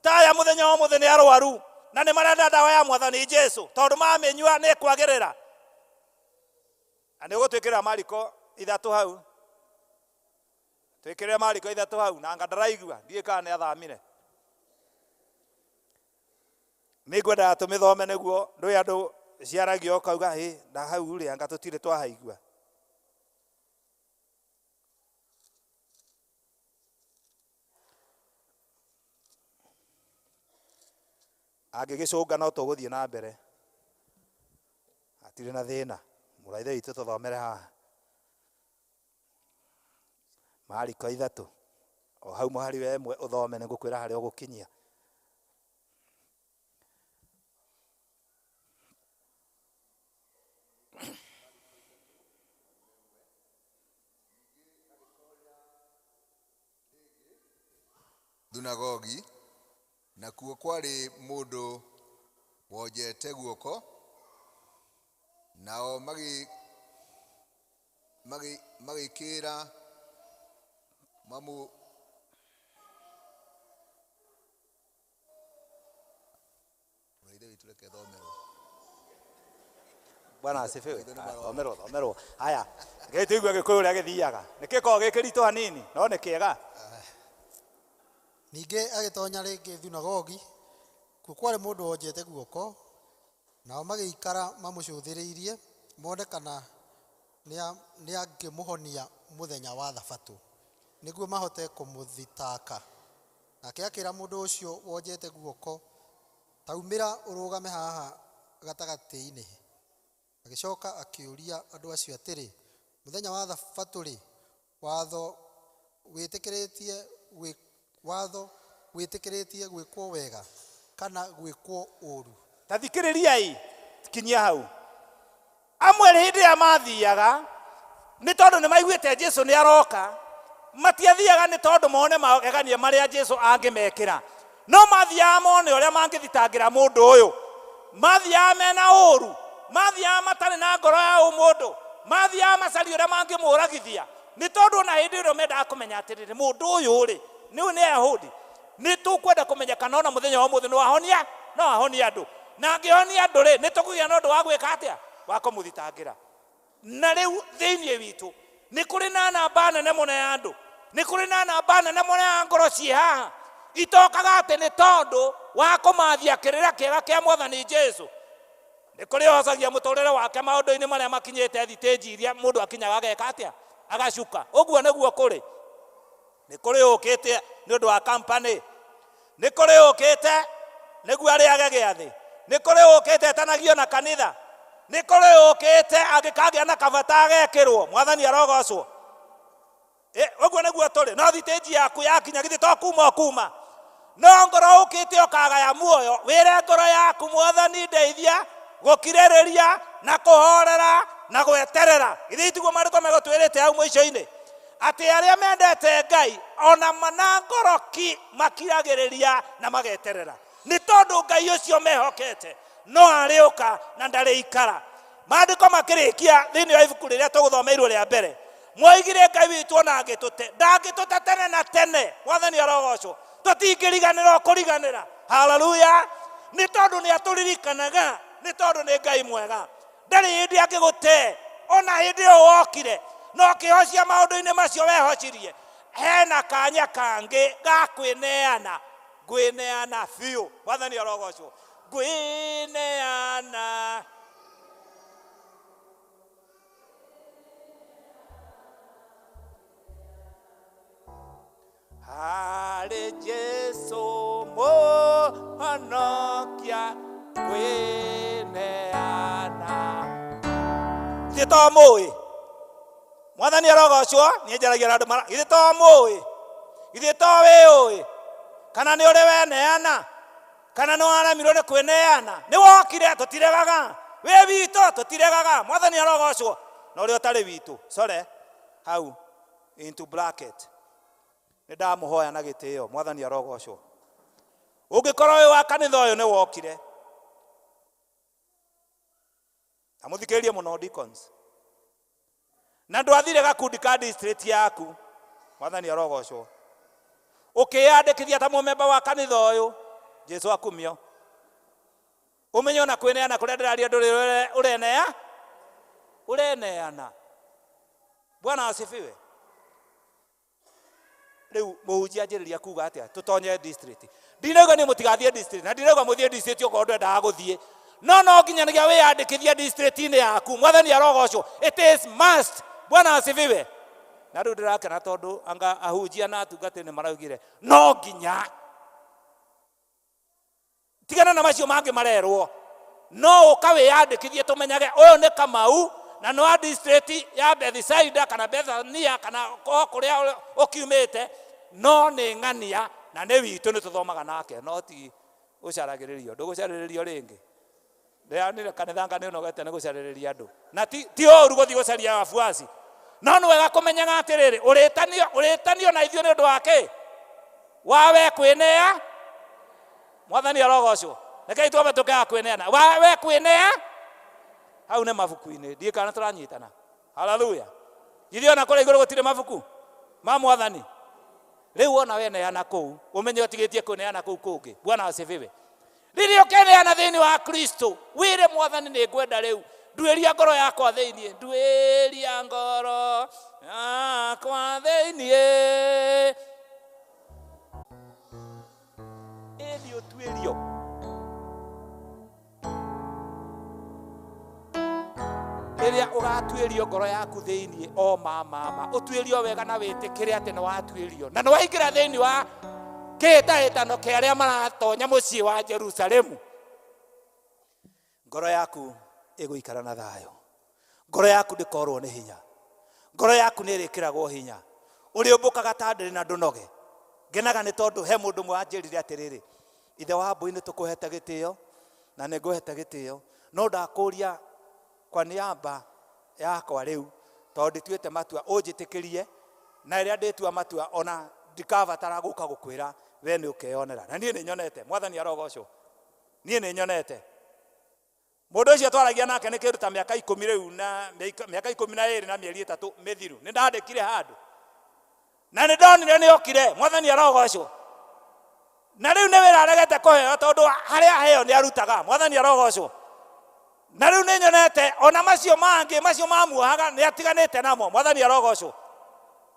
[SPEAKER 13] ta aya mũthenya wa mũthenya nĩ arwaru na nĩ marenda ndawa ya Mwathani Jesũ tondũ mamĩnyua nĩ kwagĩrĩra. Na nĩ ũgũtwĩkĩrĩra Mariko 3 hau, twĩkĩrĩre Mariko 3 hau, na anga ndaraigua ndiĩ kana nĩ athamire. Nĩ ngwenda tũmĩthome nĩguo ndũĩ andũ ciaragio ũkauga na hau rĩ anga tũtirĩ twahaigua. Angĩgĩcũnga no tũgũthiĩ na mbere, hatirĩ na thĩna. Mũraithe witũ tũthomere haha Mariko 3 o hau mũhari wa 1 ũthome, nĩngũkwĩra harĩa ũgũkinyia.
[SPEAKER 14] Thunagogi, na kuo kwarĩ mũndũ wonjete guoko, nao magĩkĩra mamu mũraithe witũ reke thomerwo.
[SPEAKER 13] Bwana asifiwe. Thomerwo. Haya, gĩtĩigua Gĩkũyũ ũrĩa gĩthiaga. Nĩ kĩkoragwo gĩkĩritũ hanini no nĩ kĩega.
[SPEAKER 5] Ningĩ agĩtonya rĩngĩ thunagogi, kuo kwarĩ mũndũ wonjete guoko, nao magĩikara mamũcũthĩrĩirie mone kana nĩangĩmũhonia mũthenya wa Thabatũ, nĩguo mahote kũmũthitanga. Nake akĩra mũndũ ũcio wonjete guoko, taumĩra ũrũgame haha gatagatĩ-inĩ. Agĩcoka akĩũria andũ acio atĩrĩ, mũthenya wa Thabatũ-rĩ, watho wĩtĩkĩrĩtie gwĩkwo wega kana gwĩkwo ũru?
[SPEAKER 13] Ta thikĩrĩriai, kinyia hau. Amwe hĩndĩ ĩrĩa mathiaga nĩ tondũ nĩ maiguĩte Jesũ nĩ aroka, matiathiaga nĩ tondũ mone magegania marĩa Jesũ angĩmekĩra, no mathiaga mone ũrĩa mangĩthitangĩra mũndũ ũyũ. Mathiaga mena ũru, mathiaga matarĩ na ngoro ya ũmũndũ, mathiaga macaria ũrĩa mangĩmũragithia, nĩ tondũ ona hĩndĩ ĩrĩa mendaga kũmenya atĩrĩrĩ, mũndũ ũyũ rĩ nĩ Ayahudi, nĩ tũkwenda kũmenya kana ona mũthenya wa ũmũthĩ no ahonie andũ, na angĩhonia andũ rĩ nĩ tũkũgĩa na ũndũ wa gwĩka atĩa, wa kũmũthitangĩra. Na rĩu thĩinĩ witũ nĩ kũrĩ na namba nene mũno ya andũ, nĩ kũrĩ na namba nene mũno ya ngoro ciĩ haha itokaga atĩ nĩ tondũ wa kũmathia kĩrĩra kĩega kĩa Mwathani Jesũ. Nĩ kũrĩ ocagia mũtũrĩre wake maũndũ-inĩ marĩa makinyĩte thitĩnji iria mũndũ akinyaga ageka atĩa, agacuka. Ũguo nĩguo kũrĩ. Nĩ kũrĩ ũkĩte nĩ ũndũ wa kampani, nĩ kũrĩ ũkĩte nĩguo arĩage gĩathĩ, nĩ kũrĩ ũkĩte etanagio na kanitha, nĩ kũrĩ ũkĩte angĩkagĩa na kabata agekĩrwo. Mwathani arogocwo. Ũguo nĩguo tũrĩ. No thitĩnji yaku yakinya githĩ to kuma kuma, no ngoro ũkĩte ũkagaya muoyo, wĩre ngoro yaku Mwathani ndeithia gũkirĩrĩria na kũhorera na gweterera. Githĩ tiguo maandĩko megũtwĩrĩte hau mũico-inĩ atĩ arĩa mendete Ngai ona mana ngoroki makiragĩrĩria na mageterera, nĩ tondũ Ngai ũcio mehokete no arĩũka na ndarĩikara. Maandĩko makĩrĩkia thĩinĩ wa ibuku rĩrĩa tũgũthomeirwo rĩa mbere, moigire Ngai witũ ona ndangĩtũte tene na tene. Mwathani arogocwo. Tũtingĩriganĩrwo kũriganĩra. Haleluya. Nĩ tondũ nĩ atũririkanaga, nĩ tondũ nĩ Ngai mwega, ndarĩ hĩndĩ angĩgũte ona hĩndĩ ĩyo wokire no kĩhocia maũndũ-inĩ macio wehocirie. Hena kanya kangĩ ga kwĩneana, ngwĩneana biũ. Mwathani arogocwo. Ngwĩneana. Harĩ Jesũ mũhonokia kwĩneana. Githĩ to mũĩ? Mwathani arogocwo. Niĩ njaragia na andũ mara. Githĩ to mũĩ? Githĩ to wĩũĩ? Kana nĩ ũrĩ weneana? Kana nĩ waremirwo nĩ kwĩneana? Nĩ wokire tũtiregaga, wĩ witũ tũtiregaga. Mwathani arogocwo. Na ũrĩa ũtarĩ witũ core hau into bracket nĩ ndamũhoya na gĩtĩo. Mwathani arogocwo. Ũngĩkorwo wĩ wa kanitha ũyũ nĩ wokire, na mũthikĩrĩrie mũno deacons, na ndwathire gakundi ka district yaku. Mwathani arogocwo. Ũkĩyandĩkithia ta mũmemba wa kanitha ũyũ, Jesũ akumio. Ũmenye ona kwĩneana kũrĩa ndĩraria ndũrĩ ũreneana. Bwana asifiwe. Rĩu mũhunjia anjĩrĩria kuga atĩa tũtonye district. Ndirauga nĩ mũtigathiĩ district, na ndirauga mũthiĩ district okorwo ndwendaga gũthiĩ, no nginyagia wĩyandĩkithie district-inĩ yaku. Mwathani arogocwo. It is must. Bwana asifiwe. Na rĩu ndĩrakena tondũ anga ahunjia na atungatĩri nĩ maraugire no nginya. Tigana na macio mangĩ marerwo, no ũkawĩyandĩkithie tũmenyage ũyũ nĩ Kamau na nĩ wa district ya Bethsaida kana Bethania kana kũrĩa ũkiumĩte, no nĩ ng'ania na nĩ witũ nĩ tũthomaga nake, no ti gũcaragĩrĩrio. Ndũgũcarĩrĩrio rĩngĩ. Nĩ kanitha ngani ũnogete nĩ gũcarĩrĩria andũ, na ti ũru gũthiĩ gũcaria wabuasi, no nĩ wega kũmenyaga atĩrĩrĩ ũrĩtanio na ithuĩ nĩ ũndũ wake wawe kwĩnea. Mwathani arogocwo. Rekei tuombe tũkaga kwĩneana. Wawe kwĩnea hau nĩ mabuku-inĩ. Ndiĩ kana tũranyitana. Haleluya. Githĩ ona kũrĩa igũrũ gũtirĩ mabuku ma Mwathani? Rĩu ona weneana kũu ũmenye ũtigĩtie kwĩneana kũu kũngĩ. Bwana asifiwe. Rĩrĩa ũkeneana thĩinĩ wa Kristo, wĩre Mwathani nĩ ngwenda rĩu nduĩria ngoro yakwa thĩinĩ, nduĩria ngoro yakwa thĩinĩ. ũtuĩrio. Rĩrĩa ũgatuĩrio ngoro yaku thĩinĩ o mama ũtuĩrio wega na wĩtĩkĩre atĩ nĩ watuĩrio na nĩ waingĩra thĩinĩ wa kĩhĩtahĩtano kĩa arĩa maratonya mũciĩ wa Jerusalemu. Ngoro yaku ĩgũikara na thayũ. Ngoro yaku ndĩkorwo nĩ hinya. Ngoro yaku nĩ ĩrĩkĩragwo hinya. Ũrĩũmbũkaga ta ndĩrĩ na ndũnoge. Ngenaga nĩ tondũ he mũndũ ũmwe wanjĩrire atĩrĩrĩ, ithe wa mbũi nĩ tũkũhete gĩtĩo na nĩ ngũhete gĩtĩo, no ndakũria kwa niaba yakwa rĩu tondũ ndituĩte matua ũnjĩtĩkĩrie, na rĩrĩa ndĩtua matua ona ndikabatara gũka gũkwĩra we nĩ ũkeyonera. Na niĩ nĩ nyonete, Mwathani arogocwo, niĩ nĩ nyonete. Mũndũ ũcio twaragia nake nĩ kĩndũ ta mĩaka 10 rĩu na mĩaka 12 na mĩeri 3 mĩthiru nĩ ndandĩkire handũ na nĩ ndonire nĩ okire. Mwathani arogocwo. Na rĩu nĩ wĩra aregete kũheo tondũ harĩa aheo nĩ arutaga. Mwathani arogocwo. Na rĩu nĩ nyonete ona macio mangĩ macio mamuohaga nĩ atiganĩte namo. Mwathani arogocwo.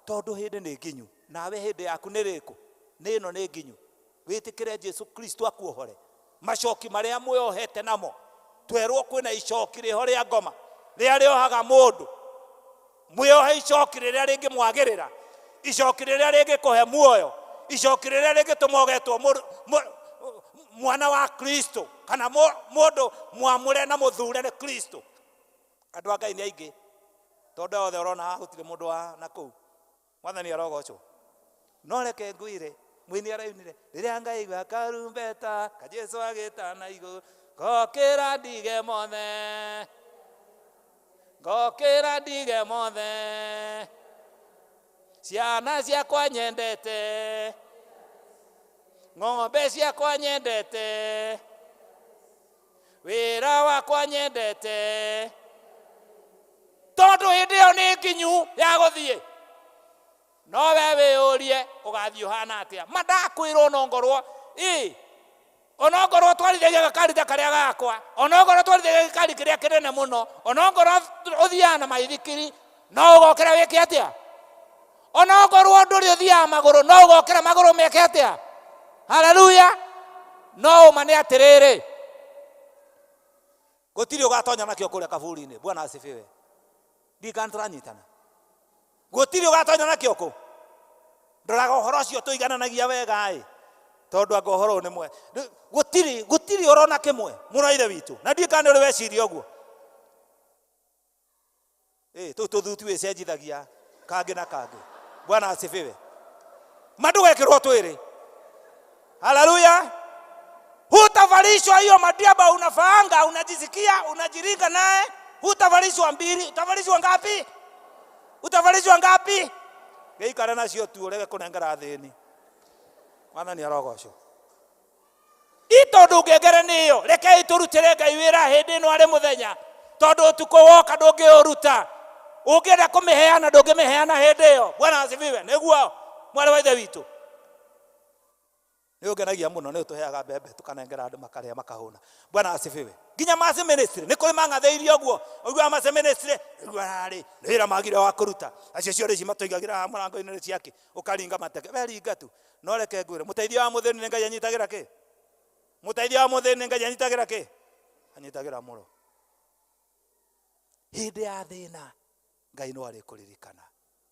[SPEAKER 13] Tondũ hĩndĩ nĩ nginyu, nawe hĩndĩ yaku nĩ rĩkũ? Nĩ ĩno nĩ nginyu. Wĩtĩkĩre Jesu Kristo akuohore macoki marĩa muohete namo. Twerwo kwĩna icoki rĩho rĩa ngoma rĩrĩa rĩohaga mũndũ. Mwĩohe icoki rĩrĩa rĩngĩmwagĩrĩra, icoki rĩrĩa rĩngĩkũhe muoyo, icoki rĩrĩa rĩngĩtũma ũgetwo mwana wa Kristo kana mũndũ mwamũre na mũthure nĩ Kristo. Andũ a Ngai nĩ aingĩ tondũ othe ũrona haha gũtirĩ mũndũ wa na kũu. Mwathani arogocwo. No reke ngwĩre mwĩni araunire rĩrĩa ngaigua karumbeta ka Jesu agĩta na igũrũ ngokĩra ndige mothe, ngokĩra ndige mothe, ciana ciakwa nyendete, ng'ombe ciakwa nyendete, wĩra wakwa nyendete, tondũ hĩndĩ ĩyo nĩ nginyu ya gũthiĩ. No we wĩyũrie ũgathiĩ ũhana atĩa? Mandakwĩrwo onongorwo onongorwo twarithagia gakari ta karĩa gakwa, onongorwo twarithagia gĩkari kĩrĩa kĩnene mũno, onongorwo ũthiaga na maithikiri, no ũgokĩra wĩke atĩa? Onongorwo ndũrĩ ũthiaga magũrũ, no ũgokĩra magũrũ meke atĩa? Haleluya. No ũma nĩ atĩrĩrĩ, gũtirĩ ũgatonya nakĩo kũrĩa kaburi-inĩ. Bwana asifiwe. Ndikana tũranyitana. Gũtirĩ ũgatonya nakĩo kũ. Ndoraga ũhoro ũcio tũigananagia wega tondũ anga ũhoro nĩ mwe. Gũtirĩ ũrona kĩmwe mũraithe witũ. Na ndikana ũrĩ weciria ũguo. Tũthuti wĩcenjithagia kangĩ na kangĩ. Bwana asifiwe. Mandũgekĩrwo twĩrĩ. Haleluya. Hutavalishwa hiyo madiaba unafaanga, unajisikia, unajiringa naye. Hutavalishwa mbili, utavalishwa ngapi? Utavalishwa ngapi? Geikara nacio tu urege kunengera thĩni. Mwathani arogocwo. Itondu ngengere niyo, rekei turutire Ngai wĩra hĩndĩ ĩno arĩ mũthenya. Tondũ ũtukũ woka ndũngĩũruta. Ũngĩenda kũmĩheana ndũngĩmĩheana hĩndĩ ĩyo. Bwana asifiwe. Nĩguo mwarĩ wa ithe witũ. Nĩ ũngenagia mũno nĩ ũtũheaga mbembe tũkanengera andũ makarĩa makahũna. Bwana asifiwe. Nginya mace ministry nĩ kũrĩ mang'athĩirio ũguo. Ũguo mace ministry ũguo arĩ wĩra magire wa kũruta. Acio ciothe ici matoigagĩra mũrango-inĩ ciake ũkaringa mateke. Weringa tu. No reke ngwĩre mũteithia wa mũthĩni nĩ Ngai anyitagĩra kĩ? Mũteithia wa mũthĩni nĩ Ngai anyitagĩra kĩ? Anyitagĩra mũro. Hĩndĩ ya thĩna Ngai no arĩkũririkana.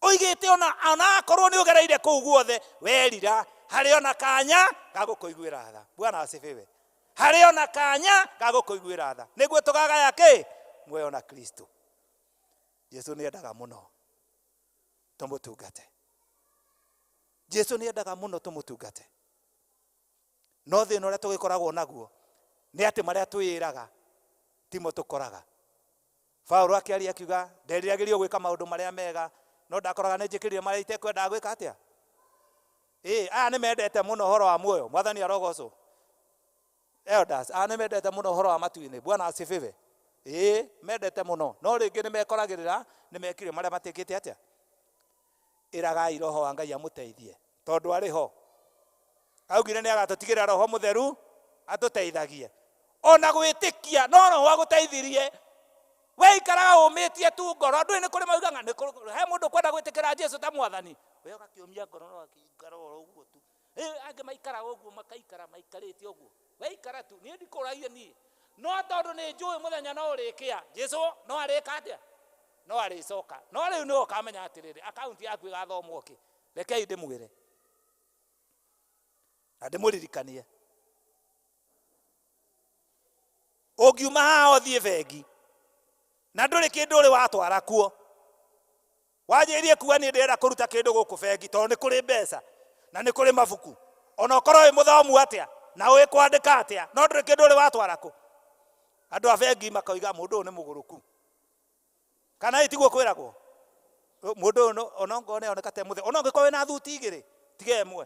[SPEAKER 13] Oigĩte ona akorwo nĩ ũgereire kũu guothe werira harĩ ona kanya gagũkũiguĩra tha. Bwana asifiwe. Harĩ ona kanya gagũkũiguĩra tha. Nĩguo tũgagaya kĩ? Muoyo na Kristo. Jesu nĩ endaga mũno tũmũtungate. Jesu nĩ endaga mũno tũmũtungate. No thĩna ũrĩa tũgĩkoragwo naguo nĩ atĩ marĩa twĩraga timo tũkoraga. Paulo akĩaria akiuga nderiragĩrio gwĩka maũndũ marĩa mega no ndakoraga nĩ njĩkĩrire marĩa itekwendaga gwĩka atĩa? Aya nĩ mendete mũno ũhoro wa muoyo. Mwathani arogocwo. Elders, aya nĩ mendete mũno ũhoro wa matu-inĩ. Bwana asifiwe. Mendete mũno. No rĩngĩ nĩ mekoragĩrĩra nĩ mekire marĩa matĩkĩte atĩa? Ĩragai roho wa Ngai amũteithie tondũ arĩ ho. Augire nĩ agatũtigĩra roho mũtheru atũteithagie. Ona gwĩtĩkia no roho agũteithirie. We ikaraga ũmĩtie tu ngoro. Ndũĩ nĩ kũrĩ maugaga he mũndũ kwenda gwĩtĩkĩra Jesu ta Mwathani. We ũgakĩũmia ngoro no akĩikara ũguo tu. Angĩ maikaraga ũguo makaikara maikarĩte ũguo. we ikara tu ni ndikũragia ni no tondũ nĩ njũĩ mũthenya no ũrĩkĩa Jesũ no arĩka atĩa no arĩcoka no rĩu nĩ ũkamenya atĩrĩrĩ akaunti yaku ĩgathomwo kĩ rekei ndĩmwĩre na ndĩmũririkanie ũngiuma haha ũthiĩ bengi na ndũrĩ kĩndũ ũrĩ watwara kuo wanjĩrie kuga nĩ ndĩrenda kũruta kĩndũ gũkũ bengi tondũ nĩ kũrĩ mbeca na nĩ kũrĩ mabuku ona ũkorwo wĩ mũthomu atĩa na ũĩ kwandĩka atĩa no ndũrĩ kĩndũ ũrĩ watwara kũ andũ a bengi makoiga mũndũ ũyũ nĩ mũgũrũku kana itiguo kwĩragwo mũndũ ũyũ ona ngone oneka te mũthe ona ũngĩkorwo wĩna thuti igĩrĩ tiga ĩmwe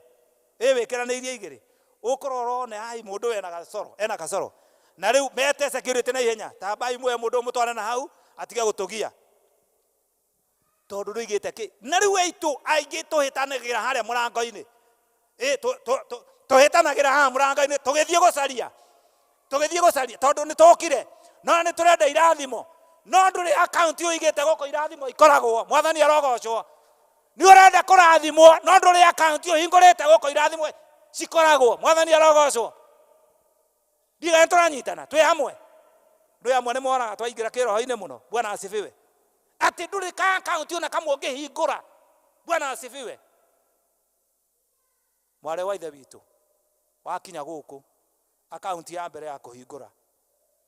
[SPEAKER 13] wĩkĩranĩirie igĩrĩ ũkorwo ũrone hai mũndũ ũyũ ena gacoro na rĩu mete security na ihenya tambai muoe mũndũ mũtware na hau atige gũtũgia tondũ rũigĩte kĩ na rĩu eitũ aingĩ tũhĩtanagĩra harĩa mũrango-inĩ tũhĩtanagĩra haha mũrango-inĩ tũgĩthiĩ gũcaria tondũ nĩ tũkire no nĩ tũrenda irathimo no ndũrĩ akaunti ũigĩte gũkũ irathimo ikoragwo mwathani arogocwo nĩ ũrenda kũrathimwo no ndũrĩ akaunti ũhingũrĩte gũkũ irathimo cikoragwo mwathani arogocwo ndiga tũranyitana twĩ hamwe ndũĩ amwe nĩ moraga twaingĩra kĩroho-inĩ mũno Bwana asifiwe atĩ ndũrĩ ka akaunti ona kamwe ũngĩhingũra Bwana asifiwe mwarĩ wa ithe witũ wakinya gũkũ akaunti ya mbere ya kũhingũra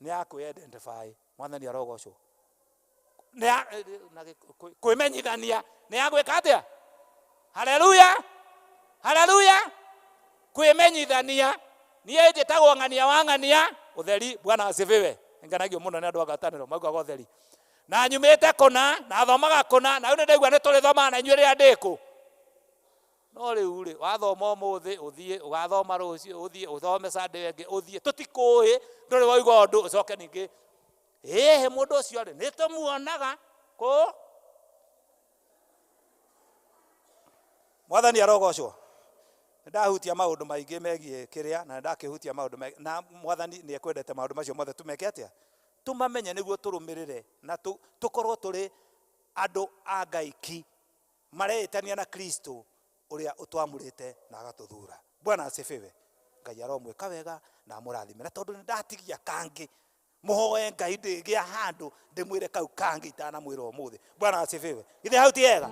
[SPEAKER 13] nĩ ya kwĩ-identify mwathani arogocwo kwĩmenyithania nĩ ya gwĩka atĩa haleluya kwĩmenyithania niĩ njĩtagwo ng'ania wa ng'ania ũtheri Bwana asifiwe ngenagio mũno nĩ andũ a ngwatanĩro maugaga ũtheri na nyumĩte kũna na thomaga kũna na rĩu nĩ ndaigua nĩ tũrĩthomaga na inyuĩ rĩrĩa ndĩkũ no rĩu rĩ wathoma ũmũthĩ ũthiĩ ũgathoma rũciũ ũthiĩ ũthome Sunday ĩngĩ ũthiĩ tũtikũĩ ndũrĩ waigua ũndũ ũcoke ningĩ mũndũ ũcio rĩ nĩ tũmuonaga kũ mwathani arogocwo ndahutia maũndũ maingĩ megiĩ kĩrĩa na ndakĩhutia maũndũ maingĩ na mwathani nĩ ekwendete maũndũ macio mothe tumeke atĩa tumamenye nĩguo tũrũmĩrĩre na tũkorwo tũrĩ andũ a ngaiki mareĩtania na Kristo ũrĩa ũtwamũrĩte na agatũthura Bwana asifiwe Ngai aromwĩka wega na mũrathime na tondũ nĩ ndatigia kangĩ mũhoe Ngai ndĩgĩa handũ ndĩmwĩre kau kangĩ itanamwĩra ũmũthĩ Bwana asifiwe githĩ hau ti wega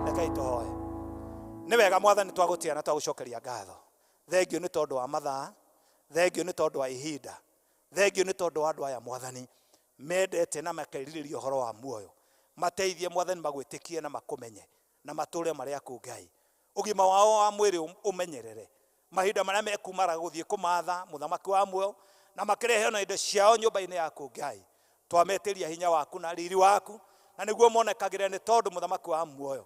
[SPEAKER 13] rekei tũhoe nĩ wega mwathani twagũtia na twagũcokeria ngatho thengio nĩ tondũ wa mathaa thengio nĩ tondũ wa ihinda thengio nĩ tondũ wa andũ aya mwathani mendete na makerirĩria ũhoro wa muoyo mateithie mwathani magwĩtĩkie na makũmenye na matũũre marĩ aku Ngai ũgima wao wa mwĩrĩ ũmenyerere mahinda marĩa mekumara gũthiĩ kũmatha mũthamaki wa muoyo na makĩrehe na indo ciao nyũmba-inĩ yaku Ngai twametĩria hinya waku na riri waku na nĩguo monekagĩre nĩ tondũ mũthamaki wa muoyo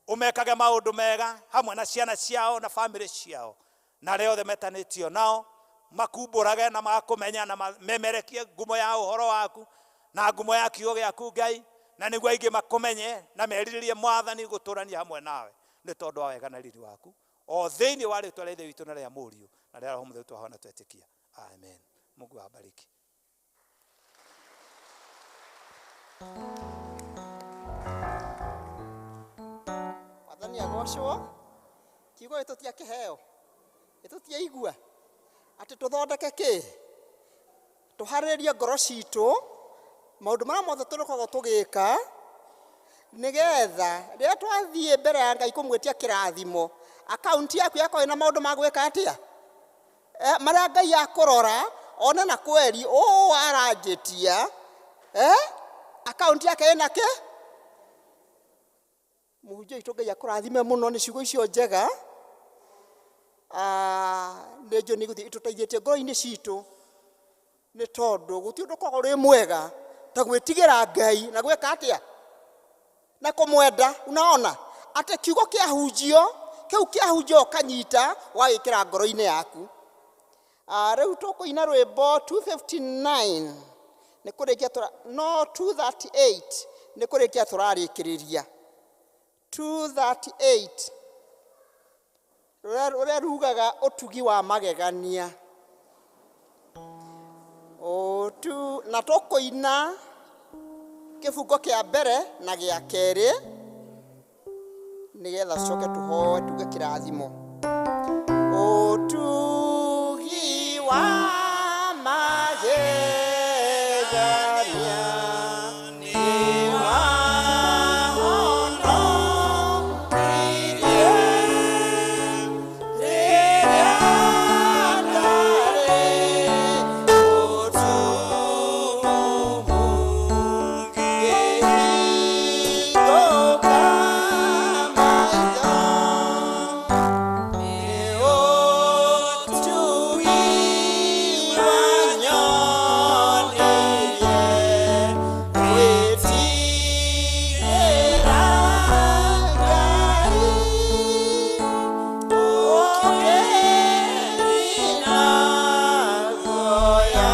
[SPEAKER 13] umekage maũndũ mega hamwe na ciana ciao na family ciao na arĩa othe metanĩtio nao makumbũrage na makũmenya na memerekie ngumo ya ũhoro waku na ngumo ya kiugo gĩaku Ngai na nĩguo aingĩ makũmenye na merirĩrie mwathani gũtũrania hamwe nawe nĩ tondũ wa wega na riri waku o thĩinĩ wa rĩtwa rĩa ithe witũ na rĩa mũriũ na rĩa Roho Mũtheru twahona twetĩkia amen Mungu awabariki
[SPEAKER 4] mwathani agocwo kiugo gĩtũ tia kĩheo gĩtũ tia igua atĩ tũthondeke kĩ tũharĩrĩrie ngoro citũ maũndũ marĩa mothe tũrĩkoragwo tũgĩka nĩgetha rĩrĩa twathiĩ mbere ya Ngai kũmwĩtia kĩrathimo akaunti yaku yakorwo ĩna maũndũ ma gwĩka atĩa marĩa Ngai akũrora one na kweri aranjĩtia akaunti yake ĩna kĩ mũhunjia witũ Ngai akũrathime mũno nĩ ciugo icio njega nĩ njoni gũthiĩ itũteithĩtie ngoro-inĩ citũ nĩ tondũ gũtirĩ ũndũ ũkoragwo ũrĩ mwega ta gwĩtigĩra Ngai na gwĩka atĩa na kũmwenda unaona atĩ kiugo kĩahunjio ũkanyita wagĩkĩra ngoro-inĩ yaku rĩu tũkũina rwĩmbo 259 nĩ kũrĩkia no 238 nĩ kũrĩkia tũrarĩkĩrĩria 238 rũrĩa rugaga ũtugi wa magegania na tũkũina kĩbungo kĩa mbere na gĩa kerĩ nĩgetha tũcoke tũhoe tuge kĩrathimo ũtugi wa magegania ni wahonokirie rĩrĩa ndarĩ ũtumumu ngĩhingũka maitho nĩ ũtui wanyonirie gwĩtigĩra Ngai ũkĩnina guoya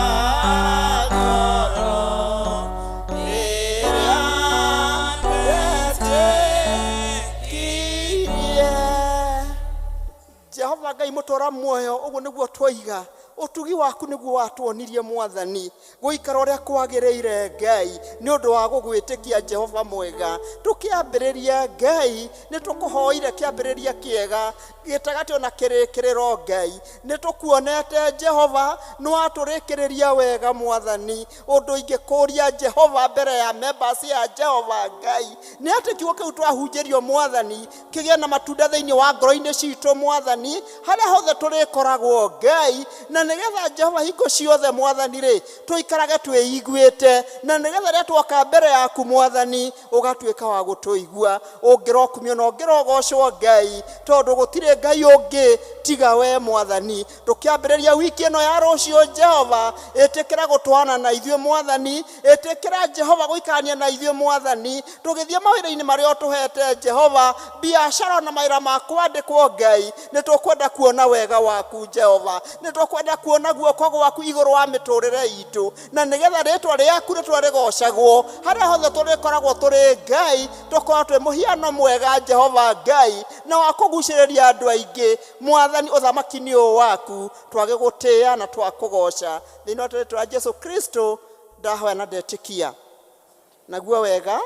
[SPEAKER 4] ngoro rĩrĩa ndetĩkirie. Jehova Ngai mũtũra muoyo, ũguo nĩguo twoiga ũtugi waku nĩguo watuonirie Mwathani gũikara ũrĩa kwagĩrĩire Ngai nĩ ũndũ wa gũgwĩtĩkia Jehova mwega. Tũkĩambĩrĩria Ngai nĩ tũkũhoire kĩambĩrĩria kĩega gĩtagatĩ ona kĩrĩkĩrĩro Ngai. Nĩ tũkuonete Jehova nĩ watũrĩkĩrĩria wega Mwathani. Ũndũ ingĩkũria Jehova mbere ya members ya Jehova Ngai nĩ atĩ kiugo kĩu twahunjĩrio Mwathani kĩgĩe na matunda thĩinĩ wa ngoro-inĩ citũ Mwathani, harĩa hothe tũrĩkoragwo Ngai, na nĩgetha Jehova hingo ciothe Mwathani rĩ tũikarage twĩiguĩte, na nĩgetha rĩrĩa twoka mbere yaku Mwathani ũgatuĩka wa gũtũigua. Ũngĩrokumio na ũngĩrogocwo Ngai, tondũ gũtirĩ Ngai ũngĩ tiga we Mwathani. Tũkĩambĩrĩria wiki ĩno ya rũciũ Jehova, ĩtĩkĩra gũtwana na ithuĩ Mwathani, ĩtĩkĩra Jehova gũikarania na ithuĩ Mwathani, tũgĩthiĩ mawĩra-inĩ marĩa ũtũhete Jehova, biacara na mawĩra ma kwandĩkwo Ngai. Nĩ tũkwenda kuona wega waku Jehova, nĩ tũkwenda kuona guoko gwaku igũrũ wa mĩtũrĩre itũ, na nĩgetha rĩtwa rĩaku rĩtwarĩgocagwo harĩa hothe tũrĩkoragwo tũrĩ Ngai, tũkorwo twĩ mũhiano mwega Jehova Ngai na wa kũgucĩrĩria andũ aingĩ Mwathani. Ũthamaki-inĩ ũyũ waku twagĩgũtĩĩa na twakũgoca thĩinĩ wa rĩĩtwa rĩa Jesũ Kristo ndahoya na ndetĩkia. Naguo wega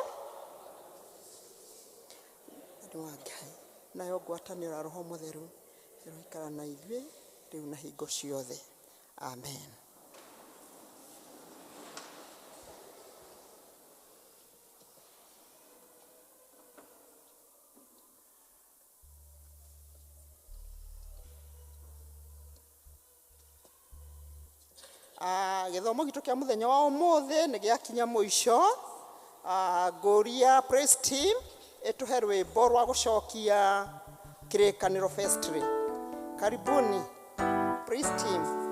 [SPEAKER 4] andũ a Ngai nayo ngwatanĩro ya Roho Mũtheru ĩroikara na ithuĩ rĩu na hingo ciothe. Amen. Gĩthomo gitũ kĩa mũthenya wa ũmũthĩ nĩ gĩakinya mũico. Ngũria praise team ĩtũhe rwĩmbo rwa gũcokia kĩrĩkanĩro festival. Karibuni praise team.